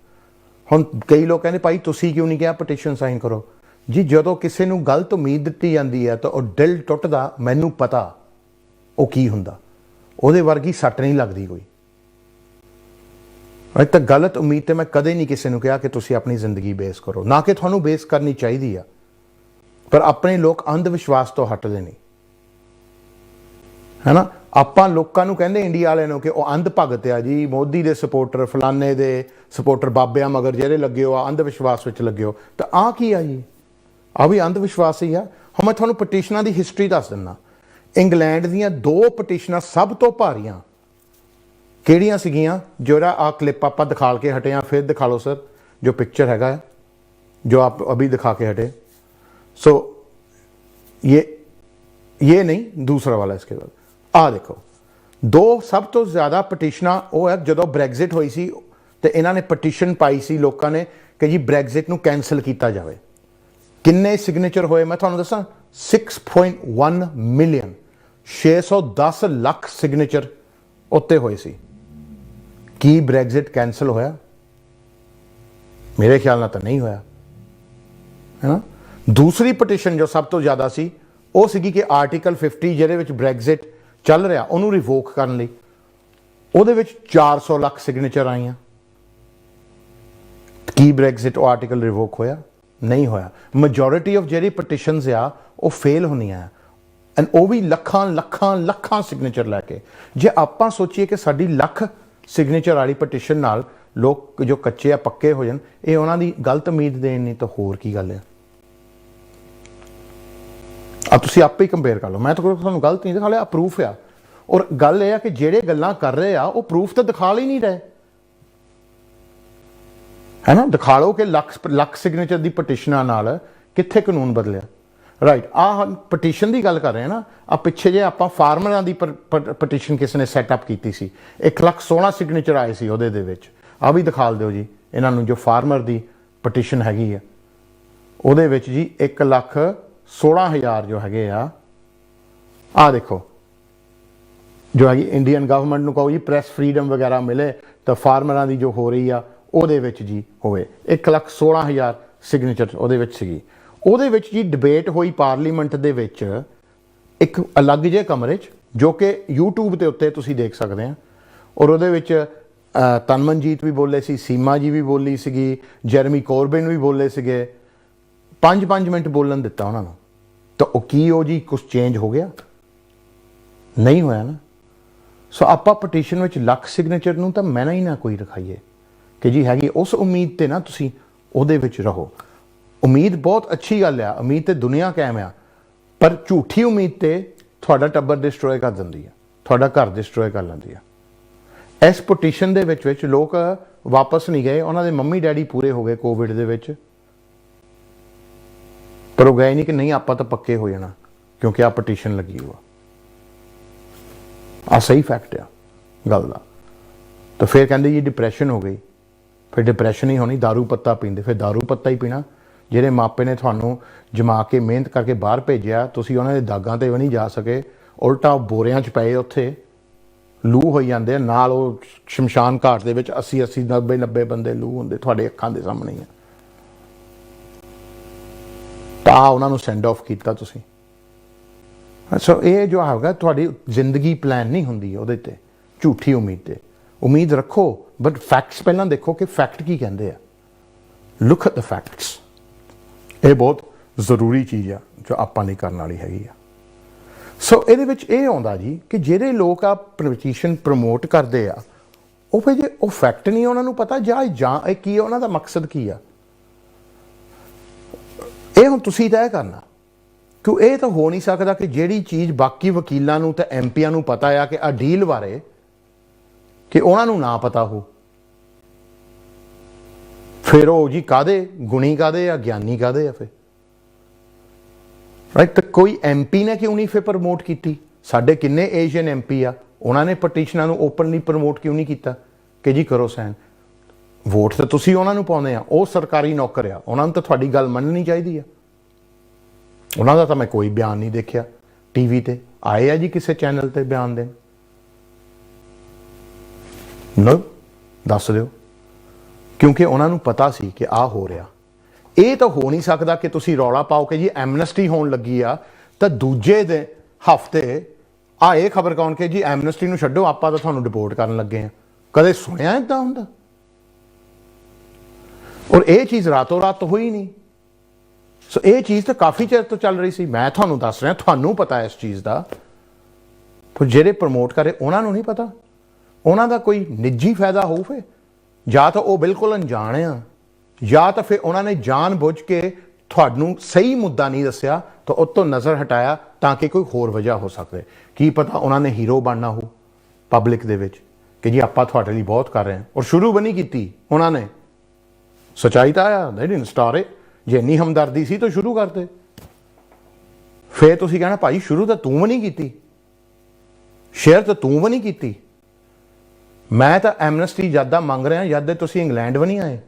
ਹੁਣ ਕਈ ਲੋਕ ਕਹਿੰਦੇ ਭਾਈ ਤੁਸੀਂ ਕਿਉਂ ਨਹੀਂ ਕਿਹਾ ਪਟੀਸ਼ਨ ਸਾਈਨ ਕਰੋ ਜੀ। ਜਦੋਂ ਕਿਸੇ ਨੂੰ ਗਲਤ ਉਮੀਦ ਦਿੱਤੀ ਜਾਂਦੀ ਹੈ ਤਾਂ ਉਹ ਦਿਲ ਟੁੱਟਦਾ, ਮੈਨੂੰ ਪਤਾ ਉਹ ਕੀ ਹੁੰਦਾ, ਉਹਦੇ ਵਰਗੀ ਸੱਟ ਨਹੀਂ ਲੱਗਦੀ ਕੋਈ। ਅੱਜ ਤੱਕ ਗਲਤ ਉਮੀਦ ਤੇ ਮੈਂ ਕਦੇ ਨਹੀਂ ਕਿਸੇ ਨੂੰ ਕਿਹਾ ਕਿ ਤੁਸੀਂ ਆਪਣੀ ਜ਼ਿੰਦਗੀ ਬੇਸ ਕਰੋ, ਨਾ ਕਿ ਤੁਹਾਨੂੰ ਬੇਸ ਕਰਨੀ ਚਾਹੀਦੀ ਆ, ਪਰ ਆਪਣੇ ਲੋਕ ਅੰਧ ਵਿਸ਼ਵਾਸ ਤੋਂ ਹਟਦੇ ਨਹੀਂ, ਹੈ ਨਾ। ਆਪਾਂ ਲੋਕਾਂ ਨੂੰ ਕਹਿੰਦੇ ਇੰਡੀਆ ਵਾਲਿਆਂ ਨੂੰ ਕਿ ਉਹ ਅੰਧ ਭਗਤ ਆ ਜੀ, ਮੋਦੀ ਦੇ ਸਪੋਰਟਰ, ਫਲਾਨੇ ਦੇ ਸਪੋਰਟਰ, ਬਾਬਿਆਂ ਮਗਰ ਜਿਹੜੇ ਲੱਗੇ ਹੋ ਆ, ਅੰਧ ਵਿਸ਼ਵਾਸ ਵਿੱਚ ਲੱਗੇ ਹੋ। ਤਾਂ ਆਹ ਕੀ ਆ ਜੀ, ਆ ਵੀ ਅੰਧ ਵਿਸ਼ਵਾਸ ਹੀ ਆ। ਹੁਣ ਮੈਂ ਤੁਹਾਨੂੰ ਪਟੀਸ਼ਨਾਂ ਦੀ ਹਿਸਟਰੀ ਦੱਸ ਦਿੰਦਾ। ਇੰਗਲੈਂਡ ਦੀਆਂ 2 ਪਟੀਸ਼ਨਾਂ ਸਭ ਤੋਂ ਭਾਰੀਆਂ ਕਿਹੜੀਆਂ ਸੀਗੀਆਂ, ਜਿਹੜਾ ਆ ਕਲਿੱਪ ਆਪਾਂ ਦਿਖਾ ਕੇ ਹਟੇ ਆ, ਫਿਰ ਦਿਖਾ ਲਓ ਸਰ ਜੋ ਪਿਕਚਰ ਹੈਗਾ ਜੋ ਆਪ ਅਭੀ ਦਿਖਾ ਕੇ ਹਟੇ। सो ये नहीं, दूसरा वाला इसके बाद आ देखो। 2 सब तो ज़्यादा पटिशनां वो है जो ब्रैगजिट हुई सी ते इन्हां ने पटिशन पाई सी लोगों ने कि जी ब्रैगजिट नूं कैंसल किया जाए। किन्ने सिग्नेचर होए मैं तुहानूं दसां, 6.1 मिलियन 610 लाख सिग्नेचर उत्ते होए सी। की ब्रैगजिट कैंसल होया? मेरे ख्याल नाल तां नहीं होया, है ना। दूसरी पटिशन जो सब तो ज़्यादा सी वो सीगी कि आर्टिकल 50 जिहदे विच ब्रैगजिट चल रहा उन्होंने रिवोक करने लई, उहदे विच 400 लाख सिग्नेचर आईयां। की ब्रैगजिट वो आर्टिकल रिवोक होया? नहीं होया। मेजोरिटी ऑफ जिहड़ी पटिशनस आ वो फेल होनियां एंड वो भी लखां लखां लखां सिग्नेचर लैके। जे आपां सोचीए कि साडी लख सिग्नेचर वाली पटिशन नाल लोग जो कच्चे आ पक्के हो जाण, ये उन्हां दी गलत उम्मीद देण नहीं तो होर की गल है। अब तुसीं आपे ही कंपेयर कर लो, मैं तो तुहानूं गलत नहीं दिखा लिया, प्रूफ आ। और गल यह है कि ਜਿਹੜੇ ਗੱਲਾਂ कर रहे आ वो प्रूफ तो दिखा ही नहीं रहे, है ना। दिखा लो कि लख सिग्नेचर की पटिशनां नाल कित्थे कानून बदलिया, राइट। आ पटिशन की गल कर रहे हैं ना। आ पिछे जे आपां फार्मरां दी पटिशन किसी ने सैटअप की सी, 1,16,000 सिग्नेचर आए सी उहदे दे विच। आ भी दिखा दिओ जी इन्हां नूं जो फार्मर की पटिशन हैगी है उहदे विच जी 1,16,000 जो हैगे आ देखो जो है इंडियन गवर्नमेंट नूं कहो जी प्रैस फ्रीडम वगैरह मिले तो फार्मरां दी जो हो रही आ ਉਹਦੇ ਵਿੱਚ ਜੀ ਹੋਵੇ 1,16,000 ਸਿਗਨੇਚਰ ਉਹਦੇ ਵਿੱਚ ਸੀਗੀ। ਉਹਦੇ ਵਿੱਚ ਜੀ ਡਿਬੇਟ ਹੋਈ ਪਾਰਲੀਮੈਂਟ ਦੇ ਵਿੱਚ ਇੱਕ ਅਲੱਗ ਜਿਹੇ ਕਮਰੇ 'ਚ, ਜੋ ਕਿ YouTube ਦੇ ਉੱਤੇ ਤੁਸੀਂ ਦੇਖ ਸਕਦੇ ਆ। ਔਰ ਉਹਦੇ ਵਿੱਚ ਤਨਮਨਜੀਤ ਵੀ ਬੋਲੇ ਸੀ, ਸੀਮਾ ਜੀ ਵੀ ਬੋਲੀ ਸੀਗੀ, ਜੈਰਮੀ ਕੋਰਬਿਨ ਵੀ ਬੋਲੇ ਸੀਗੇ। 5-5 ਮਿੰਟ ਬੋਲਣ ਦਿੱਤਾ ਉਹਨਾਂ ਨੂੰ। ਤਾਂ ਉਹ ਕੀ ਉਹ ਜੀ ਕੁਛ ਚੇਂਜ ਹੋ ਗਿਆ? ਨਹੀਂ ਹੋਇਆ ਨਾ। ਸੋ ਆਪਾਂ ਪਟੀਸ਼ਨ ਵਿੱਚ ਲੱਖ ਸਿਗਨੇਚਰ ਨੂੰ ਤਾਂ ਮੈਨਾਂ ਹੀ ਨਾ ਕੋਈ ਰਖਾਈਏ कि जी हैगी उस उम्मीद ते ना तुसी उहदे विच रहो। उम्मीद बहुत अच्छी गल आ, उम्मीद ते दुनिया कायम आ, पर झूठी उम्मीद ते तुहाडा टब्बर डिस्ट्रॉय कर दिंदी है, तुहाडा घर डिस्ट्रॉय कर लैंदी है। इस पटिशन दे विच लोग वापस नहीं गए, उन्हां दे मम्मी डैडी पूरे हो गए कोविड दे विच, पर वो गए नहीं कि नहीं आपां तां पक्के हो जाना क्योंकि आ पटिशन लगी हुआ। आ सही फैक्ट आ गल दा। तो फिर कहंदे जी डिप्रैशन हो गई, फिर डिप्रैशन ही होनी, दारू पत्ता पींदे, फिर दारू पत्ता ही पीना। ਜਿਹੜੇ ਮਾਪੇ ਨੇ ਤੁਹਾਨੂੰ ਜਮਾ ਕੇ ਮਿਹਨਤ ਕਰਕੇ ਬਾਹਰ ਭੇਜਿਆ, ਤੁਸੀਂ ਉਹਨਾਂ ਦੇ ਦਾਗਾਂ ਤੇ ਵੀ ਨਹੀਂ ਜਾ ਸਕੇ, ਉਲਟਾ ਬੋਰਿਆਂ 'ਚ ਪਏ ਉੱਥੇ ਲੂ ਹੋਈ ਜਾਂਦੇ ਆ। ਨਾਲ ਉਹ ਸ਼ਮਸ਼ਾਨ ਘਾਟ ਦੇ ਵਿੱਚ 80 90 ਬੰਦੇ ਲੂ ਹੁੰਦੇ ਤੁਹਾਡੇ ਅੱਖਾਂ ਦੇ ਸਾਹਮਣੇ ਆ। ਤਾਂ ਉਹਨਾਂ ਨੂੰ ਸੈਂਡ ਆਫ ਕੀਤਾ ਤੁਸੀਂ। ਸੋ ਇਹ ਜੋ ਹੈਗਾ ਤੁਹਾਡੀ ਜ਼ਿੰਦਗੀ ਪਲਾਨ ਨਹੀਂ ਹੁੰਦੀ ਉਹਦੇ ਤੇ, ਝੂਠੀ ਉਮੀਦ ਤੇ। उम्मीद रखो बट फैक्ट्स पहला देखो कि फैक्ट की कहते हैं। Look at the facts. ये बहुत ज़रूरी चीज़ है जो आपां नहीं करने वाली हैगी आ। ਸੋ ਇਹਦੇ ਵਿੱਚ ਇਹ ਆਉਂਦਾ ਜੀ ਕਿ ਜਿਹੜੇ ਲੋਕ ਆ ਪਟੀਸ਼ਨ ਪ੍ਰਮੋਟ ਕਰਦੇ ਆ ਉਹ ਫਿਰ ਜੇ ਉਹ ਫੈਕਟ ਨਹੀਂ ਉਹਨਾਂ ਨੂੰ ਪਤਾ ਜਾਂ ਇਹ ਕੀ ਆ, ਉਹਨਾਂ ਦਾ ਮਕਸਦ ਕੀ ਆ, ਇਹ ਹੁਣ ਤੁਸੀਂ ਤੈਅ ਕਰਨਾ। ਕਿਉਂ ਇਹ ਤਾਂ ਹੋ ਨਹੀਂ ਸਕਦਾ ਕਿ ਜਿਹੜੀ ਚੀਜ਼ ਬਾਕੀ ਵਕੀਲਾਂ ਨੂੰ ਤੇ ਐਮਪੀਆਂ ਨੂੰ ਪਤਾ ਆ ਕਿ ਆ ਡੀਲ ਬਾਰੇ, ਕਿ ਉਹਨਾਂ ਨੂੰ ਨਾ ਪਤਾ ਹੋ। ਫਿਰ ਉਹ ਜੀ ਕਾਹਦੇ ਗੁਣੀ ਕਾਹਦੇ ਆ, ਗਿਆਨੀ ਕਾਹਦੇ ਆ ਫਿਰ, ਰਾਈਟ। ਤਾਂ ਕੋਈ ਐਮਪੀ ਨੇ ਕਿਉਂ ਨਹੀਂ ਫਿਰ ਪ੍ਰਮੋਟ ਕੀਤੀ? ਸਾਡੇ ਕਿੰਨੇ ਏਸ਼ੀਅਨ ਐਮਪੀ ਆ, ਉਹਨਾਂ ਨੇ ਪਟੀਸ਼ਨਾਂ ਨੂੰ ਓਪਨਲੀ ਪ੍ਰਮੋਟ ਕਿਉਂ ਨਹੀਂ ਕੀਤਾ ਕਿ ਜੀ ਕਰੋ ਸਾਈਨ? ਵੋਟ ਤਾਂ ਤੁਸੀਂ ਉਹਨਾਂ ਨੂੰ ਪਾਉਂਦੇ ਆ, ਉਹ ਸਰਕਾਰੀ ਨੌਕਰ ਆ, ਉਹਨਾਂ ਨੂੰ ਤਾਂ ਤੁਹਾਡੀ ਗੱਲ ਮੰਨਣੀ ਚਾਹੀਦੀ ਆ। ਉਹਨਾਂ ਦਾ ਤਾਂ ਮੈਂ ਕੋਈ ਬਿਆਨ ਨਹੀਂ ਦੇਖਿਆ ਟੀਵੀ ਤੇ ਆਏ ਆ ਜੀ ਕਿਸੇ ਚੈਨਲ ਤੇ ਬਿਆਨ ਦੇਣ। ਨੋ, ਦੱਸ ਦਿਓ, ਕਿਉਂਕਿ ਉਹਨਾਂ ਨੂੰ ਪਤਾ ਸੀ ਕਿ ਆਹ ਹੋ ਰਿਹਾ। ਇਹ ਤਾਂ ਹੋ ਨਹੀਂ ਸਕਦਾ ਕਿ ਤੁਸੀਂ ਰੌਲਾ ਪਾਓ ਕਿ ਜੀ ਐਮਨੈਸਟੀ ਹੋਣ ਲੱਗੀ ਆ ਤਾਂ ਦੂਜੇ ਦੇ ਹਫਤੇ ਆ ਇਹ ਖਬਰ ਕੌਣ ਕਿ ਜੀ ਐਮਨੈਸਟੀ ਨੂੰ ਛੱਡੋ, ਆਪਾਂ ਤਾਂ ਤੁਹਾਨੂੰ ਡਿਪੋਰਟ ਕਰਨ ਲੱਗੇ ਆ। ਕਦੇ ਸੁਣਿਆ ਇੱਦਾਂ ਹੁੰਦਾ? ਔਰ ਇਹ ਚੀਜ਼ ਰਾਤੋਂ ਰਾਤ ਹੋਈ ਨਹੀਂ। ਸੋ ਇਹ ਚੀਜ਼ ਤਾਂ ਕਾਫੀ ਚਿਰ ਤੋਂ ਚੱਲ ਰਹੀ ਸੀ। ਮੈਂ ਤੁਹਾਨੂੰ ਦੱਸ ਰਿਹਾ, ਤੁਹਾਨੂੰ ਪਤਾ ਇਸ ਚੀਜ਼ ਦਾ, ਪਰ ਜਿਹੜੇ ਪ੍ਰਮੋਟ ਕਰੇ ਉਹਨਾਂ ਨੂੰ ਨਹੀਂ ਪਤਾ। ਉਹਨਾਂ ਦਾ ਕੋਈ ਨਿੱਜੀ ਫਾਇਦਾ ਹੋਊ ਫਿਰ, ਜਾਂ ਤਾਂ ਉਹ ਬਿਲਕੁਲ ਅਣਜਾਣ ਆ, ਜਾਂ ਤਾਂ ਫਿਰ ਉਹਨਾਂ ਨੇ ਜਾਣ ਬੁੱਝ ਕੇ ਤੁਹਾਨੂੰ ਸਹੀ ਮੁੱਦਾ ਨਹੀਂ ਦੱਸਿਆ ਤਾਂ ਉਹ ਤੋਂ ਨਜ਼ਰ ਹਟਾਇਆ ਤਾਂ ਕਿ ਕੋਈ ਹੋਰ ਵਜ੍ਹਾ ਹੋ ਸਕਦੇ। ਕੀ ਪਤਾ ਉਹਨਾਂ ਨੇ ਹੀਰੋ ਬਣਨਾ ਹੋ ਪਬਲਿਕ ਦੇ ਵਿੱਚ ਕਿ ਜੀ ਆਪਾਂ ਤੁਹਾਡੇ ਲਈ ਬਹੁਤ ਕਰ ਰਹੇ ਹਾਂ, ਔਰ ਸ਼ੁਰੂ ਵੀ ਨਹੀਂ ਕੀਤੀ ਉਹਨਾਂ ਨੇ। ਸੱਚਾਈ ਤਾਂ ਆ, they didn't start it। ਜੇ ਇੰਨੀ ਹਮਦਰਦੀ ਸੀ ਤਾਂ ਸ਼ੁਰੂ ਕਰਦੇ। ਫਿਰ ਤੁਸੀਂ ਕਹਿਣਾ ਭਾਈ ਸ਼ੁਰੂ ਤਾਂ ਤੂੰ ਵੀ ਨਹੀਂ ਕੀਤੀ, ਸ਼ੇਅਰ ਤਾਂ ਤੂੰ ਵੀ ਨਹੀਂ ਕੀਤੀ। ਮੈਂ ਤਾਂ ਐਮਨੈਸਟੀ ਜਦ ਦਾ ਮੰਗ ਰਿਹਾ ਜਦ ਦੇ ਤੁਸੀਂ ਇੰਗਲੈਂਡ ਵੀ ਨਹੀਂ ਆਏ।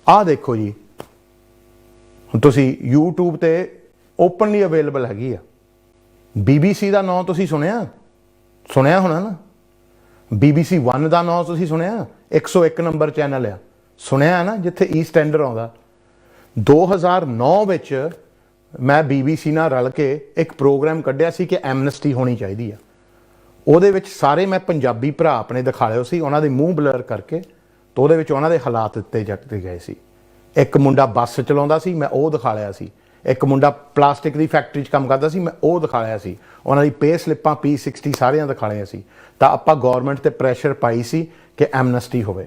ਆਹ ਦੇਖੋ ਜੀ, ਹੁਣ ਤੁਸੀਂ YouTube ਤੇ ਓਪਨਲੀ ਅਵੇਲੇਬਲ ਹੈਗੀ ਆ। BBC ਦਾ ਨਾਂ ਤੁਸੀਂ ਸੁਣਿਆ ਹੋਣਾ ਨਾ। BBC 1 ਦਾ ਨਾਂ ਤੁਸੀਂ ਸੁਣਿਆ, 101 ਨੰਬਰ ਚੈਨਲ ਆ, ਸੁਣਿਆ ਨਾ, ਜਿੱਥੇ ਈਸਟ ਐਂਡਰ ਆਉਂਦਾ। 2009 ਵਿੱਚ ਮੈਂ BBC ਨਾਲ ਰਲ ਕੇ ਇੱਕ ਪ੍ਰੋਗਰਾਮ ਕੱਢਿਆ ਸੀ ਕਿ ਐਮਨੈਸਟੀ ਹੋਣੀ ਚਾਹੀਦੀ ਆ। ਉਹਦੇ ਵਿੱਚ ਸਾਰੇ ਮੈਂ ਪੰਜਾਬੀ ਭਰਾ ਆਪਣੇ ਦਿਖਾ ਲਿਓ ਸੀ, ਉਹਨਾਂ ਦੇ ਮੂੰਹ ਬਲਰ ਕਰਕੇ, ਤਾਂ ਉਹਦੇ ਵਿੱਚ ਉਹਨਾਂ ਦੇ ਹਾਲਾਤ ਦਿੱਤੇ ਗਏ ਸੀ। ਇੱਕ ਮੁੰਡਾ ਬੱਸ ਚਲਾਉਂਦਾ ਸੀ, ਮੈਂ ਉਹ ਦਿਖਾ ਲਿਆ ਸੀ। ਇੱਕ ਮੁੰਡਾ ਪਲਾਸਟਿਕ ਦੀ ਫੈਕਟਰੀ 'ਚ ਕੰਮ ਕਰਦਾ ਸੀ, ਮੈਂ ਉਹ ਦਿਖਾ ਲਿਆ ਸੀ। ਉਹਨਾਂ ਦੀ ਪੇ ਸਲਿੱਪਾਂ P60 ਸਾਰੀਆਂ ਦਿਖਾ ਲਈਆਂ ਸੀ। ਤਾਂ ਆਪਾਂ ਗੌਰਮੈਂਟ 'ਤੇ ਪ੍ਰੈਸ਼ਰ ਪਾਈ ਸੀ ਕਿ ਐਮਨੈਸਟੀ ਹੋਵੇ।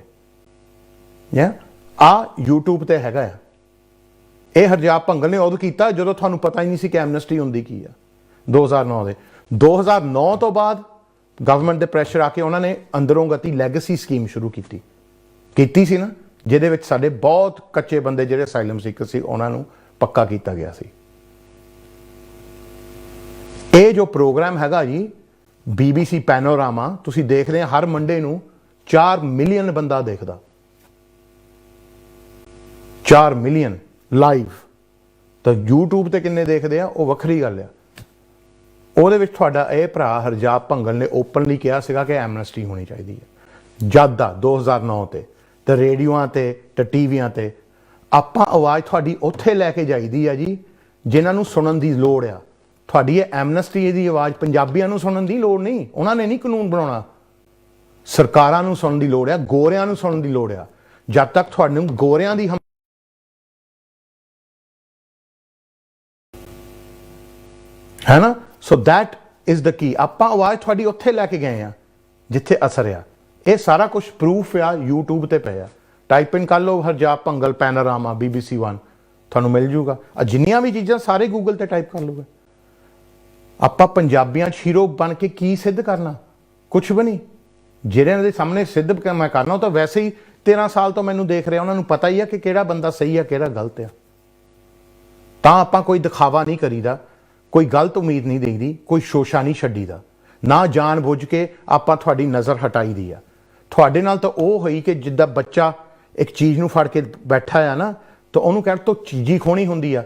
ਆ YouTube 'ਤੇ ਹੈਗਾ ਆ। ਇਹ ਹਰਜਾਬ ਭੰਗਲ ਨੇ ਉਦੋਂ ਕੀਤਾ ਜਦੋਂ ਤੁਹਾਨੂੰ ਪਤਾ ਹੀ ਨਹੀਂ ਸੀ ਕਿ ਐਮਨੈਸਟੀ ਹੁੰਦੀ ਕੀ ਆ। 2009 ਤੋਂ ਬਾਅਦ ਗਵਰਨਮੈਂਟ ਦੇ ਪ੍ਰੈਸ਼ਰ ਆ ਕੇ ਉਹਨਾਂ ਨੇ ਅੰਦਰੋਂ ਗਤੀ ਲੈਗੇਸੀ ਸਕੀਮ ਸ਼ੁਰੂ ਕੀਤੀ ਸੀ ਨਾ, ਜਿਹਦੇ ਵਿੱਚ ਸਾਡੇ ਬਹੁਤ ਕੱਚੇ ਬੰਦੇ ਜਿਹੜੇ ਅਸਾਈਲਮ ਸੀਕਰ ਸੀ ਉਹਨਾਂ ਨੂੰ ਪੱਕਾ ਕੀਤਾ ਗਿਆ ਸੀ। ਇਹ ਜੋ ਪ੍ਰੋਗਰਾਮ ਹੈਗਾ ਜੀ BBC ਪੈਨੋਰਾਮਾ, ਤੁਸੀਂ ਦੇਖਦੇ ਆ ਹਰ ਮੰਡੇ ਨੂੰ 4 ਮਿਲੀਅਨ ਬੰਦਾ ਦੇਖਦਾ। 4 ਮਿਲੀਅਨ ਲਾਈਵ। ਤਾਂ YouTube ਤੇ ਕਿੰਨੇ ਦੇਖਦੇ ਆ ਉਹ ਵੱਖਰੀ ਗੱਲ ਆ। ਉਹਦੇ ਵਿੱਚ ਤੁਹਾਡਾ ਇਹ ਭਰਾ ਹਰਜਾਬ ਭੰਗਲ ਨੇ ਓਪਨਲੀ ਕਿਹਾ ਸੀਗਾ ਕਿ ਐਮਨੈਸਟੀ ਹੋਣੀ ਚਾਹੀਦੀ ਹੈ। ਜਦ ਦਾ 2009 ਤੇ ਰੇਡੀਓਆਂ ਤੇ ਟੀਵੀਆਂ ਤੇ ਆਪਾਂ ਆਵਾਜ਼ ਤੁਹਾਡੀ ਉੱਥੇ ਲੈ ਕੇ ਜਾਈਦੀ ਆ ਜੀ ਜਿਨ੍ਹਾਂ ਨੂੰ ਸੁਣਨ ਦੀ ਲੋੜ ਆ। ਤੁਹਾਡੀ ਇਹ ਐਮਨੈਸਟੀ ਦੀ ਆਵਾਜ਼ ਪੰਜਾਬੀਆਂ ਨੂੰ ਸੁਣਨ ਦੀ ਲੋੜ ਨਹੀਂ। ਉਹਨਾਂ ਨੇ ਨਹੀਂ ਕਾਨੂੰਨ ਬਣਾਉਣਾ। ਸਰਕਾਰਾਂ ਨੂੰ ਸੁਣਨ ਦੀ ਲੋੜ ਆ, ਗੋਰਿਆਂ ਨੂੰ ਸੁਣਨ ਦੀ ਲੋੜ ਆ। ਜਦ ਤੱਕ ਤੁਹਾਨੂੰ ਗੋਰਿਆਂ ਦੀ ਹੈ ਨਾ, ਸੋ ਦੈਟ ਇਜ਼ ਦ ਕੀ। ਆਪਾਂ ਆਵਾਜ਼ ਤੁਹਾਡੀ ਉੱਥੇ ਲੈ ਕੇ ਗਏ ਆ ਜਿੱਥੇ ਅਸਰ ਆ। ਇਹ ਸਾਰਾ ਕੁਝ ਪ੍ਰੂਫ ਆ YouTube ਤੇ ਪਿਆ। ਟਾਈਪ ਇਨ ਕਰ ਲਓ ਹਰਜਾਬ ਭੰਗਲ ਪੈਨੋਰਾਮਾ BBC 1, ਤੁਹਾਨੂੰ ਮਿਲ ਜੂਗਾ। ਜਿੰਨੀਆਂ ਵੀ ਚੀਜ਼ਾਂ ਸਾਰੇ ਗੂਗਲ ਤੇ ਟਾਈਪ ਕਰ ਲੂਗਾ। ਆਪਾਂ ਪੰਜਾਬੀਆਂ 'ਚ ਹੀਰੋ ਬਣ ਕੇ ਕੀ ਸਿੱਧ ਕਰਨਾ? ਕੁਛ ਵੀ ਨਹੀਂ। ਜਿਹੜਿਆਂ ਦੇ ਸਾਹਮਣੇ ਸਿੱਧ ਮੈਂ ਕਰਨਾ ਉਹ ਤਾਂ ਵੈਸੇ ਹੀ 13 ਸਾਲ ਤੋਂ ਮੈਨੂੰ ਦੇਖ ਰਿਹਾ, ਉਹਨਾਂ ਨੂੰ ਪਤਾ ਹੀ ਆ ਕਿ ਕਿਹੜਾ ਬੰਦਾ ਸਹੀ ਆ ਕਿਹੜਾ ਗਲਤ ਆ। ਤਾਂ ਆਪਾਂ ਕੋਈ ਦਿਖਾਵਾ ਨਹੀਂ ਕਰੀਦਾ, ਕੋਈ ਗਲਤ ਉਮੀਦ ਨਹੀਂ ਦੇਈਦੀ, ਕੋਈ ਸ਼ੋਸ਼ਾ ਨਹੀਂ ਛੱਡੀਦਾ, ਨਾ ਜਾਣ ਬੁੱਝ ਕੇ ਆਪਾਂ ਤੁਹਾਡੀ ਨਜ਼ਰ ਹਟਾਈ ਦੀ ਆ। ਤੁਹਾਡੇ ਨਾਲ ਤਾਂ ਉਹ ਹੋਈ ਕਿ ਜਿੱਦਾਂ ਬੱਚਾ ਇੱਕ ਚੀਜ਼ ਨੂੰ ਫੜ ਕੇ ਬੈਠਾ ਆ ਨਾ, ਤਾਂ ਉਹਨੂੰ ਕਹਿਣ ਤੋਂ ਚੀਜ਼ੀ ਖੋਣੀ ਹੁੰਦੀ ਆ।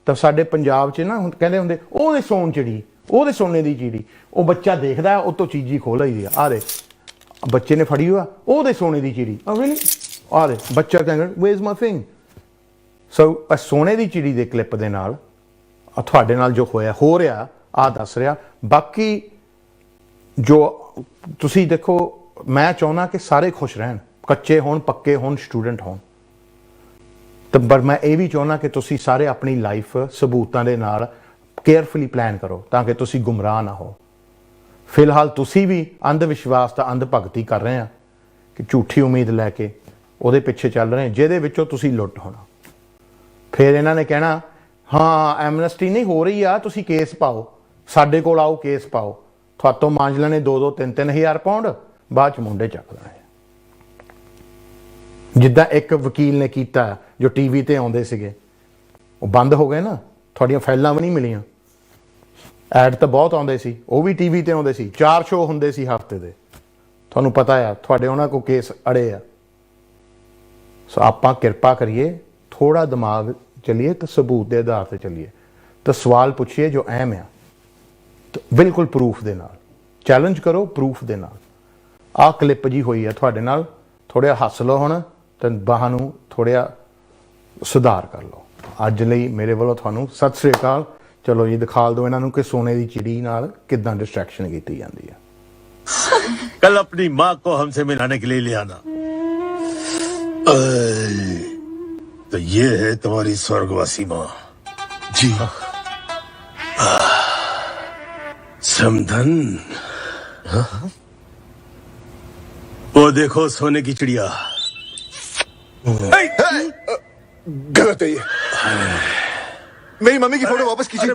ਤਾਂ ਸਾਡੇ ਪੰਜਾਬ 'ਚ ਨਾ ਕਹਿੰਦੇ ਹੁੰਦੇ ਉਹਦੇ ਸੋਨ ਚਿੜੀ, ਉਹਦੇ ਸੋਨੇ ਦੀ ਚਿੜੀ। ਉਹ ਬੱਚਾ ਦੇਖਦਾ ਉਹ ਤੋਂ ਚੀਜ਼ੀ ਖੋਹ ਲਈਦੀ ਆ। ਆਹ ਦੇ ਬੱਚੇ ਨੇ ਫੜੀ ਹੋਆ ਉਹਦੇ ਸੋਨੇ ਦੀ ਚਿੜੀ। ਆਹ ਦੇ ਬੱਚਾ ਕਹਿੰਦਾ ਵੇਅਰਜ਼ ਮਾਈ ਥਿੰਗ। ਸੋ ਸੋਨੇ ਦੀ ਚਿੜੀ ਦੇ ਕਲਿੱਪ ਦੇ ਨਾਲ ਤੁਹਾਡੇ ਨਾਲ ਜੋ ਹੋ ਰਿਹਾ ਆਹ ਦੱਸ ਰਿਹਾ। ਬਾਕੀ ਜੋ ਤੁਸੀਂ ਦੇਖੋ, ਮੈਂ ਚਾਹੁੰਦਾ ਕਿ ਸਾਰੇ ਖੁਸ਼ ਰਹਿਣ, ਕੱਚੇ ਹੋਣ ਪੱਕੇ ਹੋਣ ਸਟੂਡੈਂਟ ਹੋਣ। ਤਾਂ ਪਰ ਮੈਂ ਇਹ ਵੀ ਚਾਹੁੰਦਾ ਕਿ ਤੁਸੀਂ ਸਾਰੇ ਆਪਣੀ ਲਾਈਫ ਸਬੂਤਾਂ ਦੇ ਨਾਲ केयरफुली प्लान करो ताकि तुसी गुमराह ना हो। फिलहाल तुसी भी अंध विश्वास तो अंध भगती कर रहे हैं कि झूठी उम्मीद लैके ਉਹਦੇ ਪਿੱਛੇ ਚੱਲ ਰਹੇ ਜਿਹਦੇ ਵਿੱਚੋਂ ਤੁਸੀਂ ਲੁੱਟ ਹੋਣਾ। ਫਿਰ ਇਹਨਾਂ ਨੇ ਕਹਿਣਾ ਹਾਂ ਐਮਨੈਸਟੀ ਨਹੀਂ ਹੋ ਰਹੀ ਆ, ਤੁਸੀਂ ਕੇਸ ਪਾਓ, ਸਾਡੇ ਕੋਲ ਆਓ, ਕੇਸ ਪਾਓ। ਤੁਹਾਤੋਂ ਮੰਗ ਲੈਣੇ 2-2 3-3 ਹਜ਼ਾਰ ਪਾਉਂਡ, ਬਾਅਦ ਚ ਮੁੰਡੇ ਚੱਕ ਲੈਣੇ। ਜਿੱਦਾਂ ਇੱਕ ਵਕੀਲ ਨੇ ਕੀਤਾ ਜੋ ਟੀਵੀ ਤੇ ਆਉਂਦੇ ਸੀਗੇ, ਉਹ ਬੰਦ ਹੋ ਗਏ ਨਾ, ਤੁਹਾਡੀਆਂ ਫਾਈਲਾਂ ਵੀ ਨਹੀਂ ਮਿਲੀਆਂ। ਐਡ ਤਾਂ ਬਹੁਤ ਆਉਂਦੇ ਸੀ, ਉਹ ਵੀ ਟੀਵੀ ਤੇ ਆਉਂਦੇ ਸੀ, 4 ਸ਼ੋਅ ਹੁੰਦੇ ਸੀ ਹਫਤੇ ਦੇ। ਤੁਹਾਨੂੰ ਪਤਾ ਆ ਤੁਹਾਡੇ ਉਹਨਾਂ ਕੋਲ ਕੇਸ ਅੜੇ ਆ। ਸੋ ਆਪਾਂ ਕਿਰਪਾ ਕਰੀਏ, ਥੋੜਾ ਦਿਮਾਗ ਚੱਲੀਏ ਤੇ ਸਬੂਤ ਦੇ ਆਧਾਰ ਤੇ ਚੱਲੀਏ ਤੇ ਸਵਾਲ ਪੁੱਛੀਏ ਜੋ ਅਹਿਮ ਆ, ਬਿਲਕੁਲ ਪ੍ਰੂਫ ਦੇ ਨਾਲ ਚੈਲੰਜ ਕਰੋ, ਪ੍ਰੂਫ ਦੇ ਨਾਲ। ਆਹ ਕਲਿੱਪ ਜੀ ਹੋਈ ਆ ਤੁਹਾਡੇ ਨਾਲ, ਥੋੜ੍ਹਾ ਹੱਸ ਲਓ ਹੁਣ ਤੇ ਬਾਹਾਂ ਨੂੰ ਥੋੜ੍ਹਾ ਸੁਧਾਰ ਕਰ ਲਓ। ਅੱਜ ਲਈ ਮੇਰੇ ਵੱਲੋਂ ਤੁਹਾਨੂੰ ਸਤਿ ਸ੍ਰੀ ਅਕਾਲ। ਚਲੋ ਜੀ ਦਿਖਾ ਦਿਓ ਇਹਨਾਂ ਨੂੰ ਕਿ ਸੋਨੇ ਦੀ ਚਿੜੀ ਨਾਲ ਕਿੱਦਾਂ ਡਿਸਟਰੈਕਸ਼ਨ ਕੀਤੀ ਜਾਂਦੀ ਹੈ। कल अपनी माँ को हमसे मिलाने के लिए ले आना। तो ये है तुम्हारी स्वर्गवासी माँ जी। समधन। वो देखो सोने की चिड़िया। गलत है ये। मेरी मम्मी की फोटो वापस कीजिए।